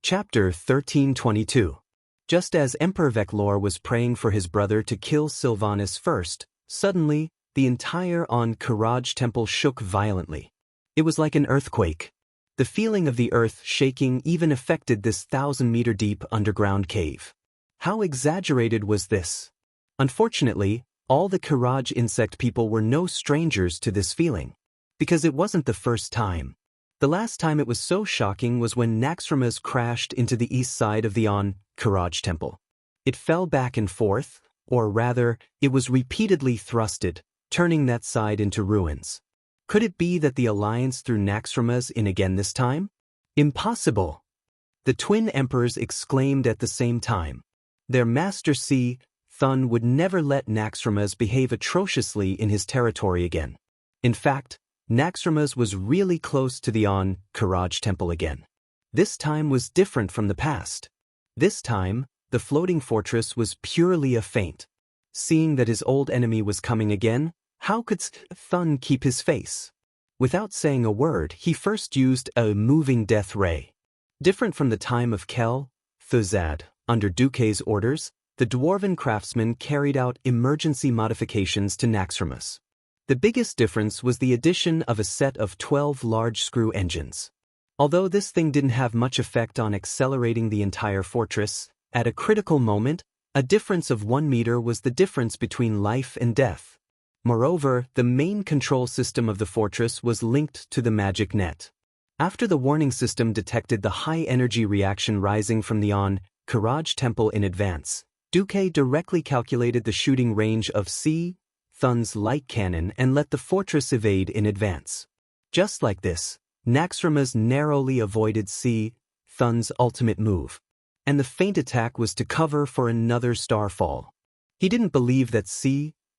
Chapter 1322. Just as Emperor Veclor was praying for his brother to kill Sylvanus first, suddenly, the entire Courage temple shook violently. It was like an earthquake. The feeling of the earth shaking even affected this 1,000-meter-deep underground cave. How exaggerated was this? Unfortunately, all the Courage insect people were no strangers to this feeling. Because it wasn't the first time. The last time it was so shocking was when Naxxramas crashed into the east side of the Courage temple. It fell back and forth, or rather, it was repeatedly thrusted, turning that side into ruins. Could it be that the alliance threw Naxxramas in again this time? Impossible! The twin emperors exclaimed at the same time. Their master Thun would never let Naxxramas behave atrociously in his territory again. In fact, Naxxramas was really close to the Courage temple again. This time was different from the past. This time, the floating fortress was purely a feint. Seeing that his old enemy was coming again, how could Thun keep his face? Without saying a word, he first used a moving death ray. Different from the time of Kel, Thuzad, under Duque's orders, the dwarven craftsman carried out emergency modifications to Naxxramas. The biggest difference was the addition of a set of 12 large screw engines. Although this thing didn't have much effect on accelerating the entire fortress, at a critical moment, a difference of 1 meter was the difference between life and death. Moreover, the main control system of the fortress was linked to the magic net. After the warning system detected the high-energy reaction rising from the Courage temple in advance, Duque directly calculated the shooting range of Thun's light cannon and let the fortress evade in advance. Just like this, Naxxramas narrowly avoided Thun's ultimate move. And the feint attack was to cover for another starfall. He didn't believe that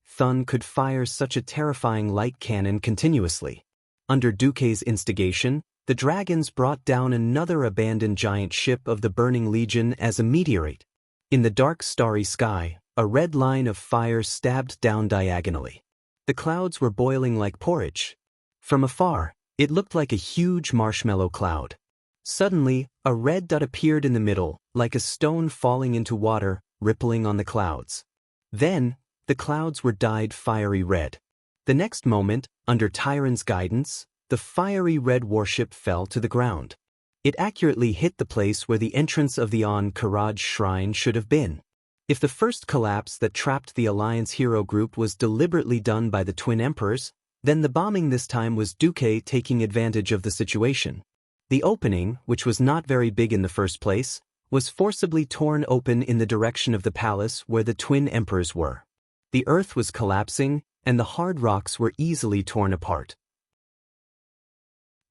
Thun could fire such a terrifying light cannon continuously. Under Duque's instigation, the dragons brought down another abandoned giant ship of the Burning Legion as a meteorite. In the dark starry sky, a red line of fire stabbed down diagonally. The clouds were boiling like porridge. From afar, it looked like a huge marshmallow cloud. Suddenly, a red dot appeared in the middle, like a stone falling into water, rippling on the clouds. Then, the clouds were dyed fiery red. The next moment, under Tyron's guidance, the fiery red warship fell to the ground. It accurately hit the place where the entrance of the Courage shrine should have been. If the first collapse that trapped the Alliance hero group was deliberately done by the twin emperors, then the bombing this time was Duque taking advantage of the situation. The opening, which was not very big in the first place, was forcibly torn open in the direction of the palace where the twin emperors were. The earth was collapsing, and the hard rocks were easily torn apart.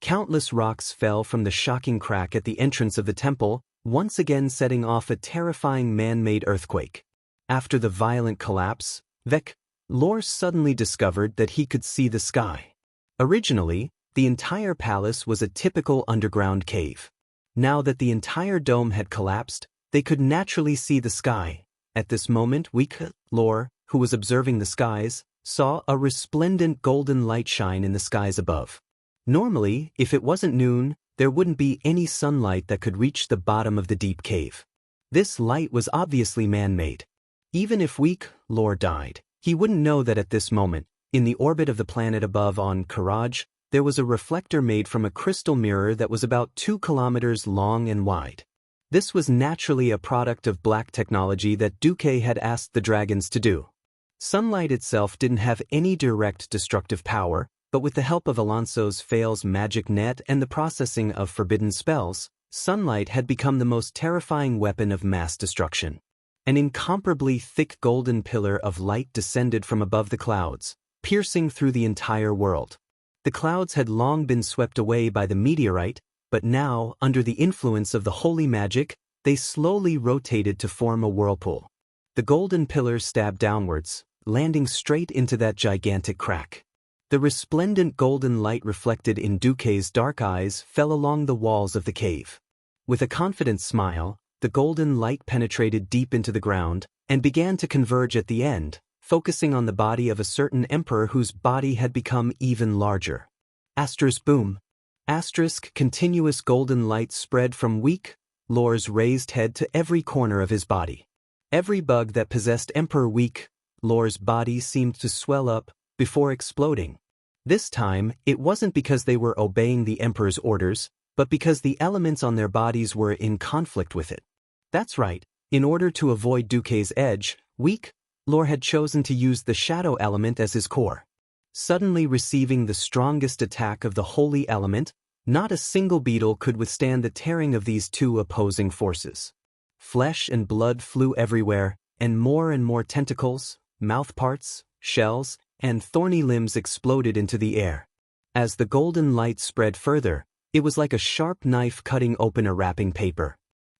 Countless rocks fell from the shocking crack at the entrance of the temple, once again setting off a terrifying man-made earthquake. After the violent collapse, Veclor suddenly discovered that he could see the sky. Originally, the entire palace was a typical underground cave. Now that the entire dome had collapsed, they could naturally see the sky. At this moment, Veclor, who was observing the skies, saw a resplendent golden light shine in the skies above. Normally, if it wasn't noon, there wouldn't be any sunlight that could reach the bottom of the deep cave. This light was obviously man-made. Even if Veclor died, he wouldn't know that at this moment, in the orbit of the planet above Courage, there was a reflector made from a crystal mirror that was about 2 kilometers long and wide. This was naturally a product of black technology that Duque had asked the dragons to do. Sunlight itself didn't have any direct destructive power, but with the help of Alonso's Fail's magic net and the processing of forbidden spells, sunlight had become the most terrifying weapon of mass destruction. An incomparably thick golden pillar of light descended from above the clouds, piercing through the entire world. The clouds had long been swept away by the meteorite, but now, under the influence of the holy magic, they slowly rotated to form a whirlpool. The golden pillar stabbed downwards, landing straight into that gigantic crack. The resplendent golden light reflected in Duque's dark eyes fell along the walls of the cave. With a confident smile, the golden light penetrated deep into the ground and began to converge at the end, focusing on the body of a certain emperor whose body had become even larger. Asterisk boom. Asterisk continuous golden light spread from Lore's raised head to every corner of his body. Every bug that possessed Emperor Weak, Lore's body seemed to swell up before exploding. This time, it wasn't because they were obeying the Emperor's orders, but because the elements on their bodies were in conflict with it. That's right, in order to avoid Duque's edge, Weak, Lore had chosen to use the shadow element as his core. Suddenly receiving the strongest attack of the holy element, not a single beetle could withstand the tearing of these two opposing forces. Flesh and blood flew everywhere, and more tentacles, mouthparts, shells, and thorny limbs exploded into the air. As the golden light spread further, it was like a sharp knife cutting open a wrapping paper.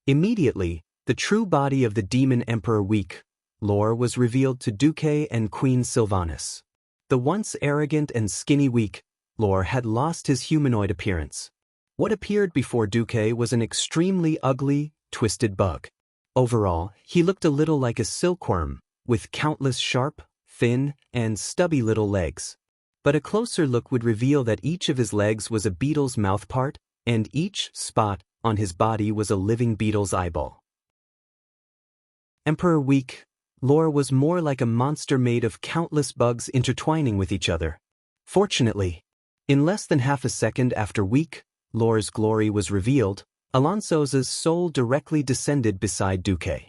Immediately, the true body of the demon Emperor Weak, Lore, was revealed to Duque and Queen Sylvanas. The once arrogant and skinny Weak, Lore, had lost his humanoid appearance. What appeared before Duque was an extremely ugly, twisted bug. Overall, he looked a little like a silkworm, with countless sharp, thin, and stubby little legs. But a closer look would reveal that each of his legs was a beetle's mouthpart, and each spot on his body was a living beetle's eyeball. Emperor Weak, Lore, was more like a monster made of countless bugs intertwining with each other. Fortunately, in less than half a second after Weak, Lore's glory was revealed, Alonso's soul directly descended beside Duque.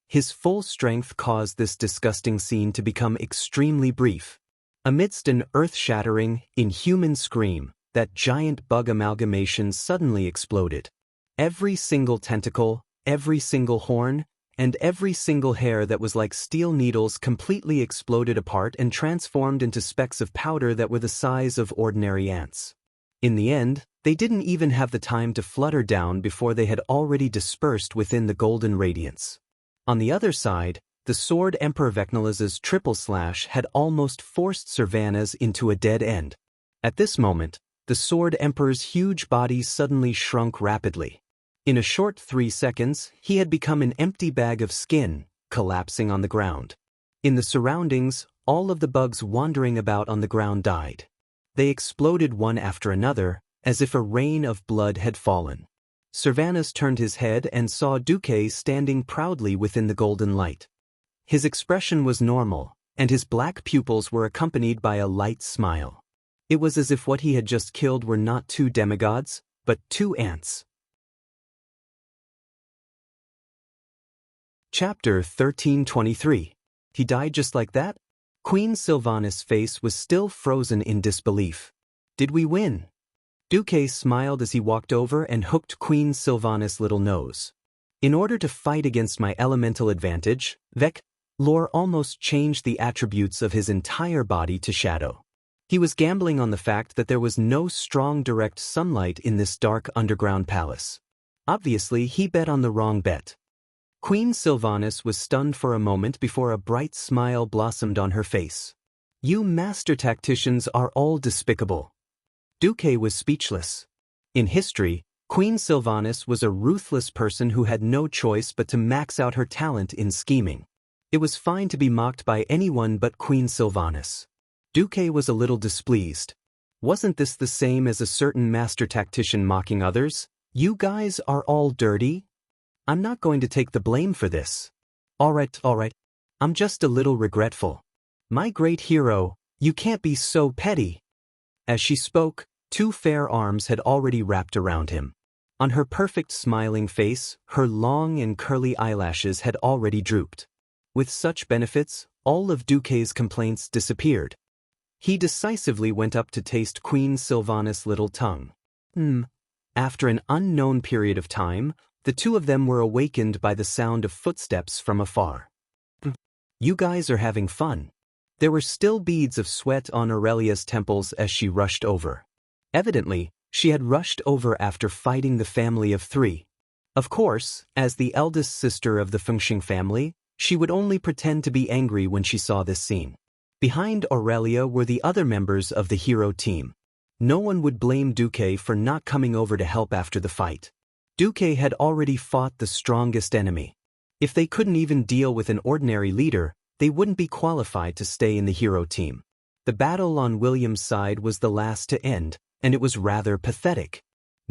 His full strength caused this disgusting scene to become extremely brief. Amidst an earth-shattering, inhuman scream, that giant bug amalgamation suddenly exploded. Every single tentacle, every single horn, and every single hair that was like steel needles completely exploded apart and transformed into specks of powder that were the size of ordinary ants. In the end, they didn't even have the time to flutter down before they had already dispersed within the golden radiance. On the other side, the sword Emperor Vecnala's triple slash had almost forced Sylvanas into a dead end. At this moment, the sword Emperor's huge body suddenly shrunk rapidly. In a short 3 seconds, he had become an empty bag of skin, collapsing on the ground. In the surroundings, all of the bugs wandering about on the ground died. They exploded one after another, as if a rain of blood had fallen. Sylvanas turned his head and saw Duque standing proudly within the golden light. His expression was normal, and his black pupils were accompanied by a light smile. It was as if what he had just killed were not 2 demigods, but 2 ants. Chapter 1323. He died just like that? Queen Sylvanas' face was still frozen in disbelief. Did we win? Duque smiled as he walked over and hooked Queen Sylvanas' little nose. In order to fight against my elemental advantage, Lore almost changed the attributes of his entire body to shadow. He was gambling on the fact that there was no strong direct sunlight in this dark underground palace. Obviously, he bet on the wrong bet. Queen Sylvanas was stunned for a moment before a bright smile blossomed on her face. You master tacticians are all despicable. Duque was speechless. In history, Queen Sylvanas was a ruthless person who had no choice but to max out her talent in scheming. It was fine to be mocked by anyone but Queen Sylvanas. Duque was a little displeased. Wasn't this the same as a certain master tactician mocking others? You guys are all dirty? I'm not going to take the blame for this. All right. I'm just a little regretful. My great hero, you can't be so petty. As she spoke, 2 fair arms had already wrapped around him. On her perfect smiling face, her long and curly eyelashes had already drooped. With such benefits, all of Duque's complaints disappeared. He decisively went up to taste Queen Sylvanas' little tongue. After an unknown period of time, the 2 of them were awakened by the sound of footsteps from afar. You guys are having fun. There were still beads of sweat on Aurelia's temples as she rushed over. Evidently, she had rushed over after fighting the family of 3. Of course, as the eldest sister of the Fengxing family, she would only pretend to be angry when she saw this scene. Behind Aurelia were the other members of the hero team. No one would blame Duque for not coming over to help after the fight. Duque had already fought the strongest enemy. If they couldn't even deal with an ordinary leader, they wouldn't be qualified to stay in the hero team. The battle on William's side was the last to end, and it was rather pathetic.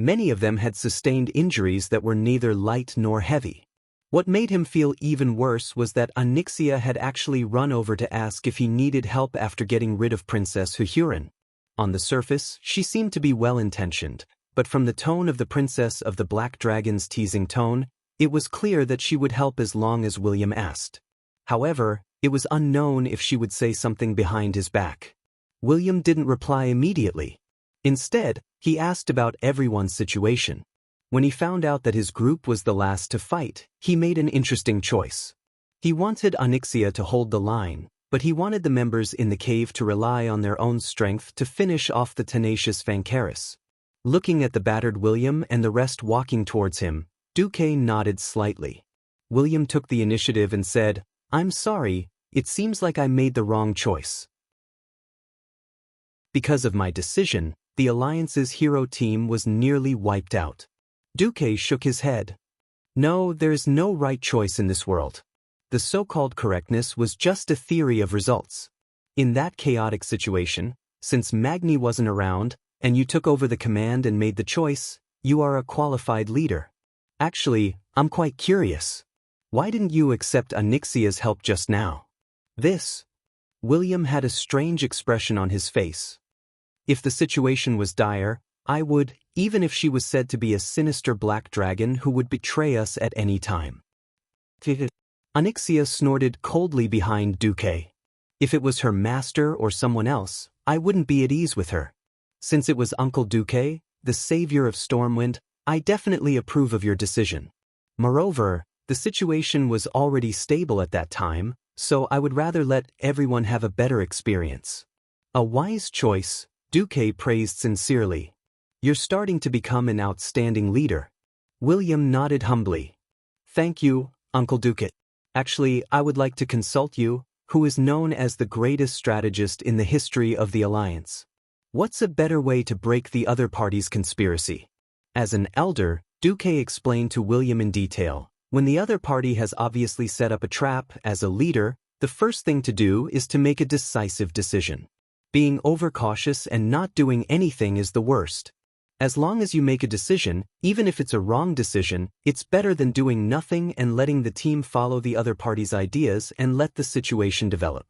Many of them had sustained injuries that were neither light nor heavy. What made him feel even worse was that Xianxia had actually run over to ask if he needed help after getting rid of Princess Huron. On the surface, she seemed to be well-intentioned, but from the tone of the Princess of the Black Dragon's teasing tone, it was clear that she would help as long as William asked. However, it was unknown if she would say something behind his back. William didn't reply immediately. Instead, he asked about everyone's situation. When he found out that his group was the last to fight, he made an interesting choice. He wanted Xianxia to hold the line, but he wanted the members in the cave to rely on their own strength to finish off the tenacious Fancaris. Looking at the battered William and the rest walking towards him, Duque nodded slightly. William took the initiative and said, "I'm sorry, it seems like I made the wrong choice. Because of my decision, the Alliance's hero team was nearly wiped out." Duque shook his head. "No, there's no right choice in this world. The so-called correctness was just a theory of results. In that chaotic situation, since Magni wasn't around, and you took over the command and made the choice, you are a qualified leader. Actually, I'm quite curious. Why didn't you accept Xianxia's help just now?" William had a strange expression on his face. "If the situation was dire, I would, even if she was said to be a sinister black dragon who would betray us at any time." Xianxia snorted coldly behind Duque. "If it was her master or someone else, I wouldn't be at ease with her. Since it was Uncle Duque, the savior of Stormwind, I definitely approve of your decision. Moreover, the situation was already stable at that time, so I would rather let everyone have a better experience." "A wise choice," Duque praised sincerely. "You're starting to become an outstanding leader." William nodded humbly. "Thank you, Uncle Duque. Actually, I would like to consult you, who is known as the greatest strategist in the history of the Alliance. What's a better way to break the other party's conspiracy?" As an elder, Duque explained to William in detail, when the other party has obviously set up a trap. As a leader, the first thing to do is to make a decisive decision. Being overcautious and not doing anything is the worst. As long as you make a decision, even if it's a wrong decision, it's better than doing nothing and letting the team follow the other party's ideas and let the situation develop.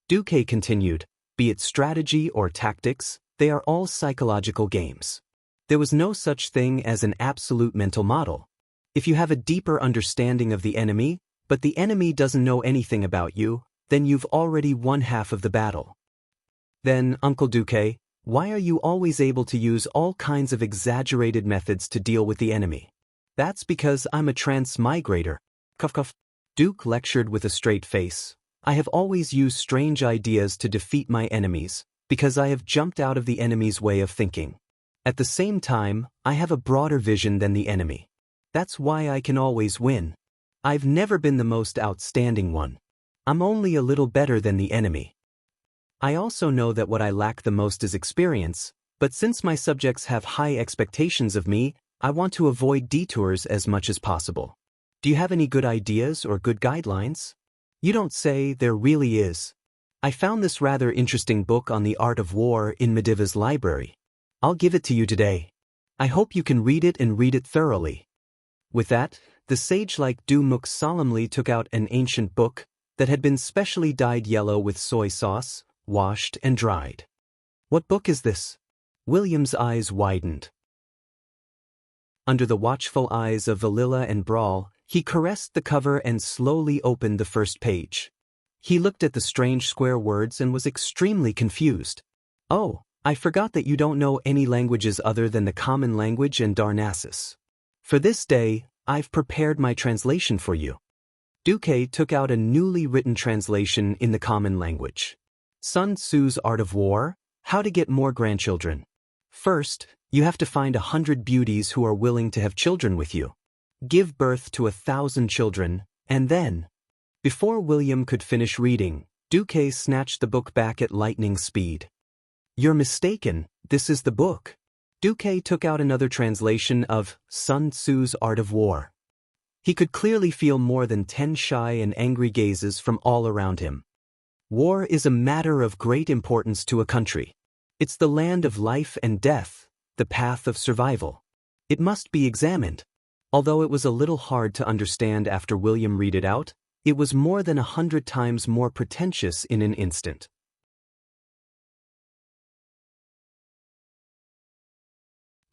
Duque continued, "Be it strategy or tactics, they are all psychological games. There was no such thing as an absolute mental model. If you have a deeper understanding of the enemy, but the enemy doesn't know anything about you, then you've already won half of the battle." "Then, Uncle Duque, why are you always able to use all kinds of exaggerated methods to deal with the enemy?" "That's because I'm a transmigrator." Cuff. Duke lectured with a straight face. "I have always used strange ideas to defeat my enemies, because I have jumped out of the enemy's way of thinking. At the same time, I have a broader vision than the enemy. That's why I can always win. I've never been the most outstanding one. I'm only a little better than the enemy. I also know that what I lack the most is experience, but since my subjects have high expectations of me, I want to avoid detours as much as possible. Do you have any good ideas or good guidelines?" "You don't say, there really is. I found this rather interesting book on the art of war in Mediva's library. I'll give it to you today. I hope you can read it and read it thoroughly." With that, the sage-like Dumuk solemnly took out an ancient book that had been specially dyed yellow with soy sauce, washed and dried. "What book is this?" William's eyes widened. Under the watchful eyes of Valilla and Brawl, he caressed the cover and slowly opened the first page. He looked at the strange square words and was extremely confused. "Oh, I forgot that you don't know any languages other than the Common Language and Darnassus. For this day, I've prepared my translation for you." Duque took out a newly written translation in the Common Language. Sun Tzu's Art of War, How to Get More Grandchildren. First, you have to find 100 beauties who are willing to have children with you. Give birth to 1,000 children, and then... Before William could finish reading, Duque snatched the book back at lightning speed. "You're mistaken, this is the book." Duque took out another translation of Sun Tzu's Art of War. He could clearly feel more than 10 shy and angry gazes from all around him. War is a matter of great importance to a country. It's the land of life and death, the path of survival. It must be examined. Although it was a little hard to understand after William read it out, it was more than 100 times more pretentious in an instant.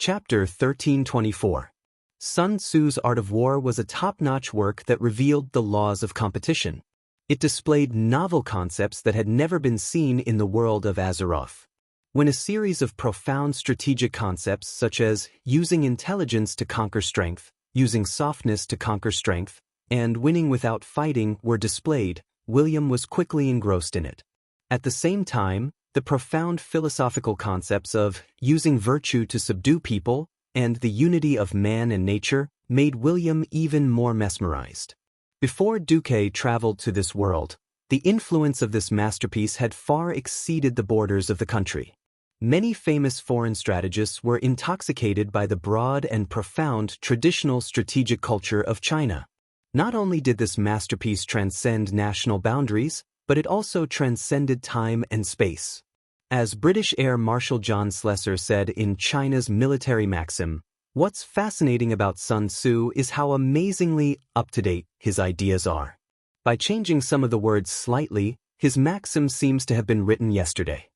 Chapter 1324. Sun Tzu's Art of War was a top-notch work that revealed the laws of competition. It displayed novel concepts that had never been seen in the world of Azeroth. When a series of profound strategic concepts such as using intelligence to conquer strength, using softness to conquer strength, and winning without fighting were displayed, William was quickly engrossed in it. At the same time, the profound philosophical concepts of using virtue to subdue people and the unity of man and nature made William even more mesmerized. Before Duque traveled to this world, the influence of this masterpiece had far exceeded the borders of the country. Many famous foreign strategists were intoxicated by the broad and profound traditional strategic culture of China. Not only did this masterpiece transcend national boundaries, but it also transcended time and space. As British Air Marshal John Slessor said in China's military maxim, "What's fascinating about Sun Tzu is how amazingly up-to-date his ideas are." By changing some of the words slightly, his maxim seems to have been written yesterday.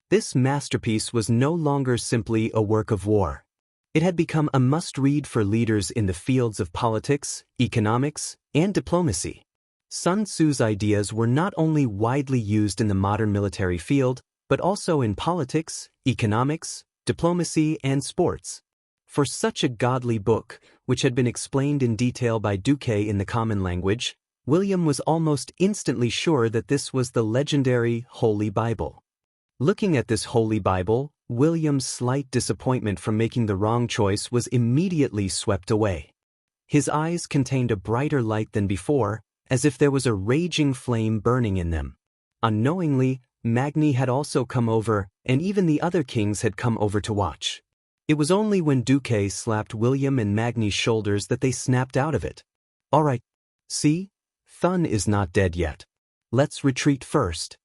This masterpiece was no longer simply a work of war. It had become a must-read for leaders in the fields of politics, economics, and diplomacy. Sun Tzu's ideas were not only widely used in the modern military field, but also in politics, economics, diplomacy, and sports. For such a godly book, which had been explained in detail by Duque in the common language, William was almost instantly sure that this was the legendary Holy Bible. Looking at this Holy Bible, William's slight disappointment from making the wrong choice was immediately swept away. His eyes contained a brighter light than before, as if there was a raging flame burning in them. Unknowingly, Magni had also come over, and even the other kings had come over to watch. It was only when Duque slapped William and Magni's shoulders that they snapped out of it. "All right, see? Thun is not dead yet. Let's retreat first."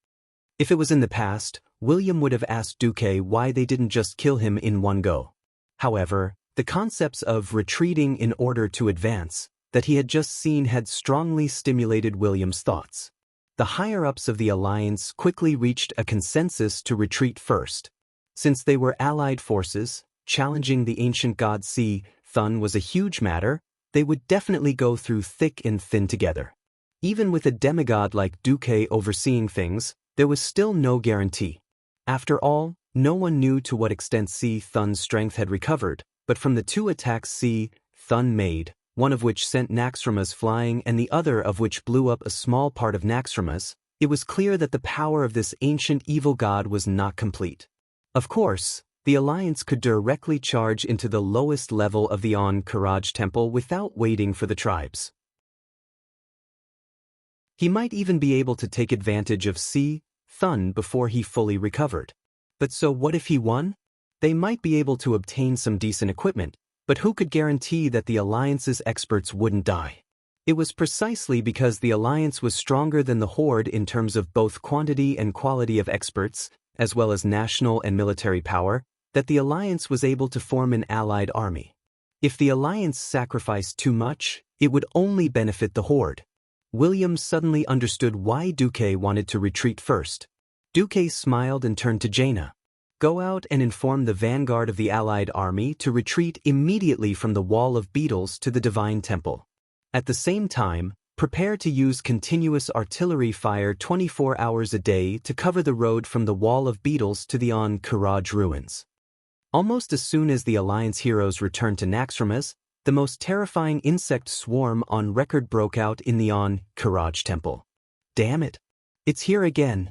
If it was in the past, William would have asked Duque why they didn't just kill him in one go. However, the concepts of retreating in order to advance that he had just seen had strongly stimulated William's thoughts. The higher-ups of the alliance quickly reached a consensus to retreat first. Since they were allied forces, challenging the ancient god Thun was a huge matter, they would definitely go through thick and thin together. Even with a demigod like Duque overseeing things, there was still no guarantee. After all, no one knew to what extent Thun's strength had recovered, but from the two attacks Thun made, one of which sent Naxxramas flying and the other of which blew up a small part of Naxxramas, it was clear that the power of this ancient evil god was not complete. Of course, the alliance could directly charge into the lowest level of the Karaj temple without waiting for the tribes. He might even be able to take advantage of Thun before he fully recovered. But so what if he won? They might be able to obtain some decent equipment, but who could guarantee that the Alliance's experts wouldn't die? It was precisely because the Alliance was stronger than the Horde in terms of both quantity and quality of experts, as well as national and military power, that the Alliance was able to form an allied army. If the Alliance sacrificed too much, it would only benefit the Horde. William suddenly understood why Duque wanted to retreat first. Duque smiled and turned to Jaina. "Go out and inform the vanguard of the allied army to retreat immediately from the Wall of Beetles to the Divine Temple. At the same time, prepare to use continuous artillery fire 24 hours a day to cover the road from the Wall of Beetles to the Karaj ruins." Almost as soon as the Alliance heroes returned to Naxxramas, the most terrifying insect swarm on record broke out in the Karaj temple. Damn it! It's here again.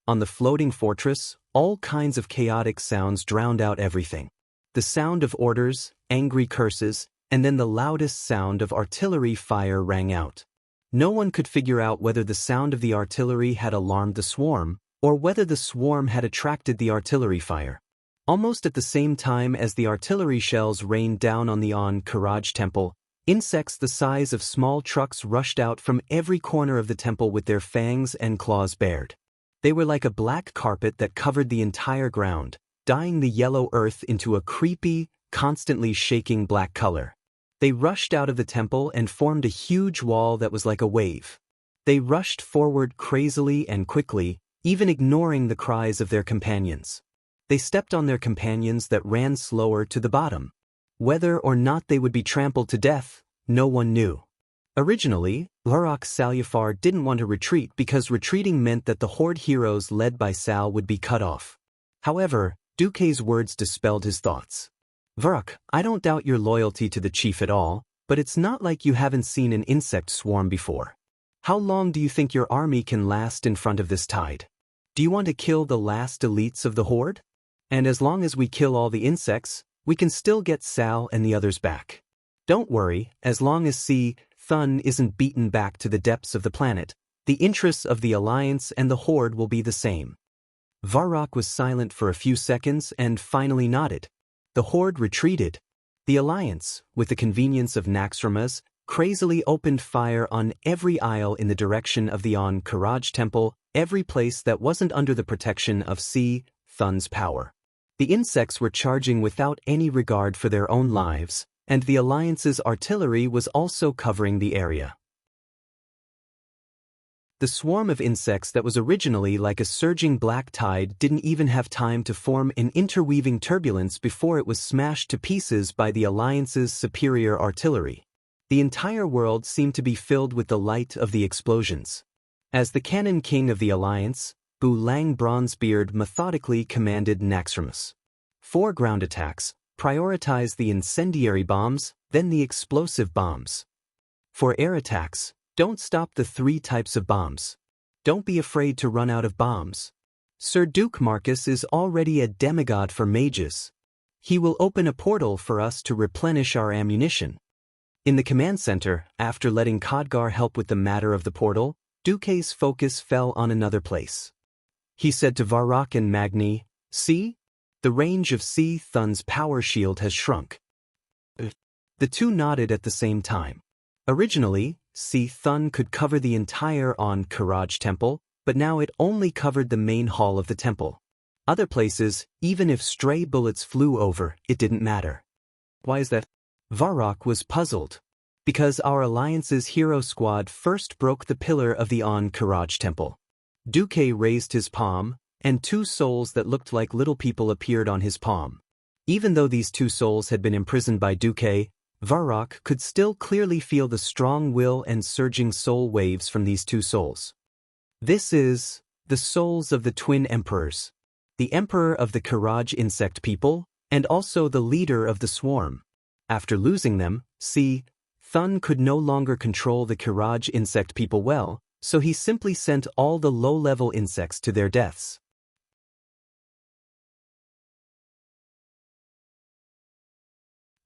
On the floating fortress, all kinds of chaotic sounds drowned out everything. The sound of orders, angry curses, and then the loudest sound of artillery fire rang out. No one could figure out whether the sound of the artillery had alarmed the swarm, or whether the swarm had attracted the artillery fire. Almost at the same time as the artillery shells rained down on the Karaj temple, insects the size of small trucks rushed out from every corner of the temple with their fangs and claws bared. They were like a black carpet that covered the entire ground, dyeing the yellow earth into a creepy, constantly shaking black color. They rushed out of the temple and formed a huge wall that was like a wave. They rushed forward crazily and quickly, even ignoring the cries of their companions. They stepped on their companions that ran slower to the bottom. Whether or not they would be trampled to death, no one knew. Originally, Lurok Salyafar didn't want to retreat because retreating meant that the Horde heroes led by Sal would be cut off. However, Duke's words dispelled his thoughts. Vuruk, I don't doubt your loyalty to the chief at all, but it's not like you haven't seen an insect swarm before. How long do you think your army can last in front of this tide? Do you want to kill the last elites of the Horde? And as long as we kill all the insects, we can still get Sal and the others back. Don't worry, as long as Thun isn't beaten back to the depths of the planet, the interests of the Alliance and the Horde will be the same. Varrock was silent for a few seconds and finally nodded. The Horde retreated. The Alliance, with the convenience of Naxxramas, crazily opened fire on every aisle in the direction of the Karaj Temple, every place that wasn't under the protection of Thun's power. The insects were charging without any regard for their own lives, and the Alliance's artillery was also covering the area. The swarm of insects that was originally like a surging black tide didn't even have time to form an interweaving turbulence before it was smashed to pieces by the Alliance's superior artillery. The entire world seemed to be filled with the light of the explosions. As the Cannon King of the Alliance, Bu Lang Bronzebeard methodically commanded Naxxramas. 4 ground attacks, prioritize the incendiary bombs, then the explosive bombs. For air attacks, don't stop the 3 types of bombs. Don't be afraid to run out of bombs. Sir Duke Marcus is already a demigod for mages. He will open a portal for us to replenish our ammunition. In the command center, after letting Khadgar help with the matter of the portal, Duke's focus fell on another place. He said to Varrock and Magni, "See? The range of Thun's power shield has shrunk." The two nodded at the same time. Originally, Thun could cover the entire Karaj Temple, but now it only covered the main hall of the temple. Other places, even if stray bullets flew over, it didn't matter. Why is that? Varrock was puzzled. Because our Alliance's hero squad first broke the pillar of the Karaj Temple. Duke raised his palm, and 2 souls that looked like little people appeared on his palm. Even though these 2 souls had been imprisoned by Duke, Varrock could still clearly feel the strong will and surging soul waves from these 2 souls. This is the souls of the twin emperors, the emperor of the Karaj insect people, and also the leader of the swarm. After losing them, Thun could no longer control the Karaj insect people well, so he simply sent all the low-level insects to their deaths.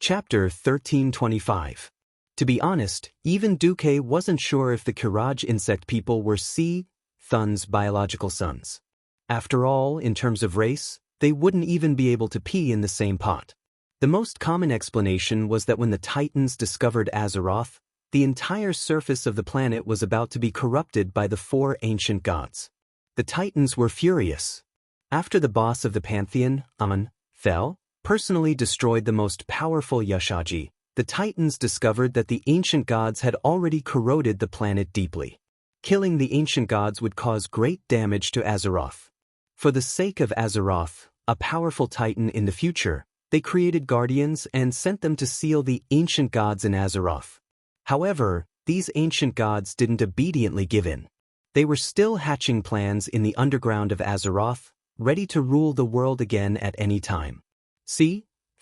Chapter 1325. To be honest, even Duke wasn't sure if the Karaj insect people were Thun's biological sons. After all, in terms of race, they wouldn't even be able to pee in the same pot. The most common explanation was that when the Titans discovered Azeroth, the entire surface of the planet was about to be corrupted by the 4 ancient gods. The Titans were furious. After the boss of the Pantheon, fell, personally destroyed the most powerful Yashaji, the Titans discovered that the ancient gods had already corroded the planet deeply. Killing the ancient gods would cause great damage to Azeroth. For the sake of Azeroth, a powerful Titan in the future, they created guardians and sent them to seal the ancient gods in Azeroth. However, these ancient gods didn't obediently give in. They were still hatching plans in the underground of Azeroth, ready to rule the world again at any time.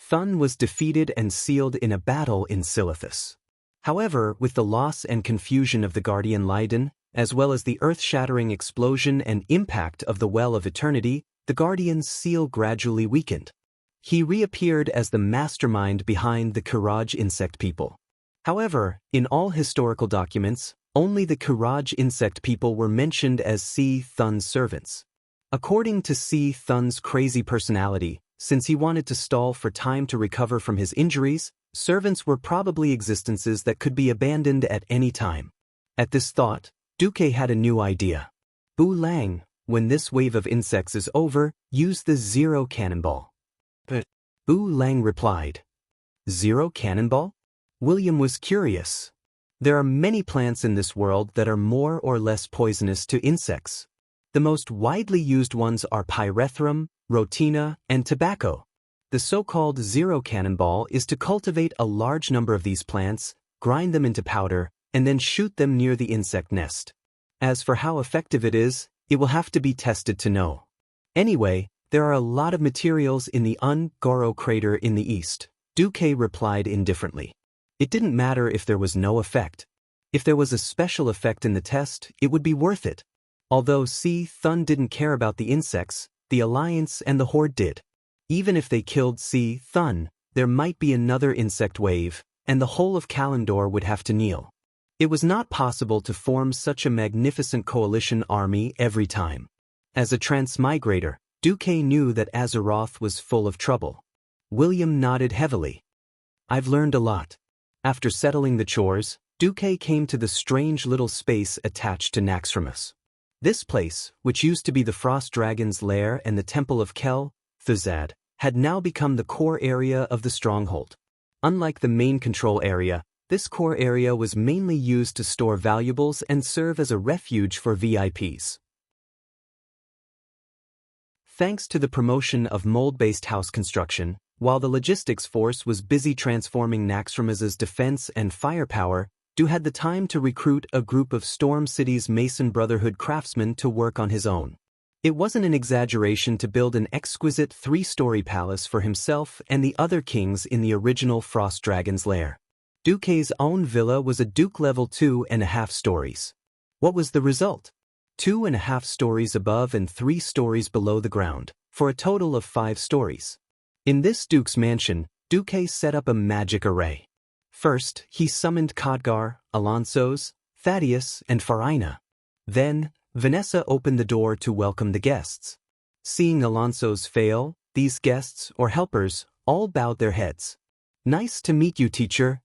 Thun was defeated and sealed in a battle in Silithus. However, with the loss and confusion of the Guardian Leiden, as well as the earth-shattering explosion and impact of the Well of Eternity, the Guardian's seal gradually weakened. He reappeared as the mastermind behind the Karaj insect people. However, in all historical documents, only the Karaj insect people were mentioned as Thun's servants. According to Thun's crazy personality, since he wanted to stall for time to recover from his injuries, servants were probably existences that could be abandoned at any time. At this thought, Duke had a new idea. Bu Lang, when this wave of insects is over, use the 0 cannonball. But Bu Lang replied, Zero cannonball? William was curious. There are many plants in this world that are more or less poisonous to insects. The most widely used ones are pyrethrum, rhotina, and tobacco. The so-called zero cannonball is to cultivate a large number of these plants, grind them into powder, and then shoot them near the insect nest. As for how effective it is, it will have to be tested to know. Anyway, there are a lot of materials in the Ungoro crater in the east, Duque replied indifferently. It didn't matter if there was no effect. If there was a special effect in the test, it would be worth it. Although Thun didn't care about the insects, the Alliance and the Horde did. Even if they killed Thun, there might be another insect wave, and the whole of Kalandor would have to kneel. It was not possible to form such a magnificent coalition army every time. As a transmigrator, Duque knew that Azeroth was full of trouble. William nodded heavily. I've learned a lot. After settling the chores, Duque came to the strange little space attached to Naxxramas. This place, which used to be the Frost Dragon's lair and the Temple of Kel, Thuzad, had now become the core area of the stronghold. Unlike the main control area, this core area was mainly used to store valuables and serve as a refuge for VIPs. Thanks to the promotion of mold-based house construction, while the logistics force was busy transforming Naxxramas' defense and firepower, Du had the time to recruit a group of Storm City's Mason Brotherhood craftsmen to work on his own. It wasn't an exaggeration to build an exquisite 3-story palace for himself and the other kings in the original Frost Dragon's lair. Duque's own villa was a Duke level 2.5 stories. What was the result? 2.5 stories above and 3 stories below the ground, for a total of 5 stories. In this Duke's mansion, Duque set up a magic array. First, he summoned Khadgar, Alonso's, Thaddeus, and Farina. Then, Vanessa opened the door to welcome the guests. Seeing Alonso's fail, these guests, or helpers, all bowed their heads. Nice to meet you, teacher.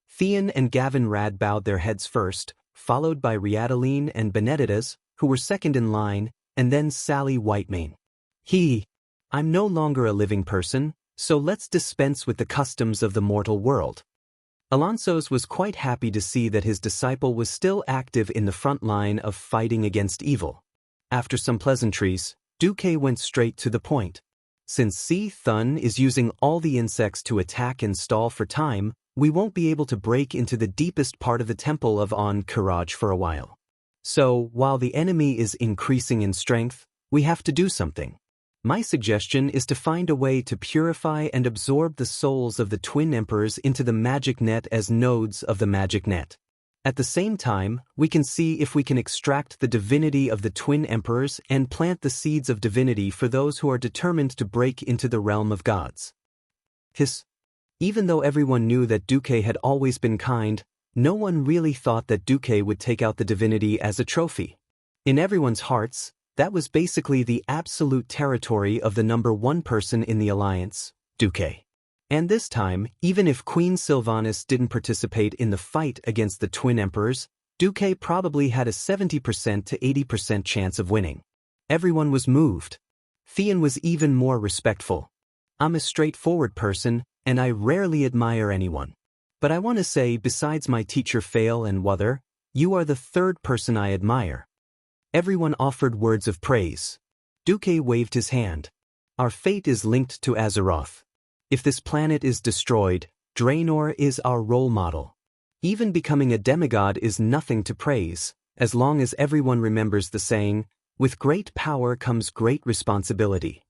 Theon and Gavin Rad bowed their heads first, followed by Riadaline and Benedettas, who were second in line, and then Sally Whitemane. I'm no longer a living person, so let's dispense with the customs of the mortal world. Alonso's was quite happy to see that his disciple was still active in the front line of fighting against evil. After some pleasantries, Duque went straight to the point. Since Thun is using all the insects to attack and stall for time, we won't be able to break into the deepest part of the temple of Karaj for a while. So, while the enemy is increasing in strength, we have to do something. My suggestion is to find a way to purify and absorb the souls of the twin emperors into the magic net as nodes of the magic net. At the same time, we can see if we can extract the divinity of the twin emperors and plant the seeds of divinity for those who are determined to break into the realm of gods. Even though everyone knew that Duque had always been kind, no one really thought that Duque would take out the divinity as a trophy. In everyone's hearts, that was basically the absolute territory of the number 1 person in the Alliance, Duque. And this time, even if Queen Sylvanas didn't participate in the fight against the Twin Emperors, Duque probably had a 70% to 80% chance of winning. Everyone was moved. Theon was even more respectful. I'm a straightforward person, and I rarely admire anyone. But I want to say, besides my teacher Fail and Wuther, you are the 3rd person I admire. Everyone offered words of praise. Duque waved his hand. Our fate is linked to Azeroth. If this planet is destroyed, Draenor is our role model. Even becoming a demigod is nothing to praise, as long as everyone remembers the saying, with great power comes great responsibility.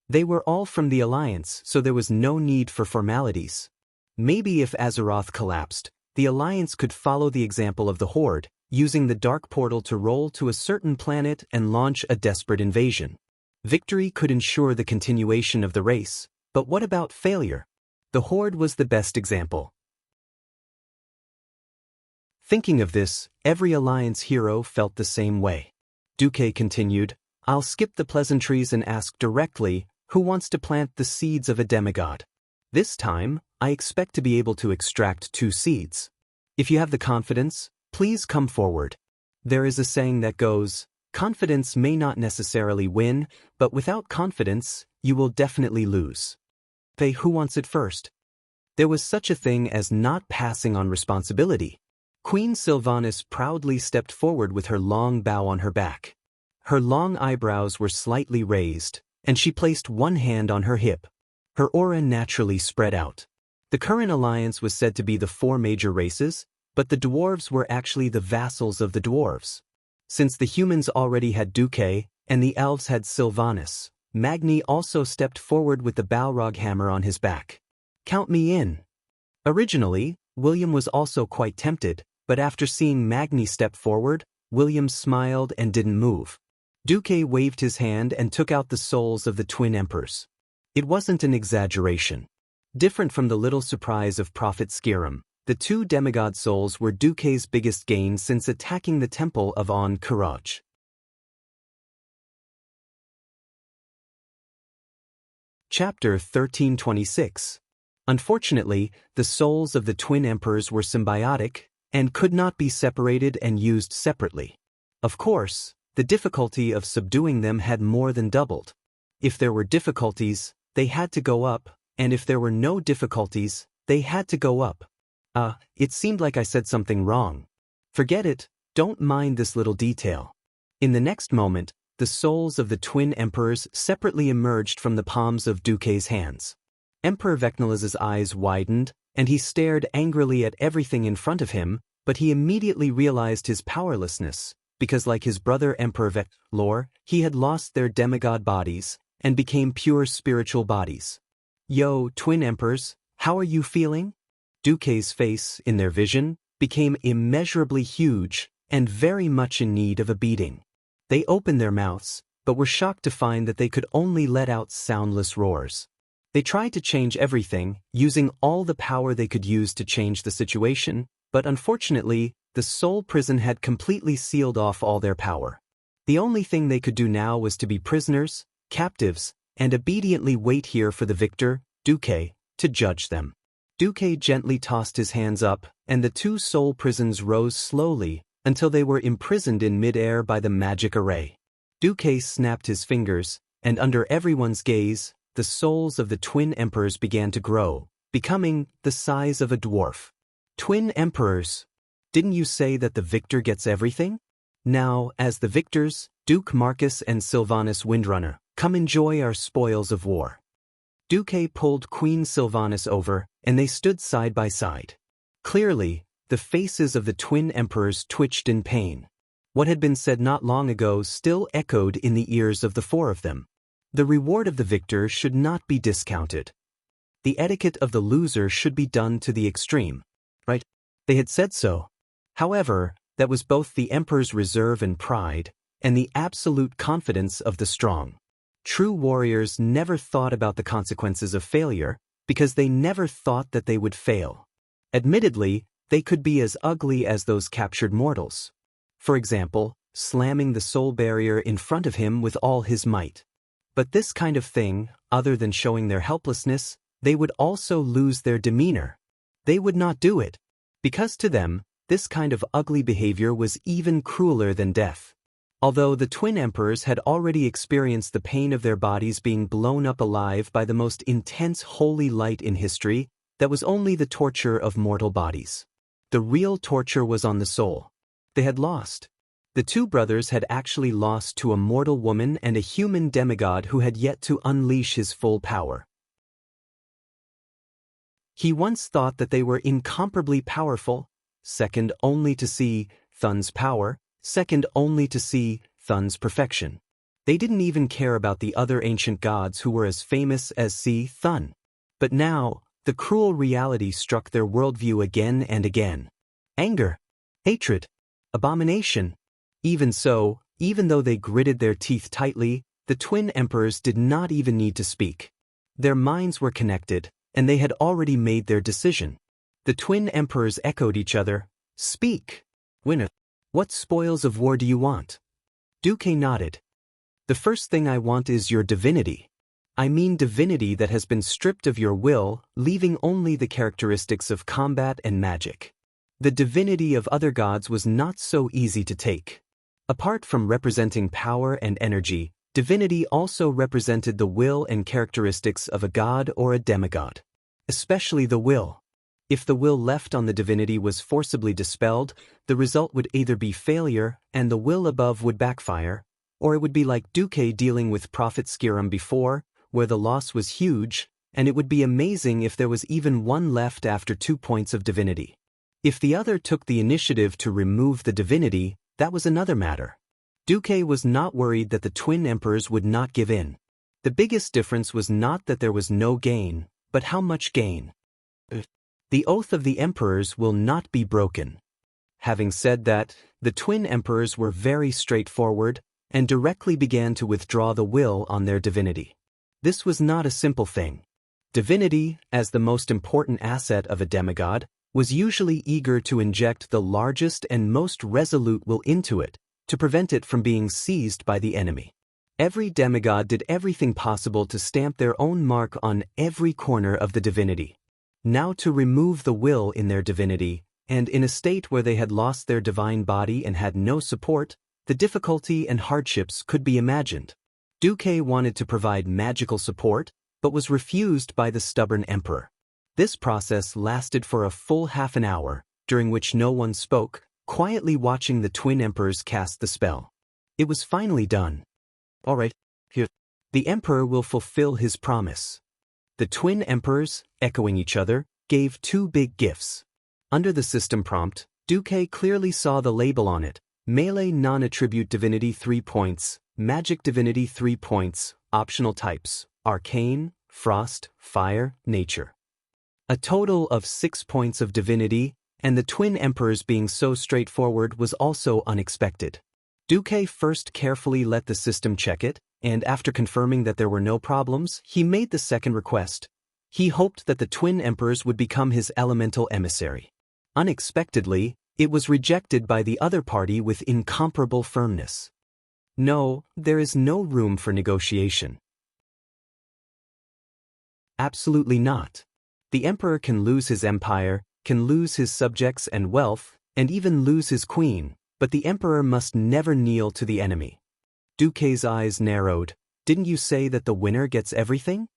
They were all from the Alliance, so there was no need for formalities. Maybe if Azeroth collapsed, the Alliance could follow the example of the Horde, using the Dark Portal to roll to a certain planet and launch a desperate invasion. Victory could ensure the continuation of the race, but what about failure? The Horde was the best example. Thinking of this, every Alliance hero felt the same way. Duque continued, I'll skip the pleasantries and ask directly, who wants to plant the seeds of a demigod? This time, I expect to be able to extract 2 seeds. If you have the confidence, please come forward. There is a saying that goes, confidence may not necessarily win, but without confidence, you will definitely lose. Who wants it first? There was such a thing as not passing on responsibility. Queen Sylvanas proudly stepped forward with her long bow on her back. Her long eyebrows were slightly raised, and she placed one hand on her hip. Her aura naturally spread out. The current alliance was said to be the four major races, but the dwarves were actually the vassals of the dwarves. Since the humans already had Duque, and the elves had Sylvanas, Magni also stepped forward with the Balrog hammer on his back. Count me in. Originally, William was also quite tempted, but after seeing Magni step forward, William smiled and didn't move. Duque waved his hand and took out the souls of the twin emperors. It wasn't an exaggeration. Different from the little surprise of Prophet Skirim, the two demigod souls were Duque's biggest gain since attacking the temple of An-Karaj. Chapter 1326. Unfortunately, the souls of the twin emperors were symbiotic and could not be separated and used separately. Of course, the difficulty of subduing them had more than doubled. If there were difficulties, they had to go up, and if there were no difficulties, they had to go up. It seemed like I said something wrong. Forget it, don't mind this little detail. In the next moment, the souls of the twin emperors separately emerged from the palms of Duque's hands. Emperor Vecnalis's eyes widened, and he stared angrily at everything in front of him, but he immediately realized his powerlessness, because like his brother Emperor Vecnalor, he had lost their demigod bodies, and became pure spiritual bodies. Yo, twin emperors, how are you feeling? Duque's face, in their vision, became immeasurably huge, and very much in need of a beating. They opened their mouths, but were shocked to find that they could only let out soundless roars. They tried to change everything, using all the power they could use to change the situation, but unfortunately, the soul prison had completely sealed off all their power. The only thing they could do now was to be prisoners, captives, and obediently wait here for the victor, Duque, to judge them. Duque gently tossed his hands up, and the two soul prisons rose slowly until they were imprisoned in mid-air by the magic array. Duque snapped his fingers, and under everyone's gaze, the souls of the twin emperors began to grow, becoming the size of a dwarf. Twin emperors! Didn't you say that the victor gets everything? Now, as the victors, Duke Marcus and Sylvanas Windrunner, come enjoy our spoils of war. Duque pulled Queen Sylvanas over, and they stood side by side. Clearly, the faces of the twin emperors twitched in pain. What had been said not long ago still echoed in the ears of the four of them. The reward of the victor should not be discounted. The etiquette of the loser should be done to the extreme. Right? They had said so. However, that was both the emperor's reserve and pride, and the absolute confidence of the strong. True warriors never thought about the consequences of failure, because they never thought that they would fail. Admittedly, they could be as ugly as those captured mortals. For example, slamming the soul barrier in front of him with all his might. But this kind of thing, other than showing their helplessness, they would also lose their demeanor. They would not do it, because to them, this kind of ugly behavior was even crueler than death. Although the twin emperors had already experienced the pain of their bodies being blown up alive by the most intense holy light in history, that was only the torture of mortal bodies. The real torture was on the soul. They had lost. The two brothers had actually lost to a mortal woman and a human demigod who had yet to unleash his full power. He once thought that they were incomparably powerful, second only to see Thun's power, second only to see Thun's perfection. They didn't even care about the other ancient gods who were as famous as Thun. But now, the cruel reality struck their worldview again and again. Anger, hatred, abomination. Even so, even though they gritted their teeth tightly, the twin emperors did not even need to speak. Their minds were connected, and they had already made their decision. The twin emperors echoed each other. Speak. Winner. What spoils of war do you want? Duque nodded. The first thing I want is your divinity. I mean divinity that has been stripped of your will, leaving only the characteristics of combat and magic. The divinity of other gods was not so easy to take. Apart from representing power and energy, divinity also represented the will and characteristics of a god or a demigod. especially the will. If the will left on the divinity was forcibly dispelled, the result would either be failure and the will above would backfire, or it would be like Duque dealing with Prophet Skiram before, where the loss was huge, and it would be amazing if there was even one left after 2 points of divinity. If the other took the initiative to remove the divinity, that was another matter. Duque was not worried that the twin emperors would not give in. The biggest difference was not that there was no gain, but how much gain. The oath of the emperors will not be broken. Having said that, the twin emperors were very straightforward and directly began to withdraw the will on their divinity. This was not a simple thing. Divinity, as the most important asset of a demigod, was usually eager to inject the largest and most resolute will into it, to prevent it from being seized by the enemy. Every demigod did everything possible to stamp their own mark on every corner of the divinity. Now to remove the will in their divinity, and in a state where they had lost their divine body and had no support, the difficulty and hardships could be imagined. Duque wanted to provide magical support, but was refused by the stubborn emperor. This process lasted for a full half an hour, during which no one spoke, quietly watching the twin emperors cast the spell. It was finally done. All right, here. The emperor will fulfill his promise. The twin emperors, echoing each other, gave 2 big gifts. Under the system prompt, Duque clearly saw the label on it: melee non-attribute divinity 3 points, magic divinity 3 points, optional types, arcane, frost, fire, nature. A total of 6 points of divinity, and the twin emperors being so straightforward was also unexpected. Duque first carefully let the system check it, and after confirming that there were no problems, he made the second request. He hoped that the twin emperors would become his elemental emissary. Unexpectedly, it was rejected by the other party with incomparable firmness. No, there is no room for negotiation. Absolutely not. The emperor can lose his empire, can lose his subjects and wealth, and even lose his queen, but the emperor must never kneel to the enemy. Duque's eyes narrowed. Didn't you say that the winner gets everything?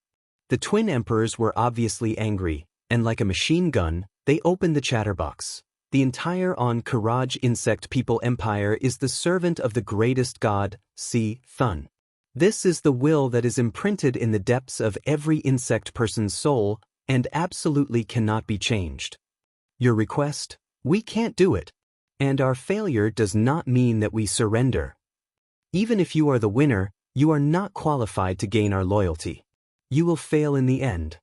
The twin emperors were obviously angry, and like a machine gun, they opened the chatterbox. The entire on-Courage insect people empire is the servant of the greatest god, Thun. This is the will that is imprinted in the depths of every insect person's soul, and absolutely cannot be changed. Your request? We can't do it. And our failure does not mean that we surrender. Even if you are the winner, you are not qualified to gain our loyalty. You will fail in the end.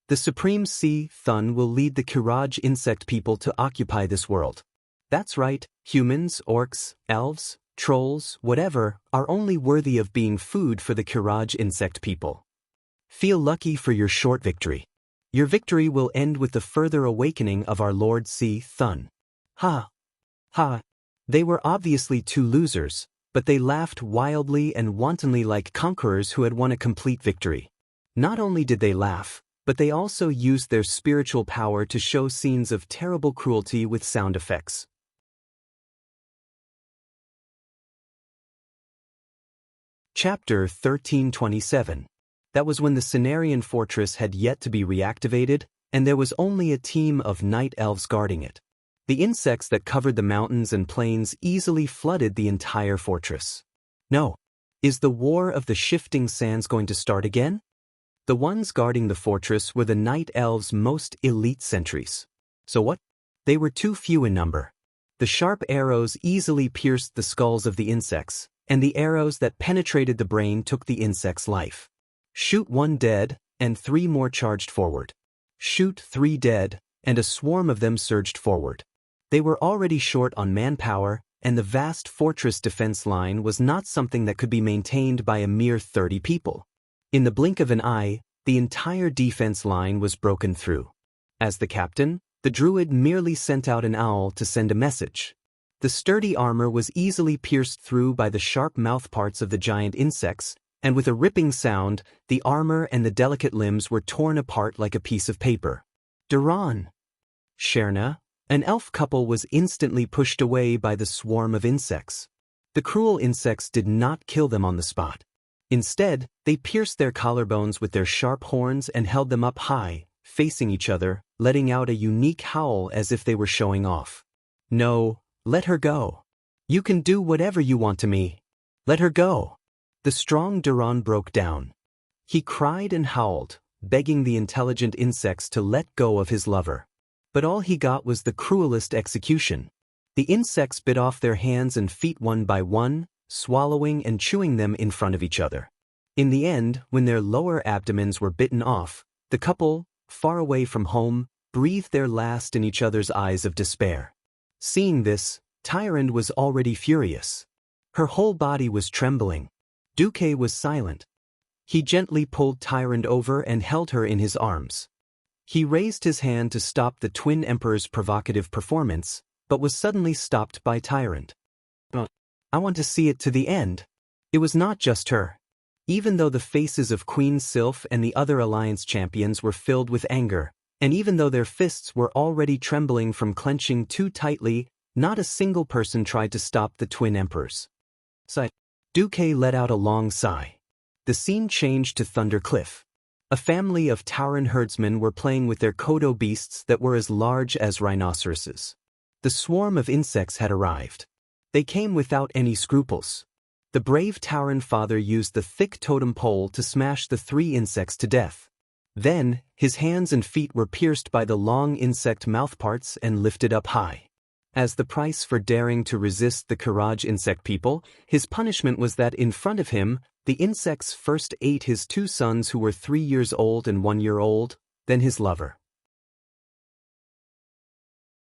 The Supreme Thun will lead the Courage insect people to occupy this world. That's right, humans, orcs, elves, trolls, whatever, are only worthy of being food for the Courage insect people. Feel lucky for your short victory. Your victory will end with the further awakening of our Lord Thun. Ha! Ha! They were obviously 2 losers, but they laughed wildly and wantonly like conquerors who had won a complete victory. Not only did they laugh, but they also used their spiritual power to show scenes of terrible cruelty with sound effects. Chapter 1327. That was when the Cenarian fortress had yet to be reactivated, and there was only a team of night elves guarding it. The insects that covered the mountains and plains easily flooded the entire fortress. No. Is the War of the Shifting Sands going to start again? The ones guarding the fortress were the night elves' most elite sentries. So what? They were too few in number. The sharp arrows easily pierced the skulls of the insects, and the arrows that penetrated the brain took the insect's life. Shoot 1 dead, and 3 more charged forward. Shoot 3 dead, and a swarm of them surged forward. They were already short on manpower, and the vast fortress defense line was not something that could be maintained by a mere 30 people. In the blink of an eye, the entire defense line was broken through. As the captain, the druid merely sent out an owl to send a message. The sturdy armor was easily pierced through by the sharp mouthparts of the giant insects, and with a ripping sound, the armor and the delicate limbs were torn apart like a piece of paper. Duran. Sherna, an elf couple was instantly pushed away by the swarm of insects. The cruel insects did not kill them on the spot. Instead, they pierced their collarbones with their sharp horns and held them up high, facing each other, letting out a unique howl as if they were showing off. "No, let her go. You can do whatever you want to me. Let her go." The strong Duran broke down. He cried and howled, begging the intelligent insects to let go of his lover. But all he got was the cruelest execution. The insects bit off their hands and feet one by one, swallowing and chewing them in front of each other. In the end, when their lower abdomens were bitten off, the couple, far away from home, breathed their last in each other's eyes of despair. Seeing this, Tyrande was already furious. Her whole body was trembling. Duque was silent. He gently pulled Tyrande over and held her in his arms. He raised his hand to stop the twin emperor's provocative performance, but was suddenly stopped by Tyrande. "But I want to see it to the end." It was not just her. Even though the faces of Queen Sylph and the other alliance champions were filled with anger, and even though their fists were already trembling from clenching too tightly, not a single person tried to stop the twin emperors. Duque let out a long sigh. The scene changed to Thunder Cliff. A family of Tauren herdsmen were playing with their kodo beasts that were as large as rhinoceroses. The swarm of insects had arrived. They came without any scruples. The brave Tauren father used the thick totem pole to smash the 3 insects to death. Then, his hands and feet were pierced by the long insect mouthparts and lifted up high. As the price for daring to resist the Courage insect people, his punishment was that in front of him, the insects first ate his 2 sons who were 3 years old and 1 year old, then his lover.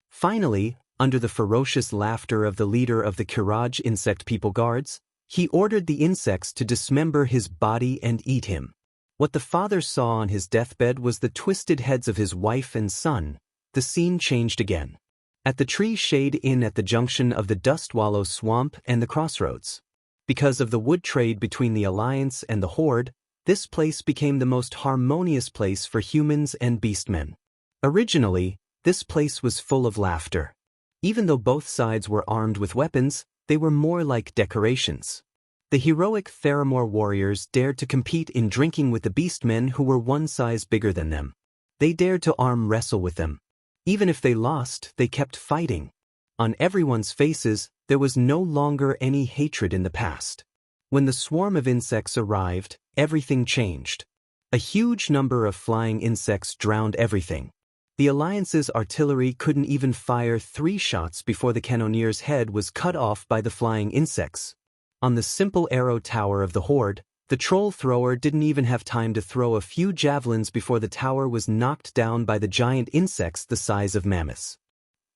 Finally, under the ferocious laughter of the leader of the Courage insect people guards, he ordered the insects to dismember his body and eat him. What the father saw on his deathbed was the twisted heads of his wife and son. The scene changed again. At the Tree Shade Inn at the junction of the Dustwallow Swamp and the Crossroads. Because of the wood trade between the Alliance and the Horde, this place became the most harmonious place for humans and beastmen. Originally, this place was full of laughter. Even though both sides were armed with weapons, they were more like decorations. The heroic Theramore warriors dared to compete in drinking with the beastmen who were 1 size bigger than them. They dared to arm wrestle with them. Even if they lost, they kept fighting. On everyone's faces, there was no longer any hatred in the past. When the swarm of insects arrived, everything changed. A huge number of flying insects drowned everything. The Alliance's artillery couldn't even fire 3 shots before the cannoneer's head was cut off by the flying insects. On the simple arrow tower of the Horde, the troll thrower didn't even have time to throw a few javelins before the tower was knocked down by the giant insects the size of mammoths.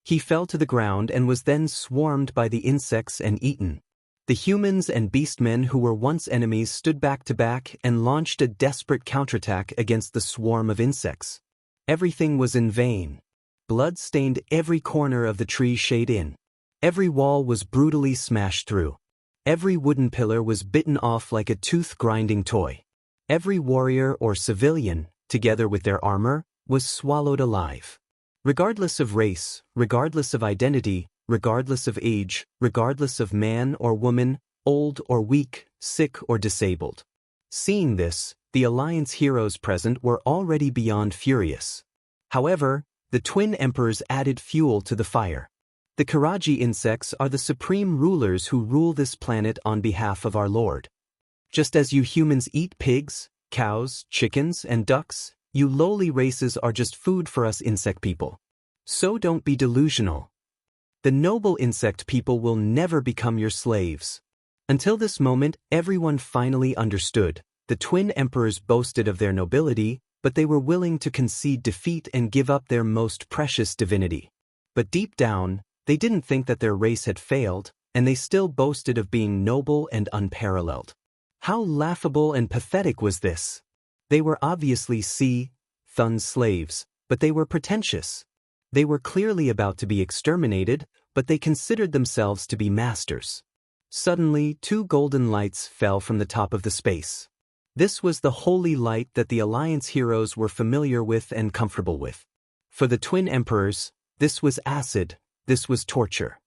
He fell to the ground and was then swarmed by the insects and eaten. The humans and beastmen who were once enemies stood back to back and launched a desperate counterattack against the swarm of insects. Everything was in vain. Blood stained every corner of the Tree Shade Inn. Every wall was brutally smashed through. Every wooden pillar was bitten off like a tooth-grinding toy. Every warrior or civilian, together with their armor, was swallowed alive. Regardless of race, regardless of identity, regardless of age, regardless of man or woman, old or weak, sick or disabled. Seeing this, the Alliance heroes present were already beyond furious. However, the twin emperors added fuel to the fire. The Karaji insects are the supreme rulers who rule this planet on behalf of our Lord. Just as you humans eat pigs, cows, chickens, and ducks, you lowly races are just food for us insect people. So don't be delusional. The noble insect people will never become your slaves. Until this moment, everyone finally understood. The twin emperors boasted of their nobility, but they were willing to concede defeat and give up their most precious divinity. But deep down, they didn't think that their race had failed, and they still boasted of being noble and unparalleled. How laughable and pathetic was this? They were obviously Thun's slaves, but they were pretentious. They were clearly about to be exterminated, but they considered themselves to be masters. Suddenly, 2 golden lights fell from the top of the space. This was the holy light that the Alliance heroes were familiar with and comfortable with. For the twin emperors, this was acid, this was torture.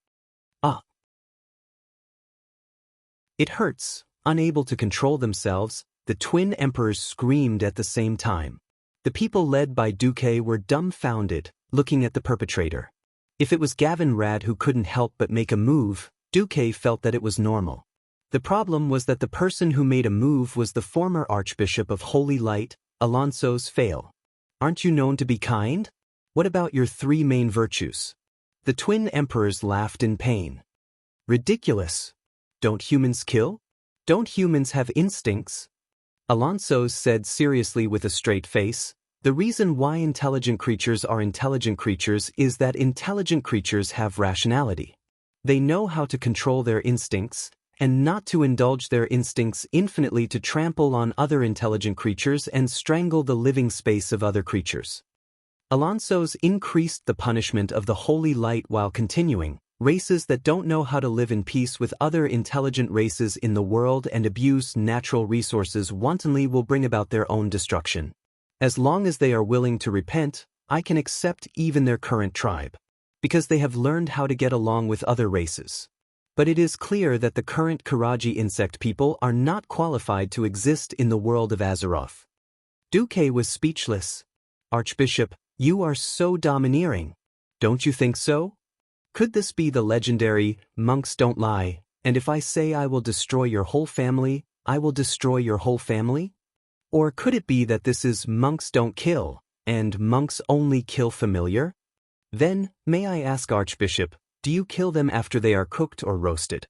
It hurts. Unable to control themselves, the twin emperors screamed at the same time. The The people led by Duque were dumbfounded, looking at the perpetrator. If it was Gavin Rad who couldn't help but make a move, Duque felt that it was normal. The problem was that the person who made a move was the former Archbishop of Holy Light, Alonso's Fail. Aren't you known to be kind? What about your 3 main virtues? The twin emperors laughed in pain. Ridiculous. Don't humans kill? Don't humans have instincts? Alonso said seriously with a straight face, the reason why intelligent creatures are intelligent creatures is that intelligent creatures have rationality. They know how to control their instincts, and not to indulge their instincts infinitely to trample on other intelligent creatures and strangle the living space of other creatures. Alonso's increased the punishment of the holy light while continuing, races that don't know how to live in peace with other intelligent races in the world and abuse natural resources wantonly will bring about their own destruction. As long as they are willing to repent, I can accept even their current tribe, because they have learned how to get along with other races. But it is clear that the current Karaji insect people are not qualified to exist in the world of Azeroth. Duque was speechless. Archbishop, you are so domineering. Don't you think so? Could this be the legendary, monks don't lie, and if I say I will destroy your whole family, I will destroy your whole family? Or could it be that this is monks don't kill, and monks only kill familiar? Then, may I ask Archbishop, do you kill them after they are cooked or roasted?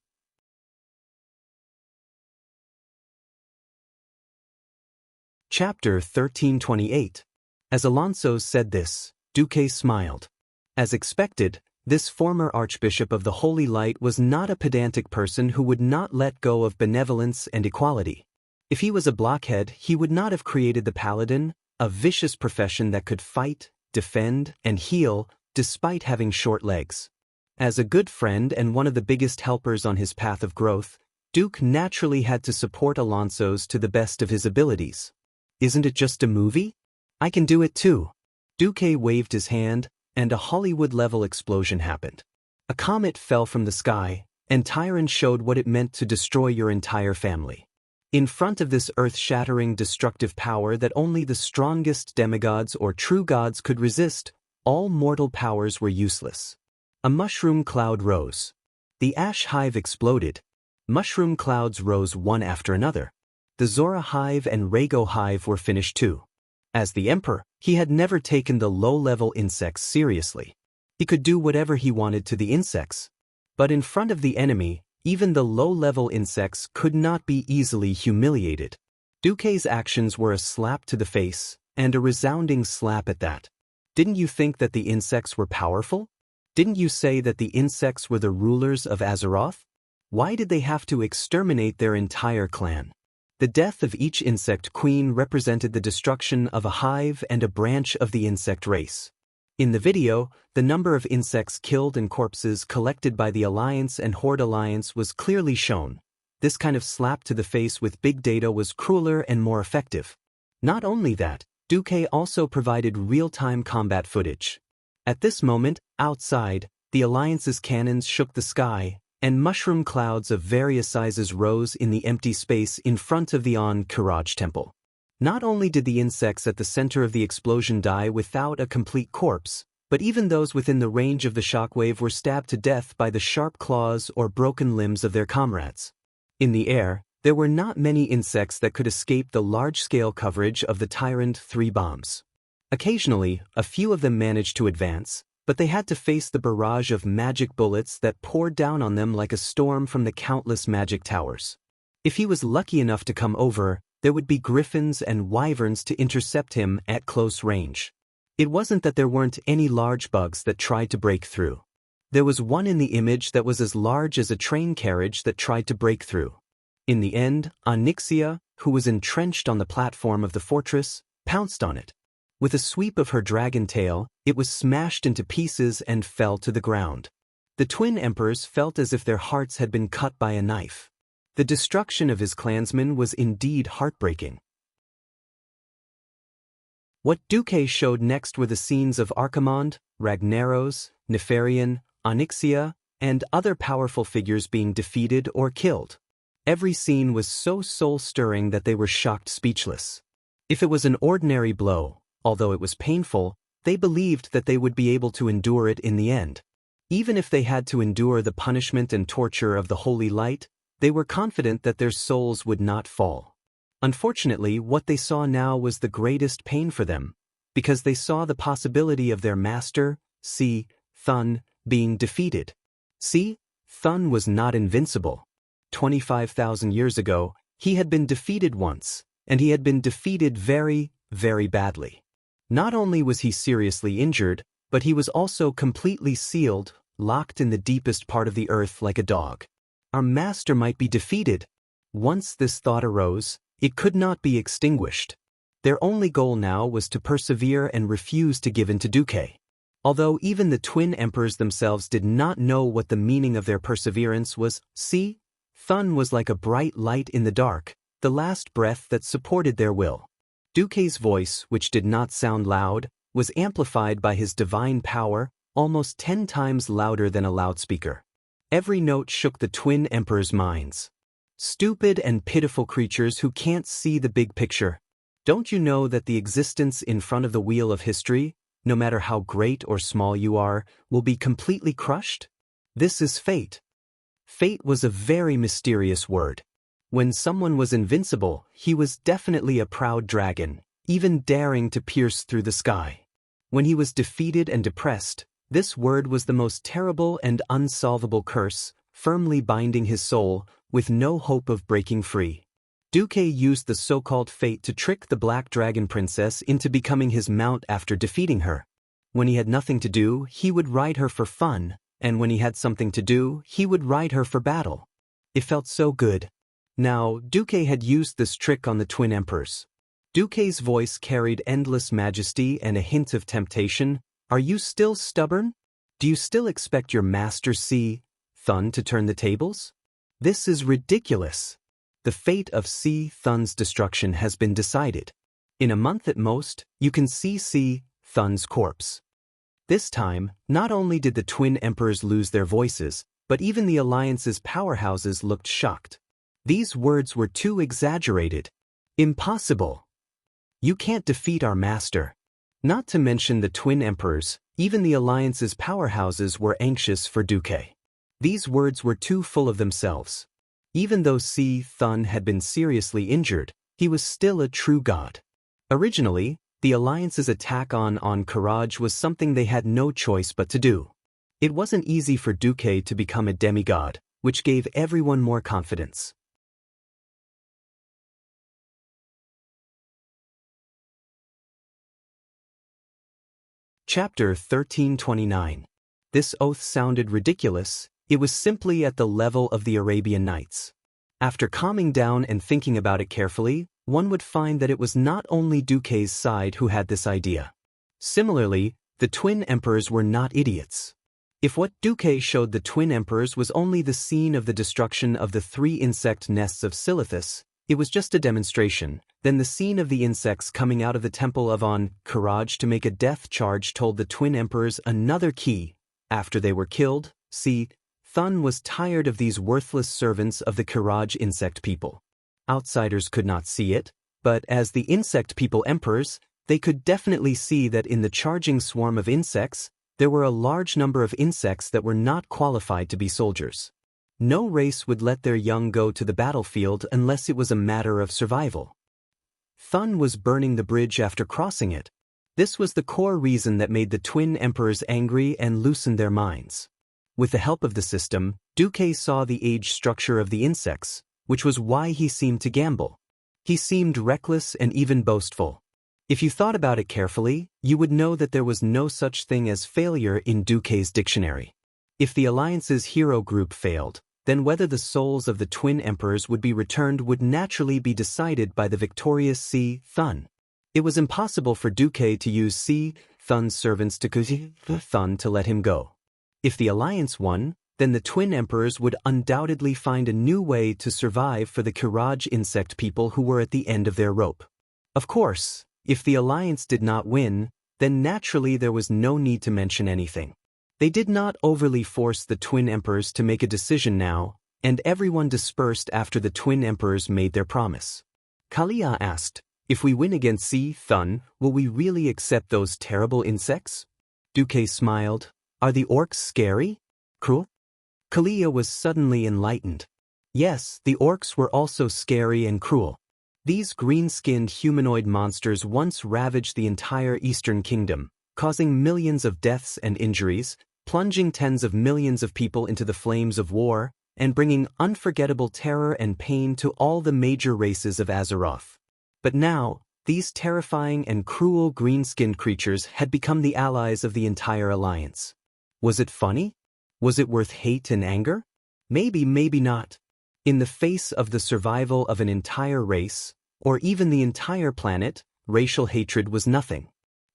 Chapter 1328. As Alonso said this, Duque smiled. As expected, this former Archbishop of the Holy Light was not a pedantic person who would not let go of benevolence and equality. If he was a blockhead, he would not have created the Paladin, a vicious profession that could fight, defend, and heal, despite having short legs. As a good friend and one of the biggest helpers on his path of growth, Duke naturally had to support Alonso's to the best of his abilities. Isn't it just a movie? I can do it too. Duque waved his hand, and a Hollywood-level explosion happened. A comet fell from the sky, and Tyron showed what it meant to destroy your entire family. In front of this earth-shattering destructive power that only the strongest demigods or true gods could resist, all mortal powers were useless. A mushroom cloud rose. The ash hive exploded. Mushroom clouds rose one after another. The Zora hive and Rago hive were finished too. As the Emperor, he had never taken the low-level insects seriously. He could do whatever he wanted to the insects. But in front of the enemy, even the low-level insects could not be easily humiliated. Duque's actions were a slap to the face, and a resounding slap at that. Didn't you think that the insects were powerful? Didn't you say that the insects were the rulers of Azeroth? Why did they have to exterminate their entire clan? The death of each insect queen represented the destruction of a hive and a branch of the insect race. In the video, the number of insects killed and corpses collected by the Alliance and Horde Alliance was clearly shown. This kind of slap to the face with big data was crueler and more effective. Not only that, Duque also provided real-time combat footage. At this moment, outside, the Alliance's cannons shook the sky, and mushroom clouds of various sizes rose in the empty space in front of the Karaj temple. Not only did the insects at the center of the explosion die without a complete corpse, but even those within the range of the shockwave were stabbed to death by the sharp claws or broken limbs of their comrades. In the air, there were not many insects that could escape the large-scale coverage of the Tyrant 3 bombs. Occasionally, a few of them managed to advance, but they had to face the barrage of magic bullets that poured down on them like a storm from the countless magic towers. If he was lucky enough to come over, there would be griffins and wyverns to intercept him at close range. It wasn't that there weren't any large bugs that tried to break through. There was one in the image that was as large as a train carriage that tried to break through. In the end, Xianxia, who was entrenched on the platform of the fortress, pounced on it. With a sweep of her dragon tail, it was smashed into pieces and fell to the ground. The twin emperors felt as if their hearts had been cut by a knife. The destruction of his clansmen was indeed heartbreaking. What Duque showed next were the scenes of Archimonde, Ragnaros, Nefarian, Xianxia, and other powerful figures being defeated or killed. Every scene was so soul-stirring that they were shocked speechless. If it was an ordinary blow, Although it was painful, they believed that they would be able to endure it in the end. Even if they had to endure the punishment and torture of the holy light, they were confident that their souls would not fall. Unfortunately, what they saw now was the greatest pain for them, because they saw the possibility of their master, Si, Thun, being defeated. Si, Thun was not invincible. 25,000 years ago, he had been defeated once, and he had been defeated very, very badly. Not only was he seriously injured, but he was also completely sealed, locked in the deepest part of the earth like a dog. Our master might be defeated. Once this thought arose, it could not be extinguished. Their only goal now was to persevere and refuse to give in to Duque. Although even the twin emperors themselves did not know what the meaning of their perseverance was, Si, Thun was like a bright light in the dark, the last breath that supported their will. Duque's voice, which did not sound loud, was amplified by his divine power, almost 10 times louder than a loudspeaker. Every note shook the twin emperors' minds. Stupid and pitiful creatures who can't see the big picture. Don't you know that the existence in front of the wheel of history, no matter how great or small you are, will be completely crushed? This is fate. Fate was a very mysterious word. When someone was invincible, he was definitely a proud dragon, even daring to pierce through the sky. When he was defeated and depressed, this word was the most terrible and unsolvable curse, firmly binding his soul, with no hope of breaking free. Duque used the so-called fate to trick the Black Dragon Princess into becoming his mount after defeating her. When he had nothing to do, he would ride her for fun, and when he had something to do, he would ride her for battle. It felt so good. Now, Duque had used this trick on the twin emperors. Duque's voice carried endless majesty and a hint of temptation. Are you still stubborn? Do you still expect your master Si, Thun to turn the tables? This is ridiculous. The fate of Si, Thun's destruction has been decided. In a month at most, you can see Si, Thun's corpse. This time, not only did the twin emperors lose their voices, but even the alliance's powerhouses looked shocked. These words were too exaggerated. Impossible. You can't defeat our master. Not to mention the twin emperors, even the alliance's powerhouses were anxious for Duque. These words were too full of themselves. Even though Si, Thun had been seriously injured, he was still a true god. Originally, the alliance's attack on Courage was something they had no choice but to do. It wasn't easy for Duque to become a demigod, which gave everyone more confidence. Chapter 1329. This oath sounded ridiculous. It was simply at the level of the Arabian Nights. After calming down and thinking about it carefully, one would find that it was not only Duque's side who had this idea. Similarly, the twin emperors were not idiots. If what Duque showed the twin emperors was only the scene of the destruction of the 3 insect nests of Silithus, it was just a demonstration, then the scene of the insects coming out of the temple of Courage to make a death charge told the twin emperors another key. After they were killed, Si, Thun was tired of these worthless servants of the Courage insect people. Outsiders could not see it, but as the insect people emperors, they could definitely see that in the charging swarm of insects, there were a large number of insects that were not qualified to be soldiers. No race would let their young go to the battlefield unless it was a matter of survival. Thun was burning the bridge after crossing it. This was the core reason that made the twin emperors angry and loosened their minds. With the help of the system, Duque saw the age structure of the insects, which was why he seemed to gamble. He seemed reckless and even boastful. If you thought about it carefully, you would know that there was no such thing as failure in Duque's dictionary. If the Alliance's hero group failed, then whether the souls of the twin emperors would be returned would naturally be decided by the victorious Si, Thun. It was impossible for Duque to use Si, Thun's servants to cause Thun to let him go. If the Alliance won, then the twin emperors would undoubtedly find a new way to survive for the Courage insect people who were at the end of their rope. Of course, if the Alliance did not win, then naturally there was no need to mention anything. They did not overly force the twin emperors to make a decision now, and everyone dispersed after the twin emperors made their promise. Kalia asked, If we win against Si Thun, will we really accept those terrible insects? Duque smiled. Are the orcs scary? Cruel? Kalia was suddenly enlightened. Yes, the orcs were also scary and cruel. These green-skinned humanoid monsters once ravaged the entire Eastern Kingdom, causing millions of deaths and injuries, plunging tens of millions of people into the flames of war, and bringing unforgettable terror and pain to all the major races of Azeroth. But now, these terrifying and cruel green-skinned creatures had become the allies of the entire alliance. Was it funny? Was it worth hate and anger? Maybe, maybe not. In the face of the survival of an entire race, or even the entire planet, racial hatred was nothing.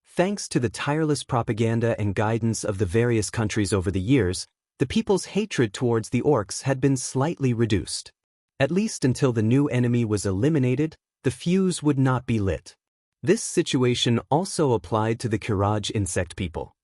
Thanks to the tireless propaganda and guidance of the various countries over the years, the people's hatred towards the orcs had been slightly reduced. At least until the new enemy was eliminated, the fuse would not be lit. This situation also applied to the Kiraj insect people.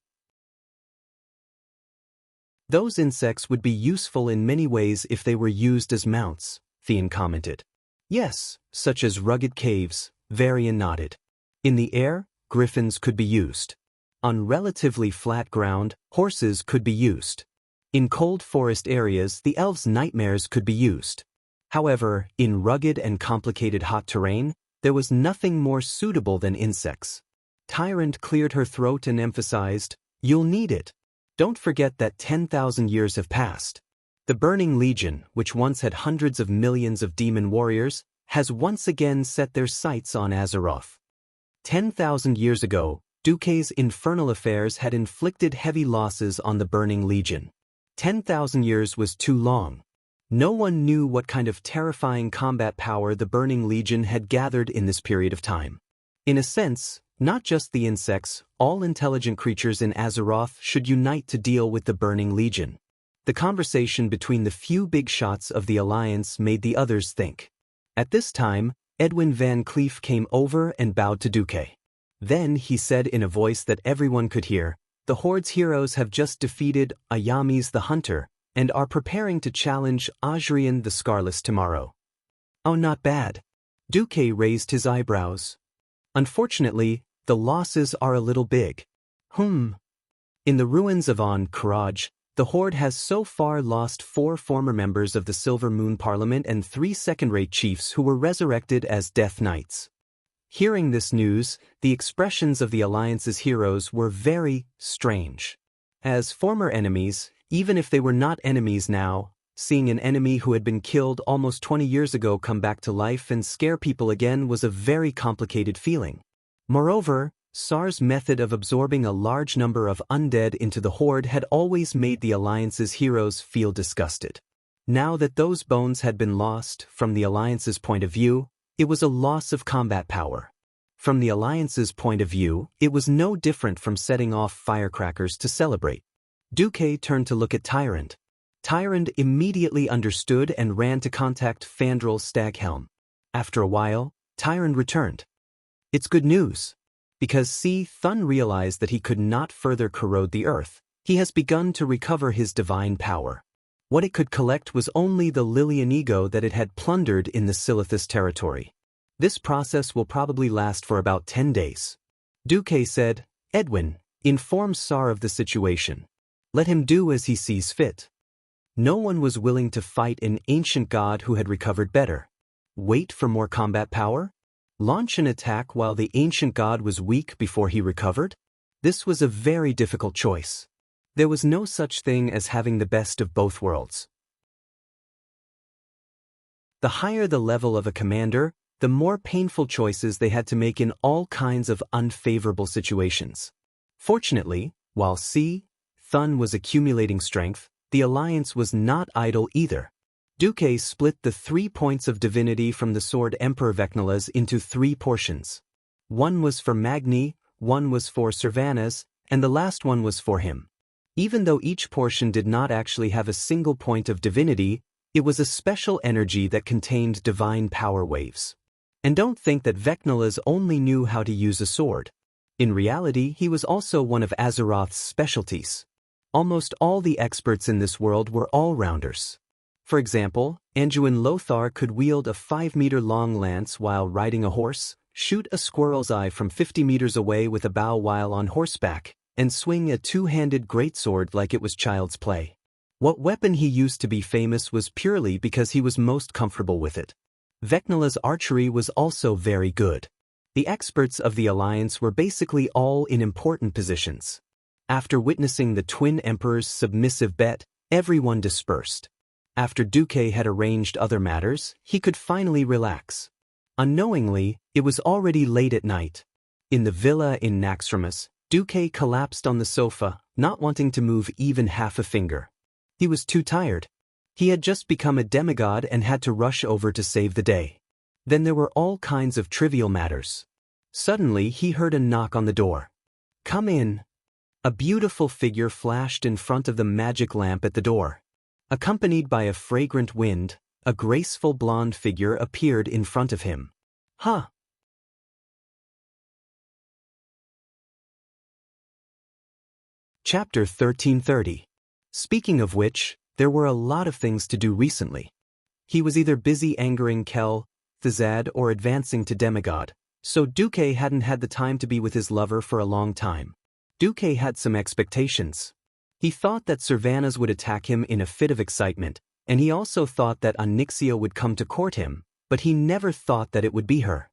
Those insects would be useful in many ways if they were used as mounts, Thean commented. Yes, such as rugged caves, Varian nodded. In the air, griffins could be used. On relatively flat ground, horses could be used. In cold forest areas, the elves' nightmares could be used. However, in rugged and complicated hot terrain, there was nothing more suitable than insects. Tyrant cleared her throat and emphasized, "You'll need it. Don't forget that 10,000 years have passed. The Burning Legion, which once had hundreds of millions of demon warriors, has once again set their sights on Azeroth. 10,000 years ago, Duque's infernal affairs had inflicted heavy losses on the Burning Legion. 10,000 years was too long. No one knew what kind of terrifying combat power the Burning Legion had gathered in this period of time. In a sense, not just the insects, all intelligent creatures in Azeroth should unite to deal with the Burning Legion. The conversation between the few big shots of the Alliance made the others think. At this time, Edwin Van Cleef came over and bowed to Duque. Then he said in a voice that everyone could hear, "The Horde's heroes have just defeated Ayamis the Hunter, and are preparing to challenge Ajrian the Scarless tomorrow." "Oh, not bad." Duque raised his eyebrows. "Unfortunately, the losses are a little big." In the ruins of Karaj, the Horde has so far lost 4 former members of the Silver Moon Parliament and 3 second-rate chiefs who were resurrected as Death Knights. Hearing this news, the expressions of the Alliance's heroes were very strange. As former enemies, even if they were not enemies now, seeing an enemy who had been killed almost 20 years ago come back to life and scare people again was a very complicated feeling. Moreover, Sar's method of absorbing a large number of undead into the Horde had always made the Alliance's heroes feel disgusted. Now that those bones had been lost, from the Alliance's point of view, it was a loss of combat power. From the Alliance's point of view, it was no different from setting off firecrackers to celebrate. Duque turned to look at Tyrant. Tyrant immediately understood and ran to contact Fandral Staghelm. After a while, Tyrant returned. "It's good news. Because Si Thun realized that he could not further corrode the earth, he has begun to recover his divine power. What it could collect was only the Lilian ego that it had plundered in the Silithus territory. This process will probably last for about 10 days. Duque said, "Edwin, inform Sar of the situation. Let him do as he sees fit." No one was willing to fight an ancient god who had recovered better. Wait for more combat power? Launch an attack while the ancient god was weak before he recovered? This was a very difficult choice. There was no such thing as having the best of both worlds. The higher the level of a commander, the more painful choices they had to make in all kinds of unfavorable situations. Fortunately, while Si Thun was accumulating strength, the Alliance was not idle either. Duque split the 3 points of divinity from the sword Emperor Vecnala's into 3 portions. One was for Magni, one was for Servanas, and the last one was for him. Even though each portion did not actually have a single point of divinity, it was a special energy that contained divine power waves. And don't think that Vecnala's only knew how to use a sword. In reality, he was also one of Azeroth's specialties. Almost all the experts in this world were all-rounders. For example, Anduin Lothar could wield a 5-meter-long lance while riding a horse, shoot a squirrel's eye from 50 meters away with a bow while on horseback, and swing a two-handed greatsword like it was child's play. What weapon he used to be famous was purely because he was most comfortable with it. Vecnala's archery was also very good. The experts of the alliance were basically all in important positions. After witnessing the twin emperor's submissive bet, everyone dispersed. After Duque had arranged other matters, he could finally relax. Unknowingly, it was already late at night. In the villa in Naxxramas, Duque collapsed on the sofa, not wanting to move even half a finger. He was too tired. He had just become a demigod and had to rush over to save the day. Then there were all kinds of trivial matters. Suddenly he heard a knock on the door. "Come in." A beautiful figure flashed in front of the magic lamp at the door. Accompanied by a fragrant wind, a graceful blonde figure appeared in front of him. "Huh." Chapter 1330. Speaking of which, there were a lot of things to do recently. He was either busy angering Kel, Thizad, or advancing to demigod, so Duque hadn't had the time to be with his lover for a long time. Duque had some expectations. He thought that Servanas would attack him in a fit of excitement, and he also thought that Onyxia would come to court him, but he never thought that it would be her.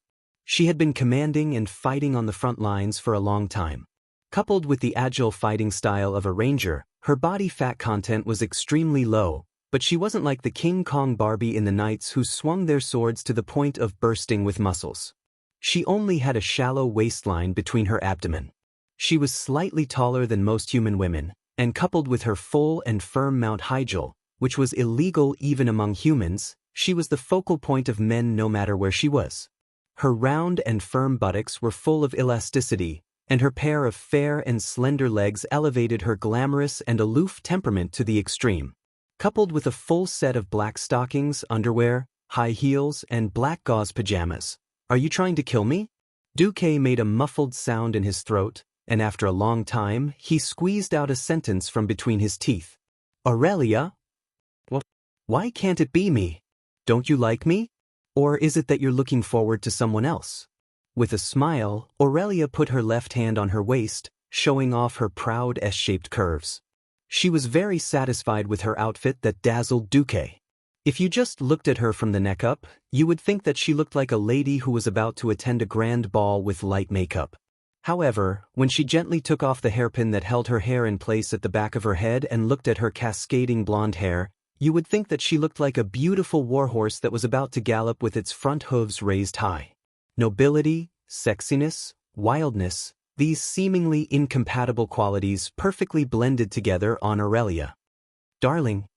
She had been commanding and fighting on the front lines for a long time. Coupled with the agile fighting style of a ranger, her body fat content was extremely low, but she wasn't like the King Kong Barbie in the knights who swung their swords to the point of bursting with muscles. She only had a shallow waistline between her abdomen. She was slightly taller than most human women, and coupled with her full and firm Mount Hygel, which was illegal even among humans, she was the focal point of men no matter where she was. Her round and firm buttocks were full of elasticity, and her pair of fair and slender legs elevated her glamorous and aloof temperament to the extreme. Coupled with a full set of black stockings, underwear, high heels, and black gauze pajamas. "Are you trying to kill me?" Duque made a muffled sound in his throat, and after a long time, he squeezed out a sentence from between his teeth. "Aurelia? Well, why can't it be me? Don't you like me? Or is it that you're looking forward to someone else?" With a smile, Aurelia put her left hand on her waist, showing off her proud S-shaped curves. She was very satisfied with her outfit that dazzled Duque. If you just looked at her from the neck up, you would think that she looked like a lady who was about to attend a grand ball with light makeup. However, when she gently took off the hairpin that held her hair in place at the back of her head and looked at her cascading blonde hair, you would think that she looked like a beautiful warhorse that was about to gallop with its front hooves raised high. Nobility, sexiness, wildness, these seemingly incompatible qualities perfectly blended together on Aurelia. "Darling."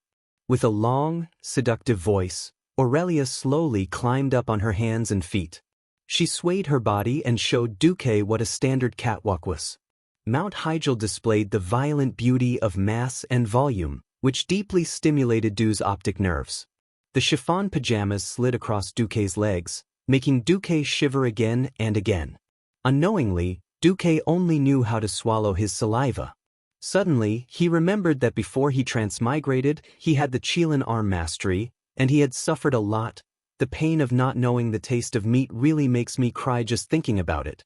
With a long, seductive voice, Aurelia slowly climbed up on her hands and feet. She swayed her body and showed Duque what a standard catwalk was. Mount Hygel displayed the violent beauty of mass and volume, which deeply stimulated Du's optic nerves. The chiffon pajamas slid across Duque's legs, making Duque shiver again and again. Unknowingly, Duque only knew how to swallow his saliva. Suddenly, he remembered that before he transmigrated, he had the Chilan arm mastery, and he had suffered a lot. The pain of not knowing the taste of meat really makes me cry just thinking about it.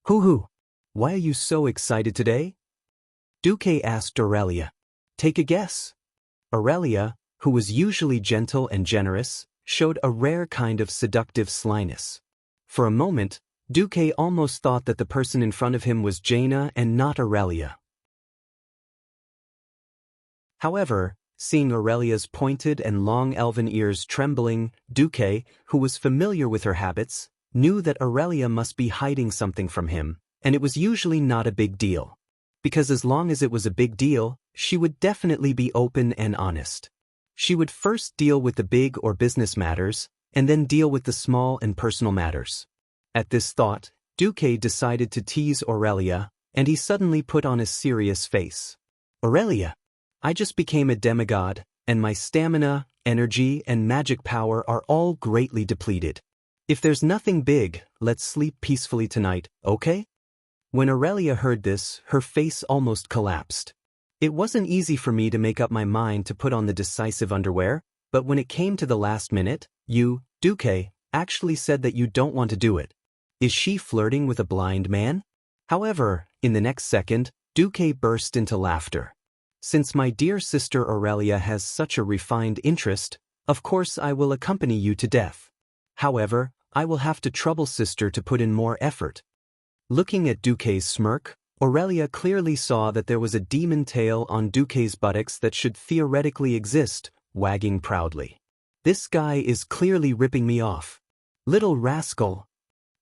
"Hoo-hoo! Why are you so excited today?" Duque asked Aurelia. "Take a guess." Aurelia, who was usually gentle and generous, showed a rare kind of seductive slyness. For a moment, Duque almost thought that the person in front of him was Jaina and not Aurelia. However, seeing Aurelia's pointed and long elven ears trembling, Duque, who was familiar with her habits, knew that Aurelia must be hiding something from him, and it was usually not a big deal. Because as long as it was a big deal, she would definitely be open and honest. She would first deal with the big or business matters, and then deal with the small and personal matters. At this thought, Duque decided to tease Aurelia, and he suddenly put on a serious face. "Aurelia, I just became a demigod, and my stamina, energy, and magic power are all greatly depleted. If there's nothing big, let's sleep peacefully tonight, okay?" When Aurelia heard this, her face almost collapsed. "It wasn't easy for me to make up my mind to put on the decisive underwear, but when it came to the last minute, you, Duque, actually said that you don't want to do it. Is she flirting with a blind man? However, in the next second, Duque burst into laughter. Since my dear sister Aurelia has such a refined interest, of course I will accompany you to death. However, I will have to trouble sister to put in more effort. Looking at Duque's smirk, Aurelia clearly saw that there was a demon tail on Duque's buttocks that should theoretically exist, wagging proudly. This guy is clearly ripping me off. Little rascal.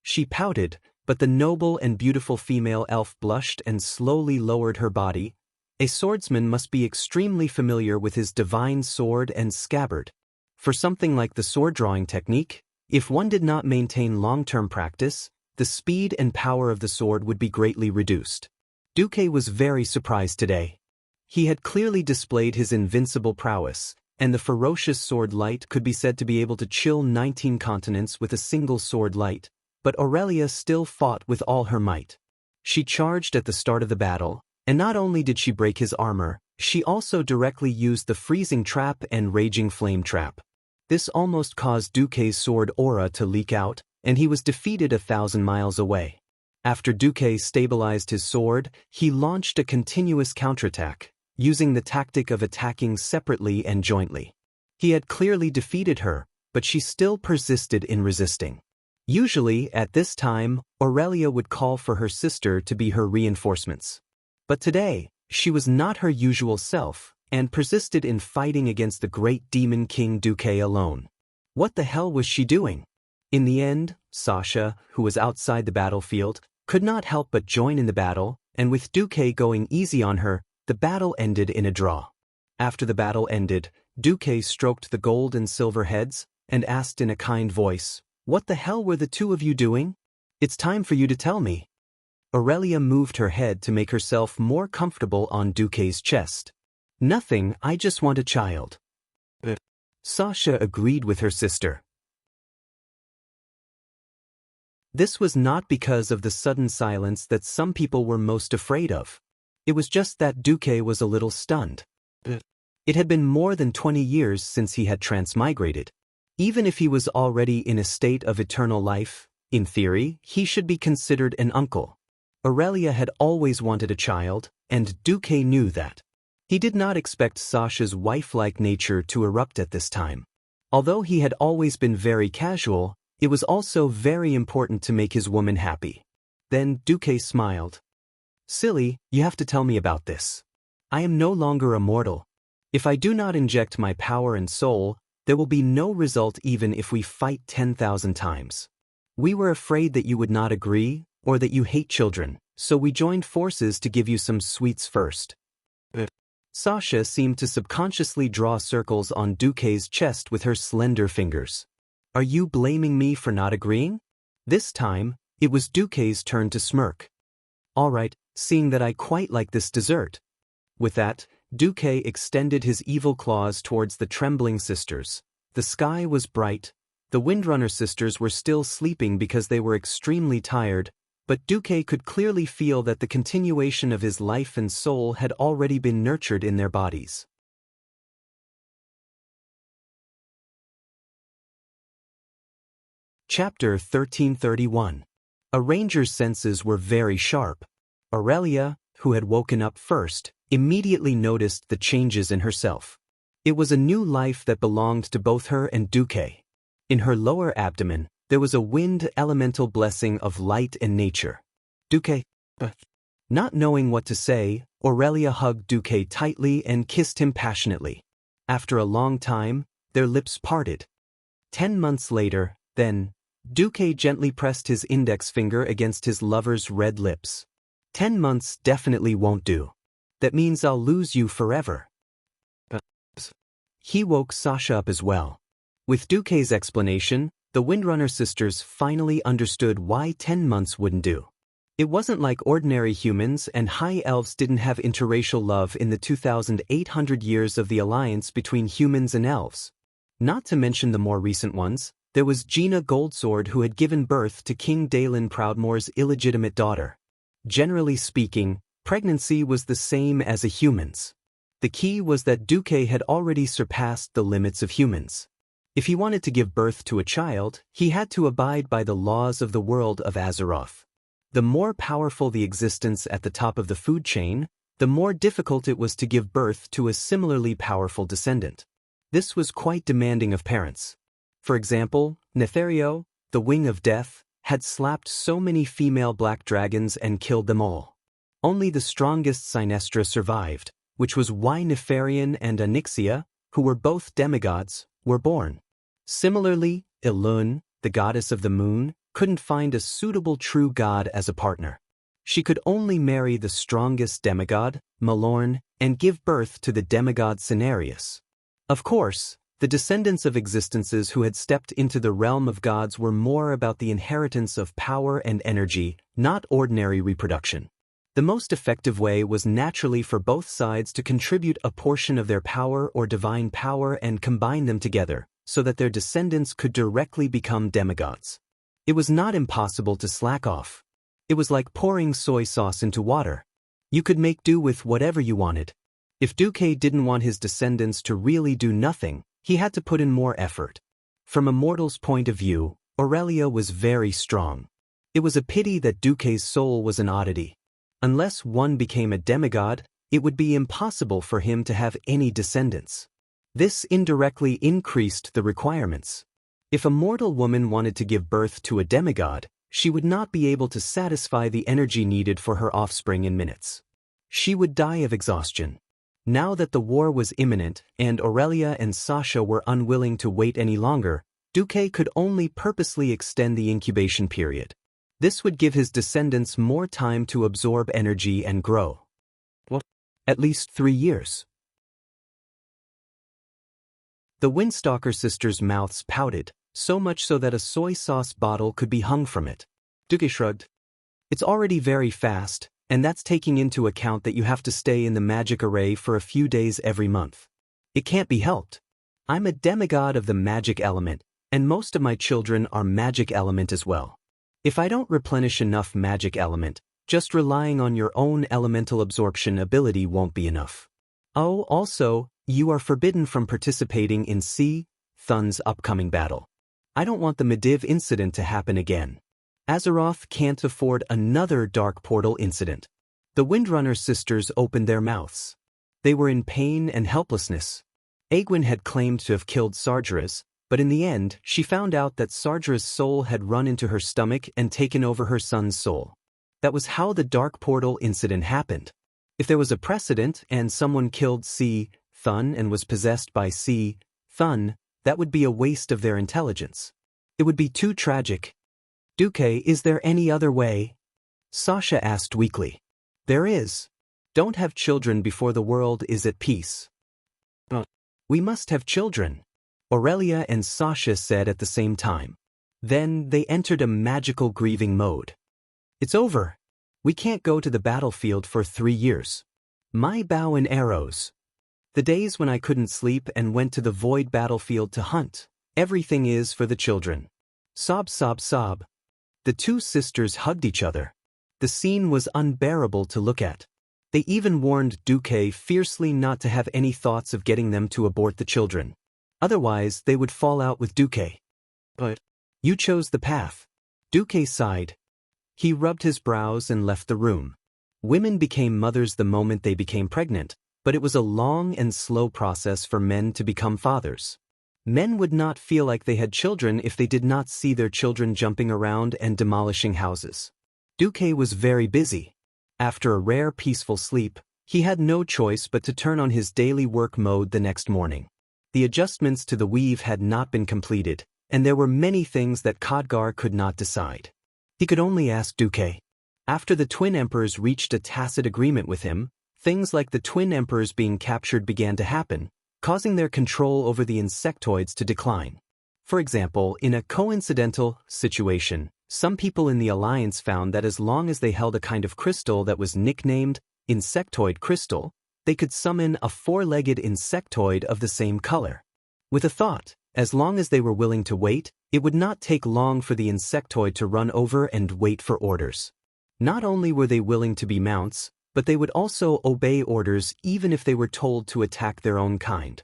She pouted, but the noble and beautiful female elf blushed and slowly lowered her body. A swordsman must be extremely familiar with his divine sword and scabbard. For something like the sword drawing technique, if one did not maintain long-term practice, the speed and power of the sword would be greatly reduced. Duque was very surprised today. He had clearly displayed his invincible prowess, and the ferocious sword light could be said to be able to chill 19 continents with a single sword light, but Aurelia still fought with all her might. She charged at the start of the battle, and not only did she break his armor, she also directly used the freezing trap and raging flame trap. This almost caused Duque's sword aura to leak out, and he was defeated 1,000 miles away. After Duque stabilized his sword, he launched a continuous counterattack, using the tactic of attacking separately and jointly. He had clearly defeated her, but she still persisted in resisting. Usually, at this time, Aurelia would call for her sister to be her reinforcements. But today, she was not her usual self, and persisted in fighting against the great demon king Duque alone. What the hell was she doing? In the end, Xianxia, who was outside the battlefield, could not help but join in the battle, and with Duque going easy on her, the battle ended in a draw. After the battle ended, Duque stroked the gold and silver heads, and asked in a kind voice, "What the hell were the two of you doing? It's time for you to tell me." Aurelia moved her head to make herself more comfortable on Duque's chest. "Nothing, I just want a child." Xianxia agreed with her sister. This was not because of the sudden silence that some people were most afraid of. It was just that Duque was a little stunned. It had been more than 20 years since he had transmigrated. Even if he was already in a state of eternal life, in theory, he should be considered an uncle. Aurelia had always wanted a child, and Duque knew that. He did not expect Xianxia's wife-like nature to erupt at this time. Although he had always been very casual, it was also very important to make his woman happy. Then Duque smiled. "Silly, you have to tell me about this. I am no longer immortal. If I do not inject my power and soul, there will be no result even if we fight 10,000 times. We were afraid that you would not agree, or that you hate children, so we joined forces to give you some sweets first." Xianxia seemed to subconsciously draw circles on Duque's chest with her slender fingers. "Are you blaming me for not agreeing?" This time, it was Duque's turn to smirk. "All right, seeing that I quite like this dessert." With that, Duque extended his evil claws towards the trembling sisters. The sky was bright. The Windrunner sisters were still sleeping because they were extremely tired, but Duque could clearly feel that the continuation of his life and soul had already been nurtured in their bodies. Chapter 1331. A ranger's senses were very sharp. Aurelia, who had woken up first, immediately noticed the changes in herself. It was a new life that belonged to both her and Duque. In her lower abdomen, there was a wind elemental blessing of light and nature. Duque. Not knowing what to say, Aurelia hugged Duque tightly and kissed him passionately. After a long time, their lips parted. 10 months later, then, Duque gently pressed his index finger against his lover's red lips. 10 months definitely won't do. That means I'll lose you forever. He woke Xianxia up as well. With Duque's explanation, the Windrunner sisters finally understood why 10 months wouldn't do. It wasn't like ordinary humans, and high elves didn't have interracial love in the 2,800 years of the alliance between humans and elves. Not to mention the more recent ones, there was Gina Goldsword, who had given birth to King Dalen Proudmoore's illegitimate daughter. Generally speaking, pregnancy was the same as a human's. The key was that Duque had already surpassed the limits of humans. If he wanted to give birth to a child, he had to abide by the laws of the world of Azeroth. The more powerful the existence at the top of the food chain, the more difficult it was to give birth to a similarly powerful descendant. This was quite demanding of parents. For example, Netherio, the Wing of Death, had slapped so many female black dragons and killed them all. Only the strongest Sinestra survived, which was why Nefarian and Onyxia, who were both demigods, were born. Similarly, Elun, the goddess of the moon, couldn't find a suitable true god as a partner. She could only marry the strongest demigod, Malorn, and give birth to the demigod Cenarius. Of course, the descendants of existences who had stepped into the realm of gods were more about the inheritance of power and energy, not ordinary reproduction. The most effective way was naturally for both sides to contribute a portion of their power or divine power and combine them together, so that their descendants could directly become demigods. It was not impossible to slack off. It was like pouring soy sauce into water. You could make do with whatever you wanted. If Duque didn't want his descendants to really do nothing, he had to put in more effort. From Immortal's point of view, Aurelia was very strong. It was a pity that Duque's soul was an oddity. Unless one became a demigod, it would be impossible for him to have any descendants. This indirectly increased the requirements. If a mortal woman wanted to give birth to a demigod, she would not be able to satisfy the energy needed for her offspring in minutes. She would die of exhaustion. Now that the war was imminent and Aurelia and Sasha were unwilling to wait any longer, Duque could only purposely extend the incubation period. This would give his descendants more time to absorb energy and grow. At least 3 years. The Windstalker sisters' mouths pouted, so much so that a soy sauce bottle could be hung from it. Duque shrugged. It's already very fast, and that's taking into account that you have to stay in the magic array for a few days every month. It can't be helped. I'm a demigod of the magic element, and most of my children are magic element as well. If I don't replenish enough magic element, just relying on your own elemental absorption ability won't be enough. Oh, also, you are forbidden from participating in Thun's upcoming battle. I don't want the Mediv incident to happen again. Azeroth can't afford another Dark Portal incident. The Windrunner sisters opened their mouths. They were in pain and helplessness. Aegwynn had claimed to have killed Sargeras, but in the end, she found out that Sargeras' soul had run into her stomach and taken over her son's soul. That was how the Dark Portal incident happened. If there was a precedent and someone killed Thun and was possessed by Thun, that would be a waste of their intelligence. It would be too tragic. Duque, is there any other way? Sasha asked weakly. There is. Don't have children before the world is at peace. We must have children, Aurelia and Sasha said at the same time. Then they entered a magical grieving mode. It's over. We can't go to the battlefield for 3 years. My bow and arrows. The days when I couldn't sleep and went to the void battlefield to hunt. Everything is for the children. Sob, sob, sob. The two sisters hugged each other. The scene was unbearable to look at. They even warned Duque fiercely not to have any thoughts of getting them to abort the children. Otherwise, they would fall out with Duque. But you chose the path. Duque sighed. He rubbed his brows and left the room. Women became mothers the moment they became pregnant, but it was a long and slow process for men to become fathers. Men would not feel like they had children if they did not see their children jumping around and demolishing houses. Duque was very busy. After a rare peaceful sleep, he had no choice but to turn on his daily work mode the next morning. The adjustments to the weave had not been completed, and there were many things that Khadgar could not decide. He could only ask Duque. After the Twin Emperors reached a tacit agreement with him, things like the Twin Emperors being captured began to happen, causing their control over the insectoids to decline. For example, in a coincidental situation, some people in the Alliance found that as long as they held a kind of crystal that was nicknamed Insectoid Crystal, they could summon a 4-legged insectoid of the same color. With a thought, as long as they were willing to wait, it would not take long for the insectoid to run over and wait for orders. Not only were they willing to be mounts, but they would also obey orders even if they were told to attack their own kind.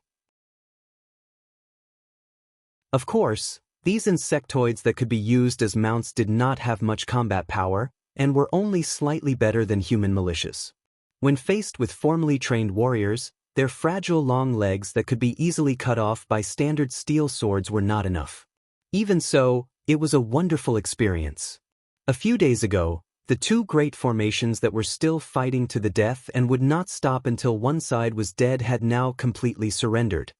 Of course, these insectoids that could be used as mounts did not have much combat power, and were only slightly better than human militias. When faced with formally trained warriors, their fragile long legs that could be easily cut off by standard steel swords were not enough. Even so, it was a wonderful experience. A few days ago, the two great formations that were still fighting to the death and would not stop until one side was dead had now completely surrendered.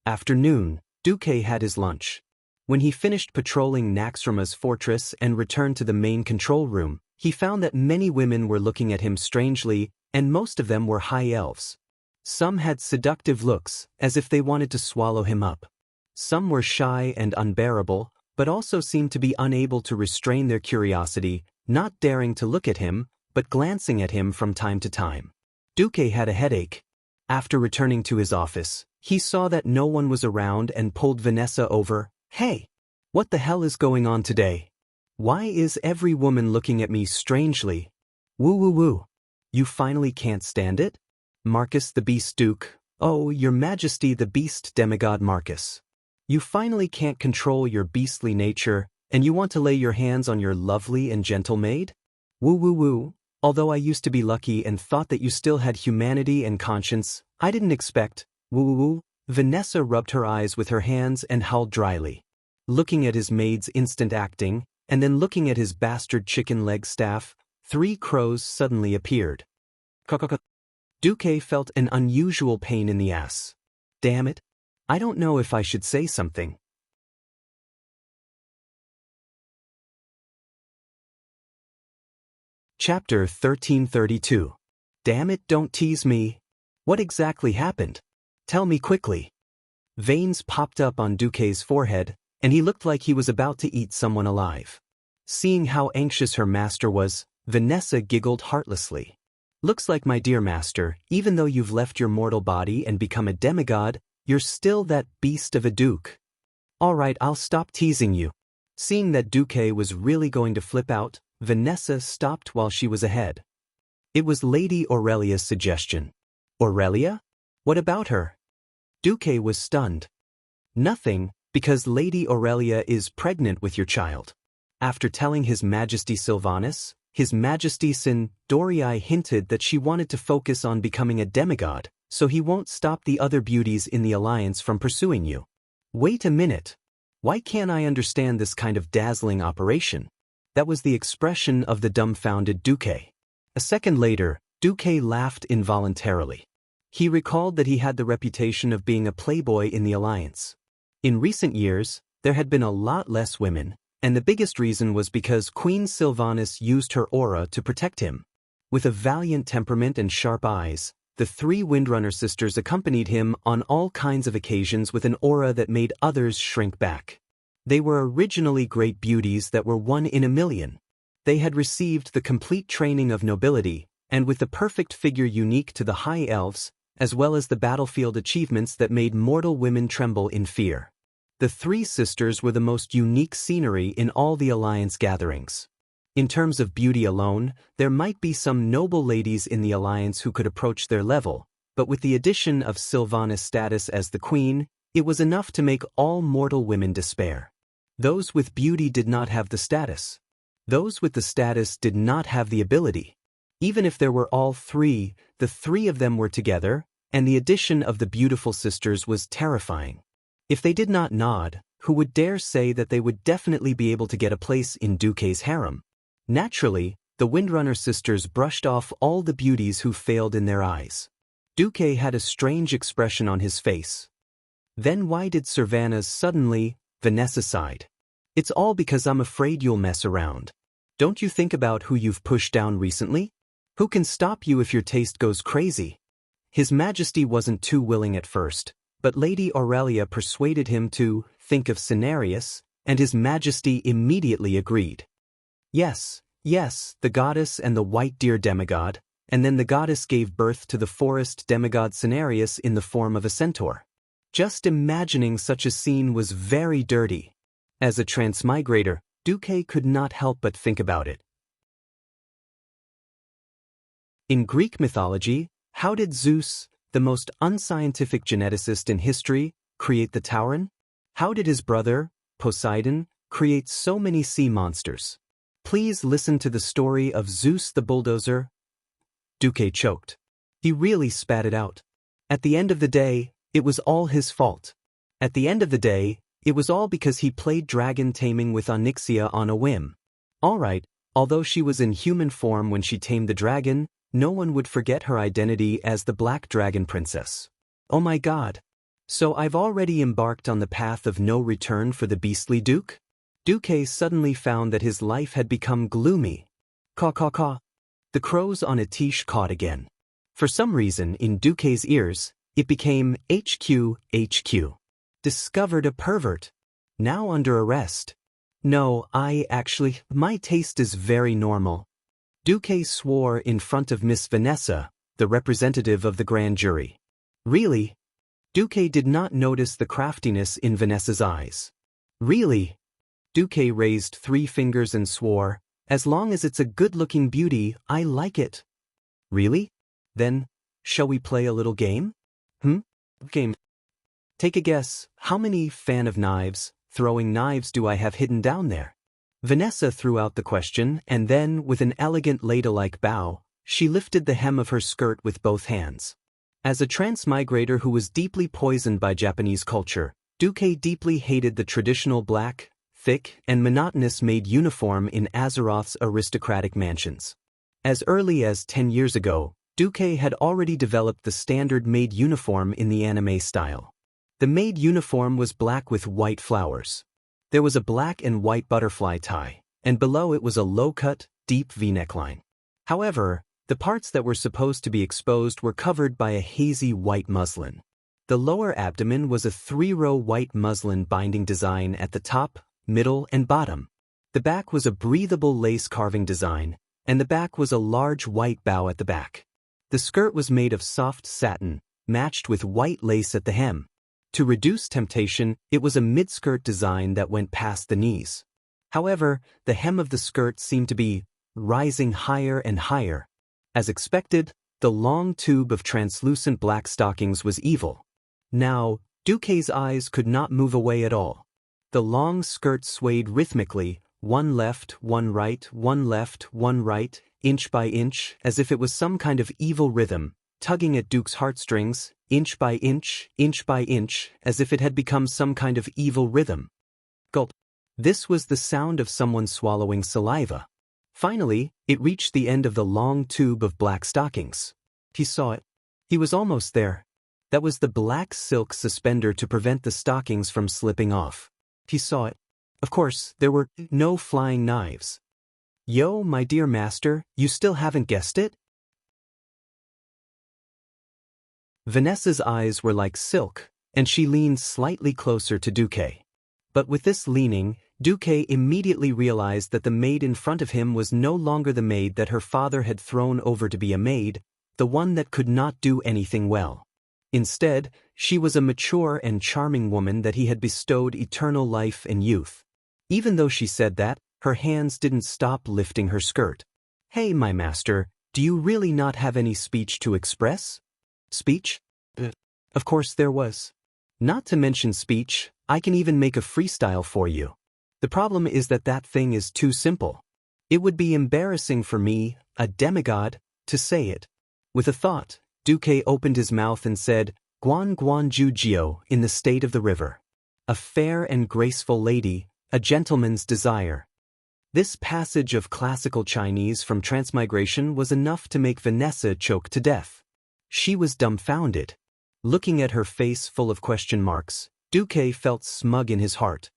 After noon, Duque had his lunch. When he finished patrolling Naxxrama's fortress and returned to the main control room, he found that many women were looking at him strangely, and most of them were high elves. Some had seductive looks, as if they wanted to swallow him up. Some were shy and unbearable, but also seemed to be unable to restrain their curiosity, not daring to look at him, but glancing at him from time to time. Duque had a headache. After returning to his office, he saw that no one was around and pulled Vanessa over. "Hey, what the hell is going on today? Why is every woman looking at me strangely? Woo woo woo. You finally can't stand it? Marcus the Beast Duke, oh, your majesty the Beast Demigod Marcus. You finally can't control your beastly nature, and you want to lay your hands on your lovely and gentle maid? Woo woo woo. Although I used to be lucky and thought that you still had humanity and conscience, I didn't expect, woo woo woo." Vanessa rubbed her eyes with her hands and howled dryly. Looking at his maid's instant acting, and then looking at his bastard chicken leg staff, 3 crows suddenly appeared. Duque felt an unusual pain in the ass. Damn it. I don't know if I should say something. Chapter 1332. Damn it, don't tease me. What exactly happened? Tell me quickly. Veins popped up on Duque's forehead, and he looked like he was about to eat someone alive. Seeing how anxious her master was, Vanessa giggled heartlessly. Looks like, my dear master, even though you've left your mortal body and become a demigod, you're still that beast of a duke. All right, I'll stop teasing you. Seeing that Duque was really going to flip out, Vanessa stopped while she was ahead. It was Lady Aurelia's suggestion. Aurelia? What about her? Duque was stunned. Nothing, because Lady Aurelia is pregnant with your child. After telling His Majesty Sylvanus, His Majesty Sin Dorii hinted that she wanted to focus on becoming a demigod, so he won't stop the other beauties in the alliance from pursuing you. Wait a minute. Why can't I understand this kind of dazzling operation? That was the expression of the dumbfounded Duque. A second later, Duque laughed involuntarily. He recalled that he had the reputation of being a playboy in the alliance. In recent years, there had been a lot less women, and the biggest reason was because Queen Sylvanus used her aura to protect him. With a valiant temperament and sharp eyes, the 3 Windrunner sisters accompanied him on all kinds of occasions with an aura that made others shrink back. They were originally great beauties that were 1 in a million. They had received the complete training of nobility, and with the perfect figure unique to the high elves, as well as the battlefield achievements that made mortal women tremble in fear. The 3 sisters were the most unique scenery in all the alliance gatherings. In terms of beauty alone, there might be some noble ladies in the alliance who could approach their level, but with the addition of Sylvanus' status as the queen, it was enough to make all mortal women despair. Those with beauty did not have the status. Those with the status did not have the ability. Even if there were all 3, the 3 of them were together, and the addition of the beautiful sisters was terrifying. If they did not nod, who would dare say that they would definitely be able to get a place in Duque's harem? Naturally, the Windrunner sisters brushed off all the beauties who failed in their eyes. Duque had a strange expression on his face. Then why did Sylvanus suddenly? Vanessa sighed. It's all because I'm afraid you'll mess around. Don't you think about who you've pushed down recently? Who can stop you if your taste goes crazy? His Majesty wasn't too willing at first, but Lady Aurelia persuaded him to think of Cenarius, and His Majesty immediately agreed. Yes, the goddess and the white deer demigod, and then the goddess gave birth to the forest demigod Cenarius in the form of a centaur. Just imagining such a scene was very dirty. As a transmigrator, Duque could not help but think about it. In Greek mythology, how did Zeus, the most unscientific geneticist in history, create the Tauren? How did his brother, Poseidon, create so many sea monsters? Please listen to the story of Zeus the bulldozer. Duque choked. He really spat it out. At the end of the day, it was all his fault. At the end of the day, it was all because he played dragon taming with Onyxia on a whim. Alright, although she was in human form when she tamed the dragon, no one would forget her identity as the Black Dragon Princess. Oh my god. So I've already embarked on the path of no return for the beastly Duke? Duque suddenly found that his life had become gloomy. Caw caw caw. The crows on a tiche cawed again. For some reason, in Duque's ears, it became HQ, HQ. Discovered a pervert. Now under arrest. No, my taste is very normal. Duque swore in front of Miss Vanessa, the representative of the grand jury. Really? Duque did not notice the craftiness in Vanessa's eyes. Really? Duque raised 3 fingers and swore, as long as it's a good-looking beauty, I like it. Really? Then, shall we play a little game? Game. Take a guess, how many fan of knives, throwing knives do I have hidden down there? Vanessa threw out the question, and then, with an elegant ladle-like bow, she lifted the hem of her skirt with both hands. As a transmigrator who was deeply poisoned by Japanese culture, Duque deeply hated the traditional black, thick, and monotonous maid uniform in Azeroth's aristocratic mansions. As early as 10 years ago, Duque had already developed the standard maid uniform in the anime style. The maid uniform was black with white flowers. There was a black and white butterfly tie, and below it was a low-cut, deep V-neckline. However, the parts that were supposed to be exposed were covered by a hazy white muslin. The lower abdomen was a 3-row white muslin binding design at the top, middle, and bottom. The back was a breathable lace carving design, and the back was a large white bow at the back. The skirt was made of soft satin, matched with white lace at the hem. To reduce temptation, it was a mid-skirt design that went past the knees. However, the hem of the skirt seemed to be rising higher and higher. As expected, the long tube of translucent black stockings was evil. Now, Duque's eyes could not move away at all. The long skirt swayed rhythmically, one left, one right, one left, one right, inch by inch, as if it was some kind of evil rhythm, tugging at Duke's heartstrings, inch by inch, as if it had become some kind of evil rhythm. Gulp. This was the sound of someone swallowing saliva. Finally, it reached the end of the long tube of black stockings. He saw it. He was almost there. That was the black silk suspender to prevent the stockings from slipping off. He saw it. Of course, there were no flying knives. Yo, my dear master, you still haven't guessed it? Vanessa's eyes were like silk, and she leaned slightly closer to Duque. But with this leaning, Duque immediately realized that the maid in front of him was no longer the maid that her father had thrown over to be a maid, the one that could not do anything well. Instead, she was a mature and charming woman that he had bestowed eternal life and youth. Even though she said that, her hands didn't stop lifting her skirt. Hey, my master, do you really not have any speech to express? Speech? Of course there was. Not to mention speech, I can even make a freestyle for you. The problem is that that thing is too simple. It would be embarrassing for me, a demigod, to say it. With a thought, Duque opened his mouth and said, Guan Guan Ju Jiu in the state of the river. A fair and graceful lady, a gentleman's desire. This passage of classical Chinese from Transmigration was enough to make Vanessa choke to death. She was dumbfounded. Looking at her face full of question marks, Duque felt smug in his heart.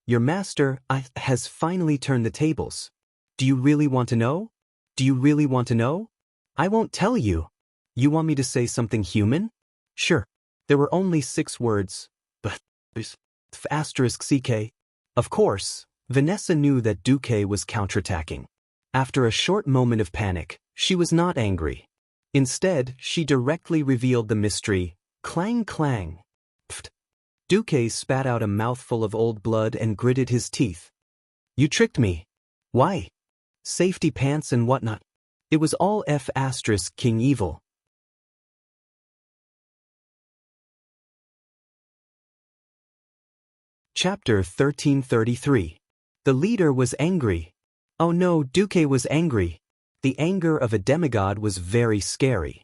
Your master has finally turned the tables. Do you really want to know? Do you really want to know? I won't tell you. You want me to say something human? Sure. There were only 6 words. But *CK. Of course, Vanessa knew that Duque was counterattacking. After a short moment of panic, she was not angry. Instead, she directly revealed the mystery. Clang clang. Pft. Duque spat out a mouthful of old blood and gritted his teeth. You tricked me. Why? Safety pants and whatnot. It was all King Evil. Chapter 1333. The leader was angry. Oh no, Duque was angry. The anger of a demigod was very scary.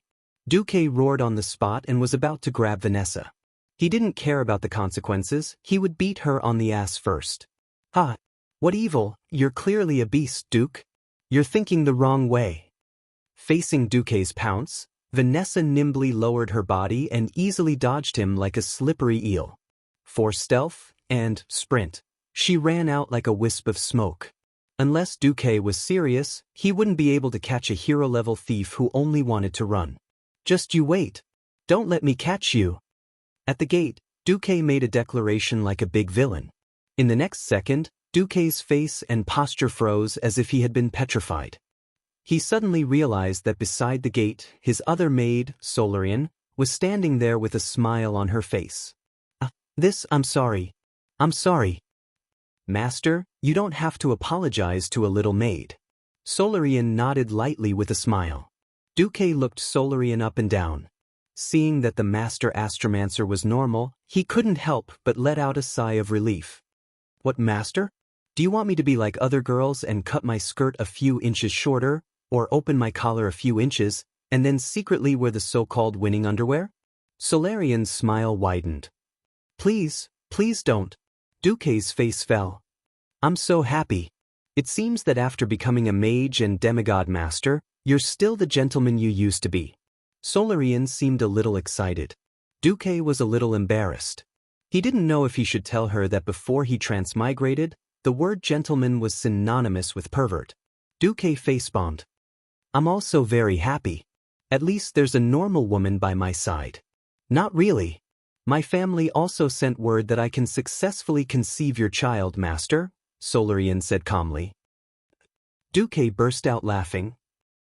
Duque roared on the spot and was about to grab Vanessa. He didn't care about the consequences, he would beat her on the ass first. Ha! What evil, you're clearly a beast, Duke. You're thinking the wrong way. Facing Duque's pounce, Vanessa nimbly lowered her body and easily dodged him like a slippery eel. For stealth and sprint, she ran out like a wisp of smoke. Unless Duque was serious, he wouldn't be able to catch a hero-level thief who only wanted to run. Just you wait. Don't let me catch you. At the gate, Duque made a declaration like a big villain. In the next second, Duque's face and posture froze as if he had been petrified. He suddenly realized that beside the gate, his other maid, Solarian, was standing there with a smile on her face. I'm sorry. I'm sorry. Master, you don't have to apologize to a little maid. Solarian nodded lightly with a smile. Duque looked Solarian up and down. Seeing that the master astromancer was normal, he couldn't help but let out a sigh of relief. What, master? Do you want me to be like other girls and cut my skirt a few inches shorter, or open my collar a few inches, and then secretly wear the so-called winning underwear? Solarian's smile widened. Please don't. Duque's face fell. I'm so happy. It seems that after becoming a mage and demigod master, you're still the gentleman you used to be. Solarian seemed a little excited. Duque was a little embarrassed. He didn't know if he should tell her that before he transmigrated, the word gentleman was synonymous with pervert. Duque facepalmed. I'm also very happy. At least there's a normal woman by my side. Not really. My family also sent word that I can successfully conceive your child, master, Solarian said calmly. Duque burst out laughing.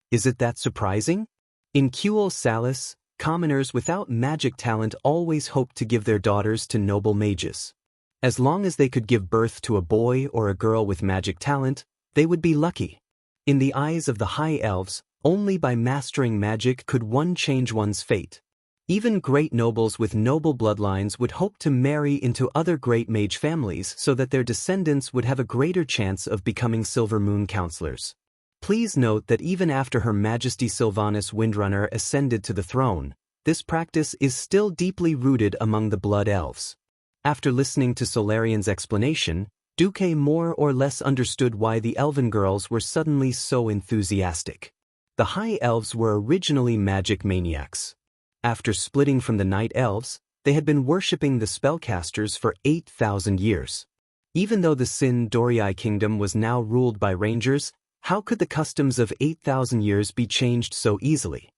Is it that surprising? In Cuel Salis, commoners without magic talent always hoped to give their daughters to noble mages. As long as they could give birth to a boy or a girl with magic talent, they would be lucky. In the eyes of the high elves, only by mastering magic could one change one's fate. Even great nobles with noble bloodlines would hope to marry into other great mage families so that their descendants would have a greater chance of becoming Silver Moon counselors. Please note that even after Her Majesty Sylvanas Windrunner ascended to the throne, this practice is still deeply rooted among the Blood Elves. After listening to Solarian's explanation, Duque more or less understood why the elven girls were suddenly so enthusiastic. The High Elves were originally magic maniacs. After splitting from the Night Elves, they had been worshipping the spellcasters for 8,000 years. Even though the Sin Dorii kingdom was now ruled by rangers, how could the customs of 8,000 years be changed so easily?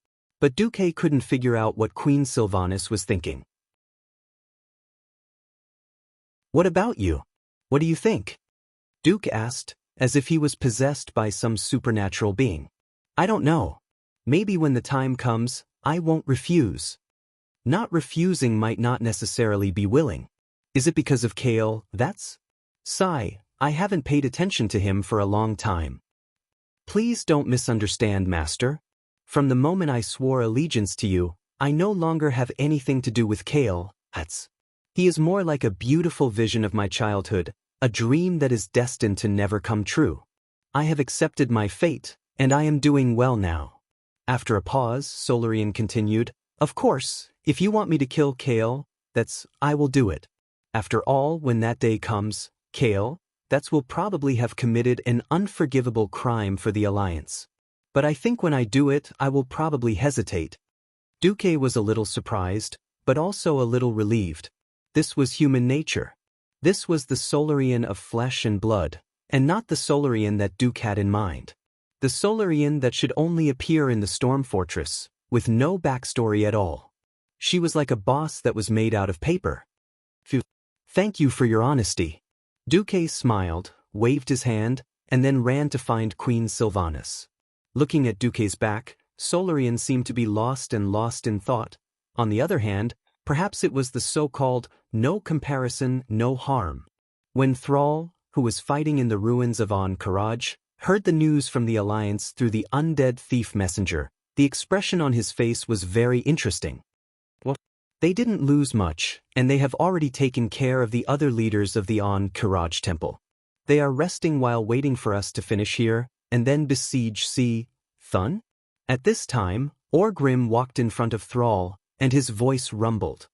But Duque couldn't figure out what Queen Sylvanas was thinking. What about you? What do you think? Duke asked, as if he was possessed by some supernatural being. I don't know. Maybe when the time comes, I won't refuse. Not refusing might not necessarily be willing. Is it because of Kale, that's? Sigh, I haven't paid attention to him for a long time. Please don't misunderstand, Master. From the moment I swore allegiance to you, I no longer have anything to do with Kale, that's. He is more like a beautiful vision of my childhood, a dream that is destined to never come true. I have accepted my fate, and I am doing well now. After a pause, Solarian continued, Of course, if you want me to kill Kale, I will do it. After all, when that day comes, Kale, will probably have committed an unforgivable crime for the Alliance. But I think when I do it, I will probably hesitate. Duque was a little surprised, but also a little relieved. This was human nature. This was the Solarian of flesh and blood, and not the Solarian that Duke had in mind. The Solarian that should only appear in the Storm Fortress, with no backstory at all. She was like a boss that was made out of paper. Phew. Thank you for your honesty. Duque smiled, waved his hand, and then ran to find Queen Sylvanas. Looking at Duque's back, Solarian seemed to be lost in thought. On the other hand, perhaps it was the so-called no comparison, no harm. When Thrall, who was fighting in the ruins of Karaj, heard the news from the Alliance through the undead thief messenger, the expression on his face was very interesting. Well, They didn't lose much, and they have already taken care of the other leaders of the Courage Temple. They are resting while waiting for us to finish here, and then besiege Thun? At this time, Orgrim walked in front of Thrall, and his voice rumbled.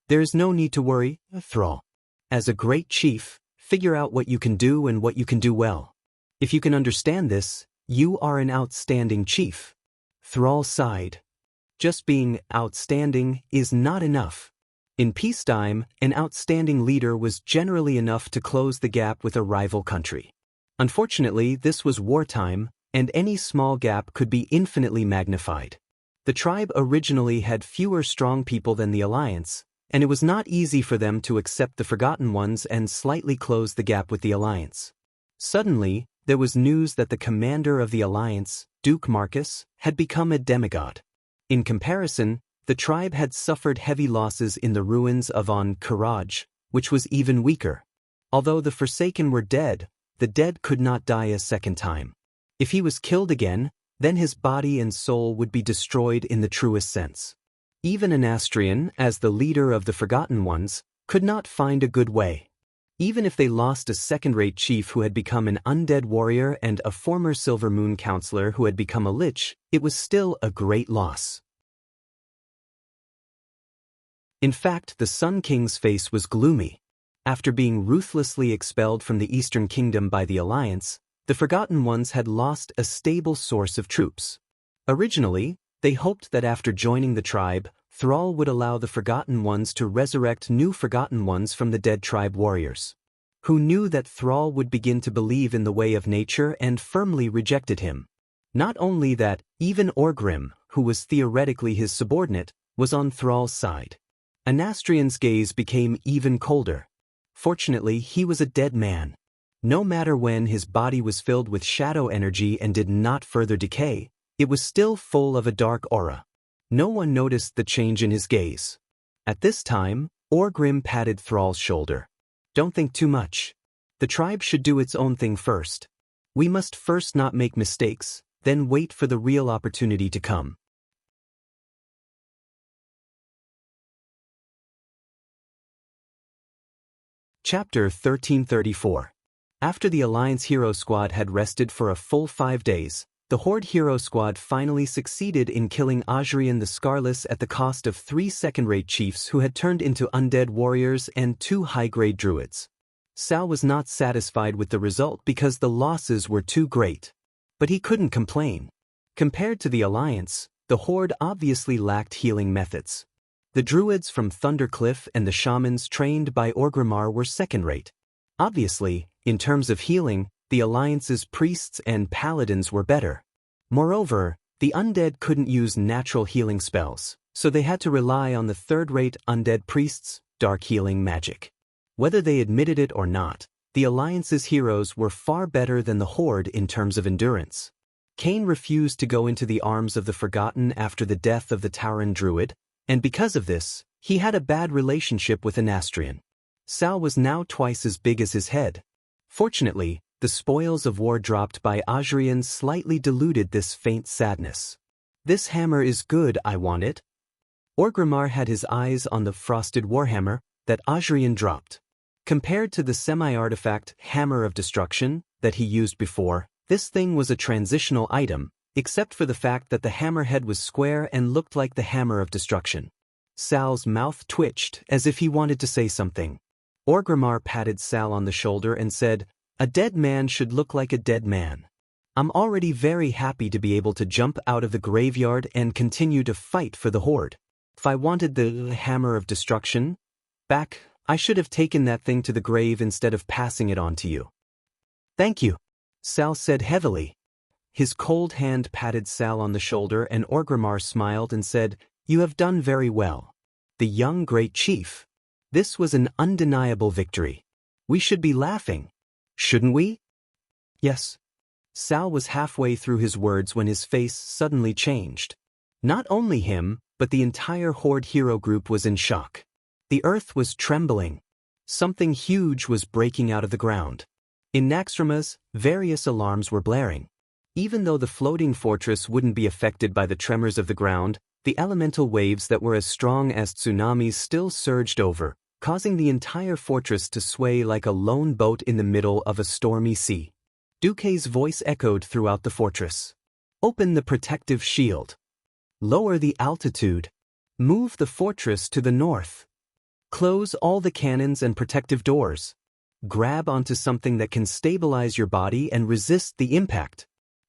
There is no need to worry, Thrall. As a great chief, figure out what you can do and what you can do well. If you can understand this, you are an outstanding chief. Thrall sighed. Just being outstanding is not enough. In peacetime, an outstanding leader was generally enough to close the gap with a rival country. Unfortunately, this was wartime, and any small gap could be infinitely magnified. The tribe originally had fewer strong people than the Alliance, and it was not easy for them to accept the Forgotten Ones and slightly close the gap with the Alliance. Suddenly, there was news that the commander of the Alliance, Duke Marcus, had become a demigod. In comparison, the tribe had suffered heavy losses in the ruins of Courage, which was even weaker. Although the Forsaken were dead, the dead could not die a second time. If he was killed again, then his body and soul would be destroyed in the truest sense. Even Anastrian, as the leader of the Forgotten Ones, could not find a good way. Even if they lost a second-rate chief who had become an undead warrior and a former Silver Moon counselor who had become a lich, it was still a great loss. In fact, the Sun King's face was gloomy. After being ruthlessly expelled from the Eastern Kingdom by the Alliance, the Forgotten Ones had lost a stable source of troops. Originally, they hoped that after joining the tribe, Thrall would allow the Forgotten Ones to resurrect new Forgotten Ones from the dead tribe warriors. Who knew that Thrall would begin to believe in the way of nature and firmly rejected him. Not only that, even Orgrim, who was theoretically his subordinate, was on Thrall's side. Anastrian's gaze became even colder. Fortunately, he was a dead man. No matter when his body was filled with shadow energy and did not further decay, it was still full of a dark aura. No one noticed the change in his gaze. At this time, Orgrim patted Thrall's shoulder. Don't think too much. The tribe should do its own thing first. We must first not make mistakes, then wait for the real opportunity to come. Chapter 1334. After the Alliance Hero Squad had rested for a full 5 days, the Horde Hero Squad finally succeeded in killing Azrian the Scarless at the cost of 3 second-rate chiefs who had turned into undead warriors and 2 high-grade druids. Sal was not satisfied with the result because the losses were too great. But he couldn't complain. Compared to the Alliance, the Horde obviously lacked healing methods. The druids from Thundercliff and the shamans trained by Orgrimmar were second-rate. Obviously, in terms of healing, the Alliance's priests and paladins were better. Moreover, the undead couldn't use natural healing spells, so they had to rely on the third-rate undead priests' dark healing magic. Whether they admitted it or not, the Alliance's heroes were far better than the Horde in terms of endurance. Cain refused to go into the arms of the Forgotten after the death of the Tauren druid, and because of this, he had a bad relationship with Anastrian. Sal was now twice as big as his head. Fortunately, the spoils of war dropped by Azrian slightly diluted this faint sadness. This hammer is good, I want it. Orgrimmar had his eyes on the frosted warhammer that Azrian dropped. Compared to the semi-artifact Hammer of Destruction that he used before, this thing was a transitional item, except for the fact that the hammerhead was square and looked like the Hammer of Destruction. Sal's mouth twitched as if he wanted to say something. Orgrimmar patted Sal on the shoulder and said, "A dead man should look like a dead man. I'm already very happy to be able to jump out of the graveyard and continue to fight for the Horde. If I wanted the Hammer of Destruction back, I should have taken that thing to the grave instead of passing it on to you." "Thank you," Sal said heavily. His cold hand patted Sal on the shoulder and Orgrimmar smiled and said, "You have done very well. The young great chief. This was an undeniable victory. We should be laughing. Shouldn't we?" "Yes." Sal was halfway through his words when his face suddenly changed. Not only him, but the entire Horde hero group was in shock. The earth was trembling. Something huge was breaking out of the ground. In Naxxramas, various alarms were blaring. Even though the floating fortress wouldn't be affected by the tremors of the ground, The elemental waves that were as strong as tsunamis still surged over, causing the entire fortress to sway like a lone boat in the middle of a stormy sea. Duke's voice echoed throughout the fortress. Open the protective shield. Lower the altitude. Move the fortress to the north. Close all the cannons and protective doors. Grab onto something that can stabilize your body and resist the impact.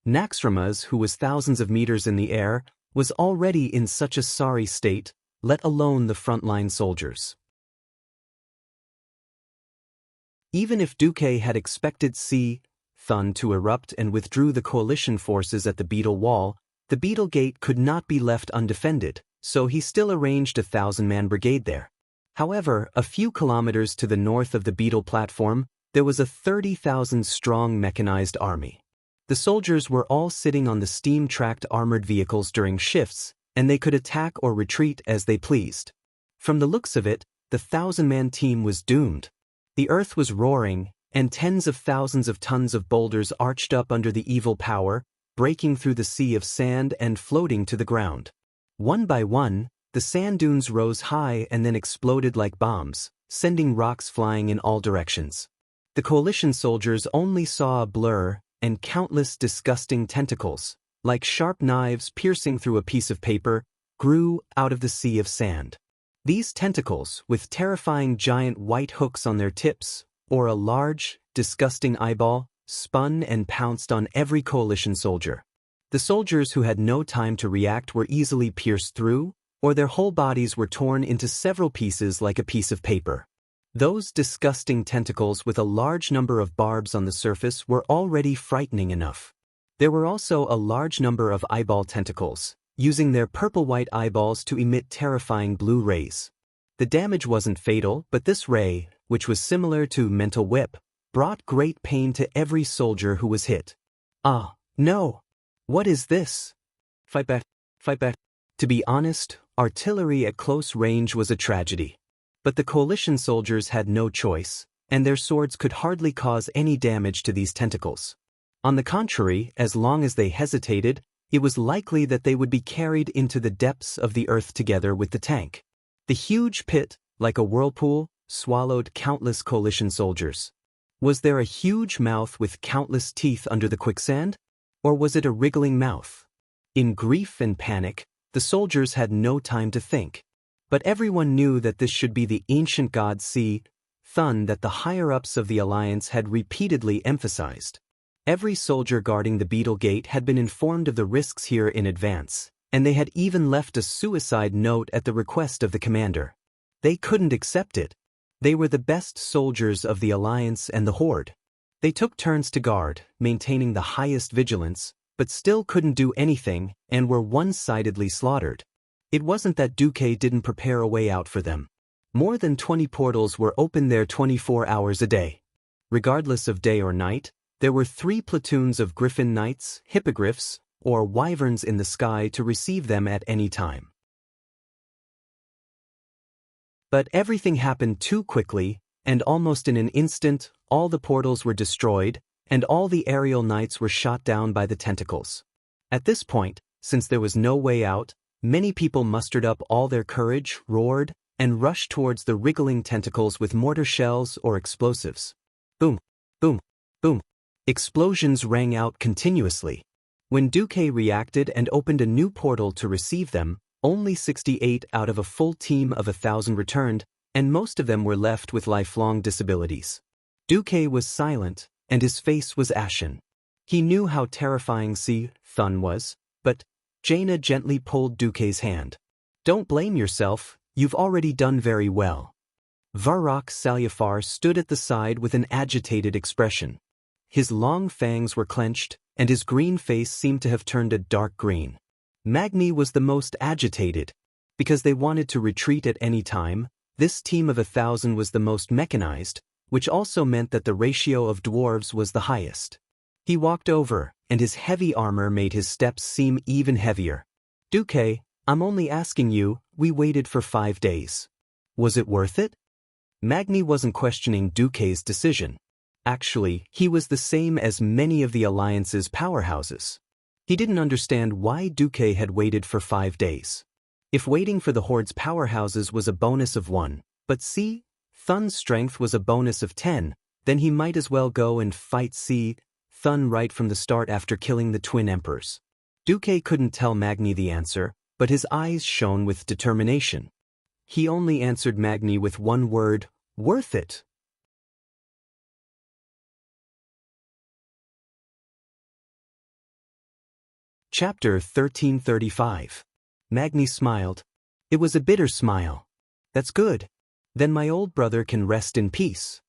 Naxxramas, who was thousands of meters in the air, was already in such a sorry state, let alone the frontline soldiers. Even if Duke had expected Thun to erupt and withdrew the coalition forces at the Beetle Wall, the Beetle Gate could not be left undefended, so he still arranged a 1,000-man brigade there. However, a few kilometers to the north of the Beetle platform, there was a 30,000-strong mechanized army. The soldiers were all sitting on the steam-tracked armored vehicles during shifts, and they could attack or retreat as they pleased. From the looks of it, the 1,000-man team was doomed. The earth was roaring, and tens of thousands of tons of boulders arched up under the evil power, breaking through the sea of sand and floating to the ground. One by one, the sand dunes rose high and then exploded like bombs, sending rocks flying in all directions. The coalition soldiers only saw a blur, and countless disgusting tentacles, like sharp knives piercing through a piece of paper, grew out of the sea of sand. These tentacles, with terrifying giant white hooks on their tips, or a large, disgusting eyeball, spun and pounced on every coalition soldier. The soldiers who had no time to react were easily pierced through, or their whole bodies were torn into several pieces like a piece of paper. Those disgusting tentacles with a large number of barbs on the surface were already frightening enough. There were also a large number of eyeball tentacles, using their purple-white eyeballs to emit terrifying blue rays. The damage wasn't fatal, but this ray, which was similar to mental whip, brought great pain to every soldier who was hit. Ah, no! What is this? Fight back, fight back. To be honest, artillery at close range was a tragedy. But the coalition soldiers had no choice, and their swords could hardly cause any damage to these tentacles. On the contrary, as long as they hesitated, it was likely that they would be carried into the depths of the earth together with the tank. The huge pit, like a whirlpool, swallowed countless coalition soldiers. Was there a huge mouth with countless teeth under the quicksand? Or was it a wriggling mouth? In grief and panic, the soldiers had no time to think. But everyone knew that this should be the ancient god Thun that the higher-ups of the Alliance had repeatedly emphasized. Every soldier guarding the Beetle Gate had been informed of the risks here in advance, and they had even left a suicide note at the request of the commander. They couldn't accept it. They were the best soldiers of the Alliance and the Horde. They took turns to guard, maintaining the highest vigilance, but still couldn't do anything and were one-sidedly slaughtered. It wasn't that Duke didn't prepare a way out for them. More than 20 portals were open there 24 hours a day. Regardless of day or night, there were 3 platoons of griffin knights, hippogriffs, or wyverns in the sky to receive them at any time. But everything happened too quickly, and almost in an instant, all the portals were destroyed, and all the aerial knights were shot down by the tentacles. At this point, since there was no way out, many people mustered up all their courage, roared, and rushed towards the wriggling tentacles with mortar shells or explosives. Boom, boom, boom. Explosions rang out continuously. When Duke reacted and opened a new portal to receive them, only 68 out of a full team of 1,000 returned, and most of them were left with lifelong disabilities. Duke was silent, and his face was ashen. He knew how terrifying Thun was, but Jaina gently pulled Duke's hand. Don't blame yourself, you've already done very well. Varrock Salyafar stood at the side with an agitated expression. His long fangs were clenched, and his green face seemed to have turned a dark green. Magni was the most agitated. Because they wanted to retreat at any time, this team of 1,000 was the most mechanized, which also meant that the ratio of dwarves was the highest. He walked over, and his heavy armor made his steps seem even heavier. Duke, I'm only asking you, we waited for 5 days. Was it worth it? Magni wasn't questioning Duke's decision. Actually, he was the same as many of the Alliance's powerhouses. He didn't understand why Duke had waited for 5 days. If waiting for the Horde's powerhouses was a bonus of 1, but C. Thun's strength was a bonus of 10, then he might as well go and fight C. Thun right from the start after killing the twin emperors. Duque couldn't tell Magni the answer, but his eyes shone with determination. He only answered Magni with one word, worth it. Chapter 1335. Magni smiled. It was a bitter smile. That's good. Then my old brother can rest in peace.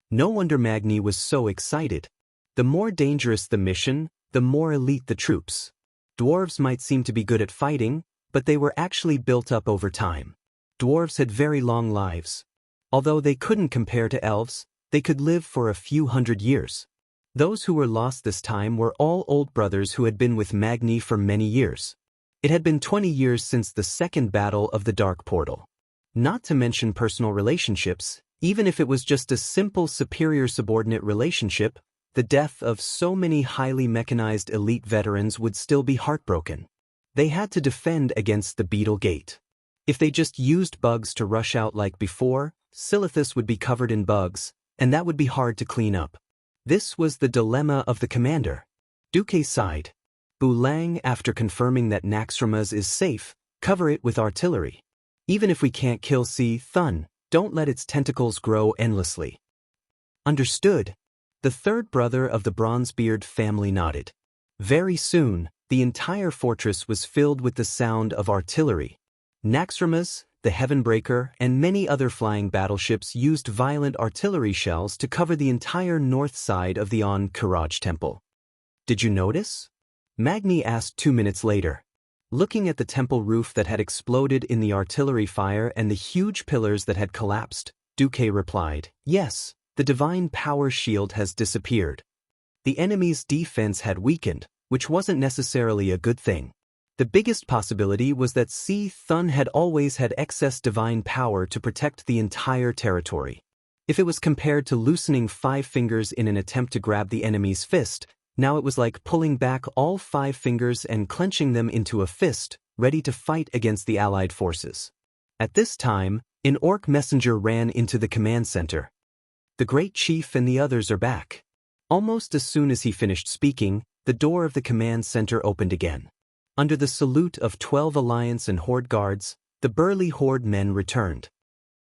No wonder Magni was so excited. The more dangerous the mission, the more elite the troops. Dwarves might seem to be good at fighting, but they were actually built up over time. Dwarves had very long lives. Although they couldn't compare to elves, they could live for a few hundred years. Those who were lost this time were all old brothers who had been with Magni for many years. It had been 20 years since the second battle of the Dark Portal. Not to mention personal relationships, even if it was just a simple superior-subordinate relationship, the death of so many highly mechanized elite veterans would still be heartbroken. They had to defend against the Beetle Gate. If they just used bugs to rush out like before, Silithus would be covered in bugs, and that would be hard to clean up. This was the dilemma of the commander. Duque sighed. Bulang, after confirming that Naxxramas is safe, cover it with artillery. Even if we can't kill C. Thun, don't let its tentacles grow endlessly. Understood. The third brother of the Bronzebeard family nodded. Very soon, the entire fortress was filled with the sound of artillery. Naxxramas, the Heavenbreaker, and many other flying battleships used violent artillery shells to cover the entire north side of the Karaj temple. Did you notice? Magni asked 2 minutes later. Looking at the temple roof that had exploded in the artillery fire and the huge pillars that had collapsed, Duque replied, yes, the divine power shield has disappeared. The enemy's defense had weakened, which wasn't necessarily a good thing. The biggest possibility was that C. Thun had always had excess divine power to protect the entire territory. If it was compared to loosening 5 fingers in an attempt to grab the enemy's fist, now it was like pulling back all 5 fingers and clenching them into a fist, ready to fight against the allied forces. At this time, an orc messenger ran into the command center. The great chief and the others are back. Almost as soon as he finished speaking, the door of the command center opened again. Under the salute of 12 Alliance and Horde guards, the burly Horde men returned.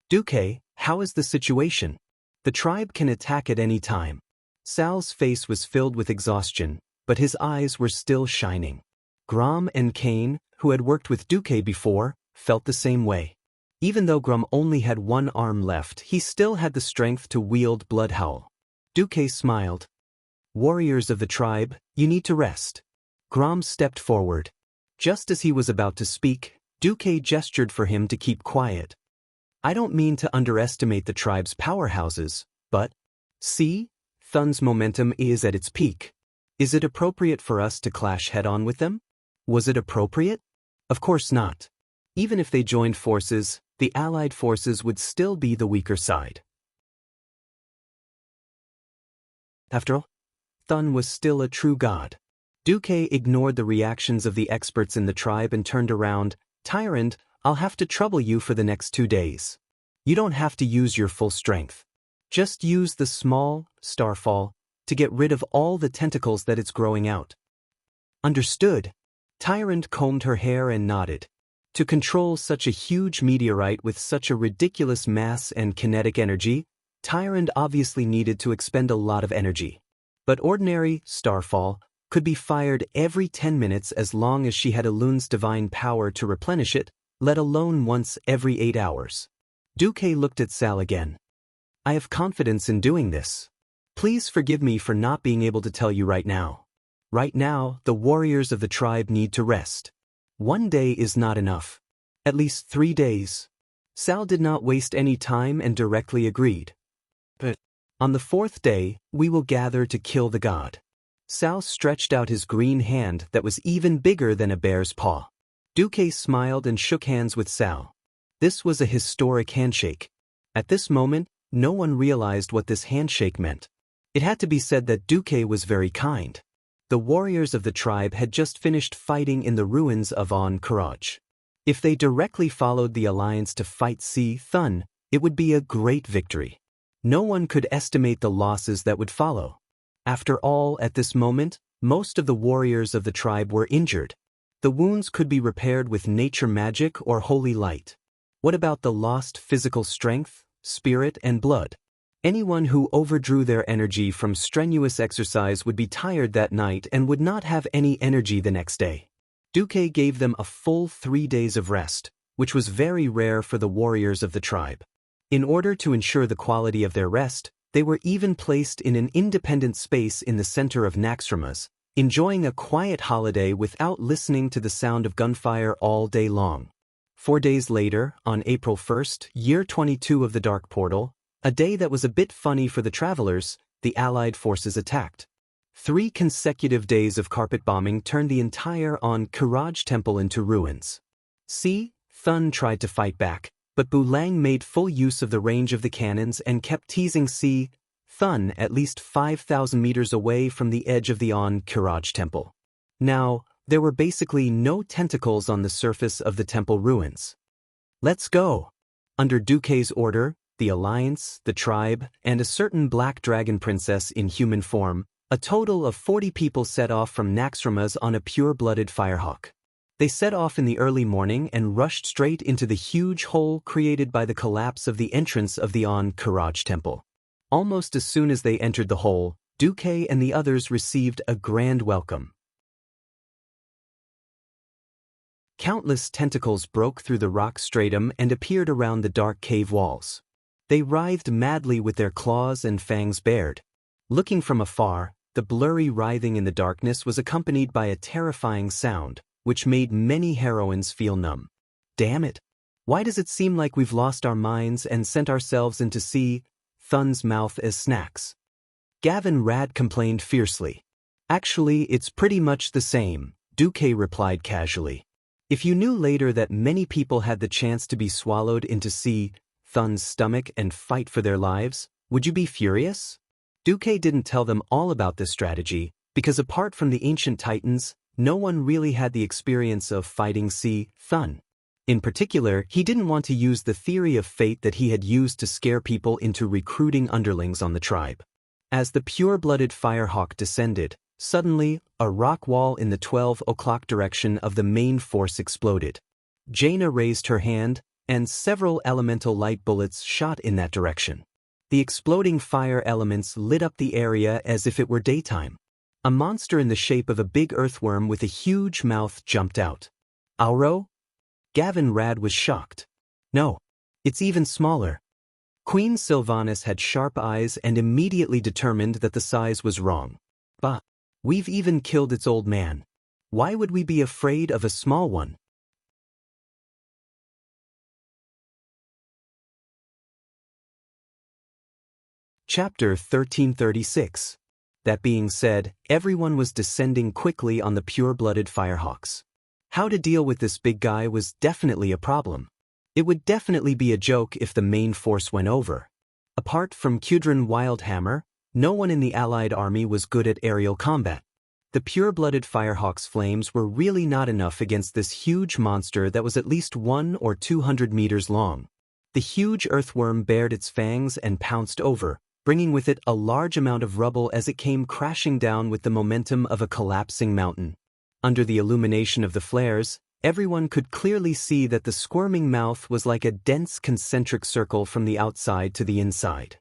Duque, how is the situation? The tribe can attack at any time. Sal's face was filled with exhaustion, but his eyes were still shining. Grom and Kane, who had worked with Duque before, felt the same way. Even though Grom only had one arm left, he still had the strength to wield Bloodhowl. Duque smiled. Warriors of the tribe, you need to rest. Grom stepped forward. Just as he was about to speak, Duque gestured for him to keep quiet. I don't mean to underestimate the tribe's powerhouses, but, see? Thun's momentum is at its peak. Is it appropriate for us to clash head-on with them? Was it appropriate? Of course not. Even if they joined forces, the allied forces would still be the weaker side. After all, Thun was still a true god. Duque ignored the reactions of the experts in the tribe and turned around. Tyrant, I'll have to trouble you for the next 2 days. You don't have to use your full strength. Just use the small, starfall, to get rid of all the tentacles that it's growing out. Understood. Tyrant combed her hair and nodded. To control such a huge meteorite with such a ridiculous mass and kinetic energy, Tyrant obviously needed to expend a lot of energy. But ordinary, starfall, could be fired every 10 minutes as long as she had Elun's divine power to replenish it, let alone once every 8 hours. Duque looked at Sal again. I have confidence in doing this. Please forgive me for not being able to tell you right now. Right now, the warriors of the tribe need to rest. 1 day is not enough. At least 3 days. Sal did not waste any time and directly agreed. But on the 4th day, we will gather to kill the god. Sal stretched out his green hand that was even bigger than a bear's paw. Duque smiled and shook hands with Sal. This was a historic handshake. At this moment, no one realized what this handshake meant. It had to be said that Duque was very kind. The warriors of the tribe had just finished fighting in the ruins of Karaj. If they directly followed the alliance to fight Si Thun, it would be a great victory. No one could estimate the losses that would follow. After all, at this moment, most of the warriors of the tribe were injured. The wounds could be repaired with nature magic or holy light. What about the lost physical strength, spirit, and blood? Anyone who overdrew their energy from strenuous exercise would be tired that night and would not have any energy the next day. Duque gave them a full 3 days of rest, which was very rare for the warriors of the tribe. In order to ensure the quality of their rest, they were even placed in an independent space in the center of Naxxramas, enjoying a quiet holiday without listening to the sound of gunfire all day long. 4 days later, on April 1st, year 22 of the Dark Portal, a day that was a bit funny for the travelers, the Allied forces attacked. 3 consecutive days of carpet bombing turned the entire Cultivation temple into ruins. Si Thun tried to fight back, but Bu Lang made full use of the range of the cannons and kept teasing Si Thun at least 5,000 meters away from the edge of the Cultivation temple. Now, there were basically no tentacles on the surface of the temple ruins. Let's go! Under Duque's order, the Alliance, the tribe, and a certain black dragon princess in human form, a total of 40 people set off from Naxxramas on a pure-blooded firehawk. They set off in the early morning and rushed straight into the huge hole created by the collapse of the entrance of the Cultivation temple. Almost as soon as they entered the hole, Duque and the others received a grand welcome. Countless tentacles broke through the rock stratum and appeared around the dark cave walls. They writhed madly with their claws and fangs bared. Looking from afar, the blurry writhing in the darkness was accompanied by a terrifying sound, which made many heroines feel numb. Damn it! Why does it seem like we've lost our minds and sent ourselves into Si Thun's mouth as snacks? Gavin Rad complained fiercely. Actually, it's pretty much the same, Duque replied casually. If you knew later that many people had the chance to be swallowed into Si Thun's stomach and fight for their lives, would you be furious? Duque didn't tell them all about this strategy, because apart from the ancient titans, no one really had the experience of fighting Si Thun. In particular, he didn't want to use the theory of fate that he had used to scare people into recruiting underlings on the tribe. As the pure-blooded firehawk descended, suddenly, a rock wall in the 12 o'clock direction of the main force exploded. Jaina raised her hand, and several elemental light bullets shot in that direction. The exploding fire elements lit up the area as if it were daytime. A monster in the shape of a big earthworm with a huge mouth jumped out. Auro? Gavin Rad was shocked. No, it's even smaller. Queen Sylvanas had sharp eyes and immediately determined that the size was wrong. Bah, we've even killed its old man. Why would we be afraid of a small one? Chapter 1336. That being said, everyone was descending quickly on the pure-blooded firehawks. How to deal with this big guy was definitely a problem. It would definitely be a joke if the main force went over. Apart from Kudrin Wildhammer, no one in the Allied army was good at aerial combat. The pure-blooded firehawk's flames were really not enough against this huge monster that was at least 100 or 200 meters long. The huge earthworm bared its fangs and pounced over, bringing with it a large amount of rubble as it came crashing down with the momentum of a collapsing mountain. Under the illumination of the flares, everyone could clearly see that the squirming mouth was like a dense concentric circle from the outside to the inside.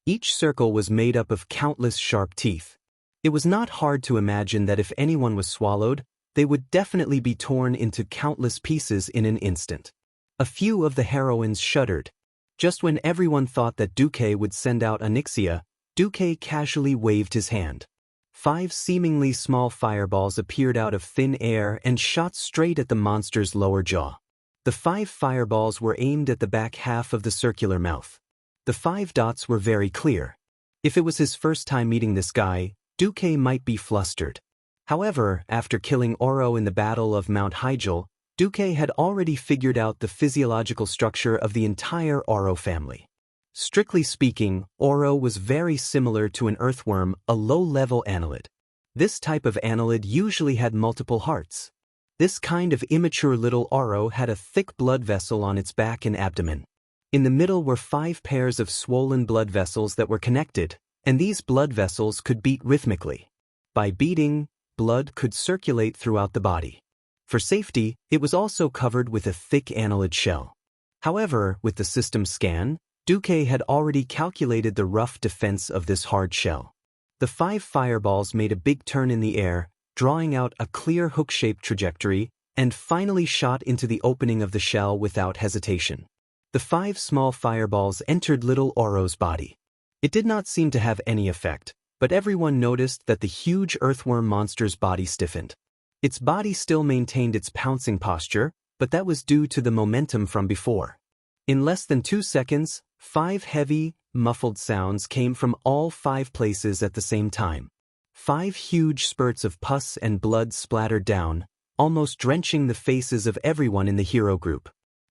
Each circle was made up of countless sharp teeth. It was not hard to imagine that if anyone was swallowed, they would definitely be torn into countless pieces in an instant. A few of the heroines shuddered. Just when everyone thought that Duque would send out Onyxia, Duque casually waved his hand. 5 seemingly small fireballs appeared out of thin air and shot straight at the monster's lower jaw. The 5 fireballs were aimed at the back half of the circular mouth. The 5 dots were very clear. If it was his first time meeting this guy, Duque might be flustered. However, after killing Oro in the Battle of Mount Hyjal, Duque had already figured out the physiological structure of the entire Oro family. Strictly speaking, Oro was very similar to an earthworm, a low-level annelid. This type of annelid usually had multiple hearts. This kind of immature little Oro had a thick blood vessel on its back and abdomen. In the middle were 5 pairs of swollen blood vessels that were connected, and these blood vessels could beat rhythmically. By beating, blood could circulate throughout the body. For safety, it was also covered with a thick annelid shell. However, with the system scan, Duque had already calculated the rough defense of this hard shell. The 5 fireballs made a big turn in the air, drawing out a clear hook-shaped trajectory, and finally shot into the opening of the shell without hesitation. The 5 small fireballs entered little Oro's body. It did not seem to have any effect, but everyone noticed that the huge earthworm monster's body stiffened. Its body still maintained its pouncing posture, but that was due to the momentum from before. In less than 2 seconds, 5 heavy, muffled sounds came from all 5 places at the same time. 5 huge spurts of pus and blood splattered down, almost drenching the faces of everyone in the hero group.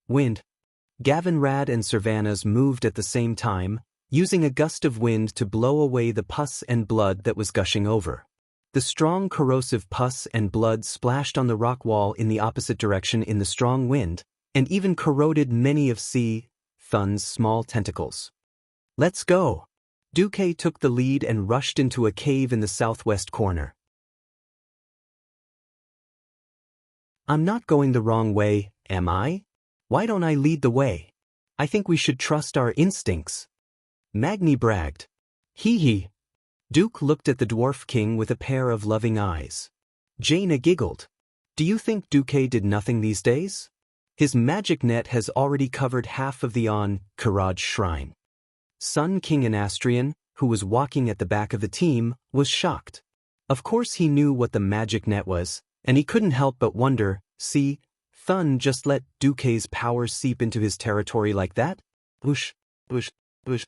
Wind. Gavinrad and Servanas moved at the same time, using a gust of wind to blow away the pus and blood that was gushing over. The strong corrosive pus and blood splashed on the rock wall in the opposite direction in the strong wind, and even corroded many of Thun's small tentacles. "Let's go!" Duque took the lead and rushed into a cave in the southwest corner. "I'm not going the wrong way, am I? Why don't I lead the way? I think we should trust our instincts." Magni bragged. Hee. Duke looked at the Dwarf King with a pair of loving eyes. Jaina giggled. "Do you think Duque did nothing these days? His magic net has already covered half of the Karaj shrine." Sun King Anastrian, who was walking at the back of the team, was shocked. Of course he knew what the magic net was, and he couldn't help but wonder, Thun just let Duque's power seep into his territory like that? Whoosh, whoosh, whoosh.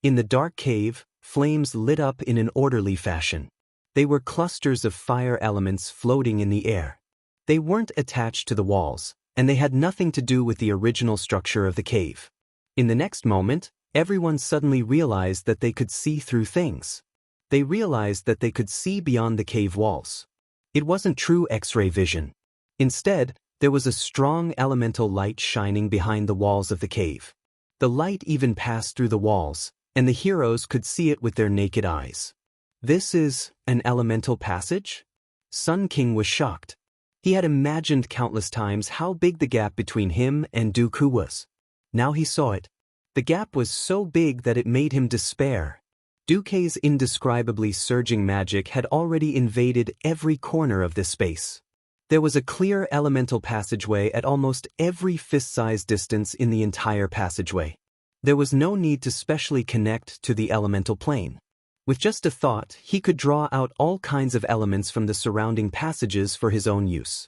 In the dark cave, flames lit up in an orderly fashion. They were clusters of fire elements floating in the air. They weren't attached to the walls, and they had nothing to do with the original structure of the cave. In the next moment, everyone suddenly realized that they could see through things. They realized that they could see beyond the cave walls. It wasn't true X-ray vision. Instead, there was a strong elemental light shining behind the walls of the cave. The light even passed through the walls, and the heroes could see it with their naked eyes. "This is an elemental passage?" Sun King was shocked. He had imagined countless times how big the gap between him and Dooku was. Now he saw it. The gap was so big that it made him despair. Duque's indescribably surging magic had already invaded every corner of this space. There was a clear elemental passageway at almost every fist-sized distance in the entire passageway. There was no need to specially connect to the elemental plane. With just a thought, he could draw out all kinds of elements from the surrounding passages for his own use.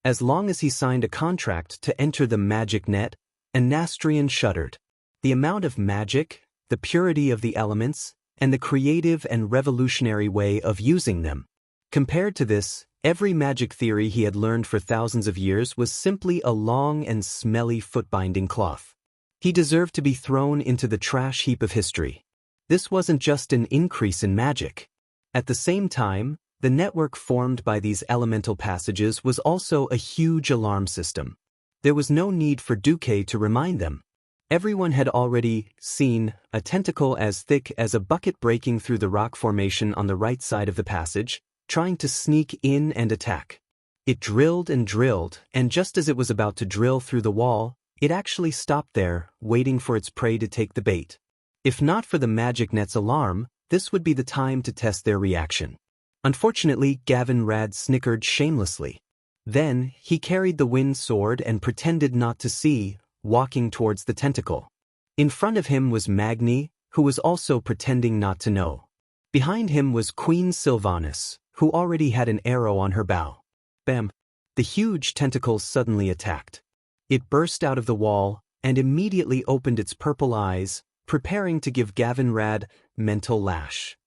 As long as he signed a contract to enter the magic net, Anastrian shuddered. The amount of magic, the purity of the elements, and the creative and revolutionary way of using them. Compared to this, every magic theory he had learned for thousands of years was simply a long and smelly foot-binding cloth. He deserved to be thrown into the trash heap of history. This wasn't just an increase in magic. At the same time, the network formed by these elemental passages was also a huge alarm system. There was no need for Duque to remind them. Everyone had already seen a tentacle as thick as a bucket breaking through the rock formation on the right side of the passage, trying to sneak in and attack. It drilled, and just as it was about to drill through the wall, it actually stopped there, waiting for its prey to take the bait. If not for the magic net's alarm, this would be the time to test their reaction. Unfortunately, Gavinrad snickered shamelessly. Then, he carried the wind sword and pretended not to see, walking towards the tentacle. In front of him was Magni, who was also pretending not to know. Behind him was Queen Sylvanas, who already had an arrow on her bow. Bam! The huge tentacle suddenly attacked. It burst out of the wall and immediately opened its purple eyes, preparing to give Gavinrad mental lash.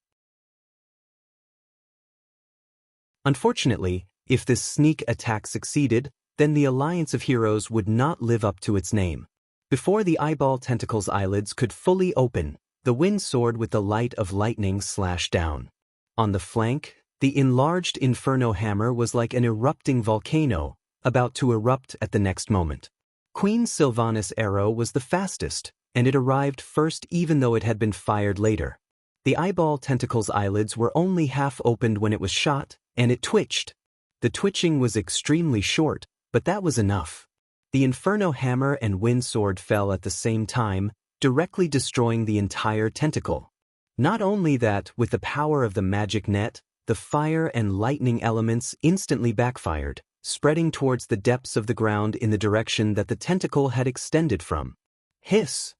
Unfortunately, if this sneak attack succeeded, then the Alliance of Heroes would not live up to its name. Before the eyeball tentacle's eyelids could fully open, the wind sword with the light of lightning slashed down. On the flank, the enlarged Inferno hammer was like an erupting volcano, about to erupt at the next moment. Queen Sylvanas' arrow was the fastest, and it arrived first even though it had been fired later. The eyeball tentacle's eyelids were only half opened when it was shot, and it twitched. The twitching was extremely short, but that was enough. The Inferno hammer and wind sword fell at the same time, directly destroying the entire tentacle. Not only that, with the power of the magic net, the fire and lightning elements instantly backfired, spreading towards the depths of the ground in the direction that the tentacle had extended from. Hiss!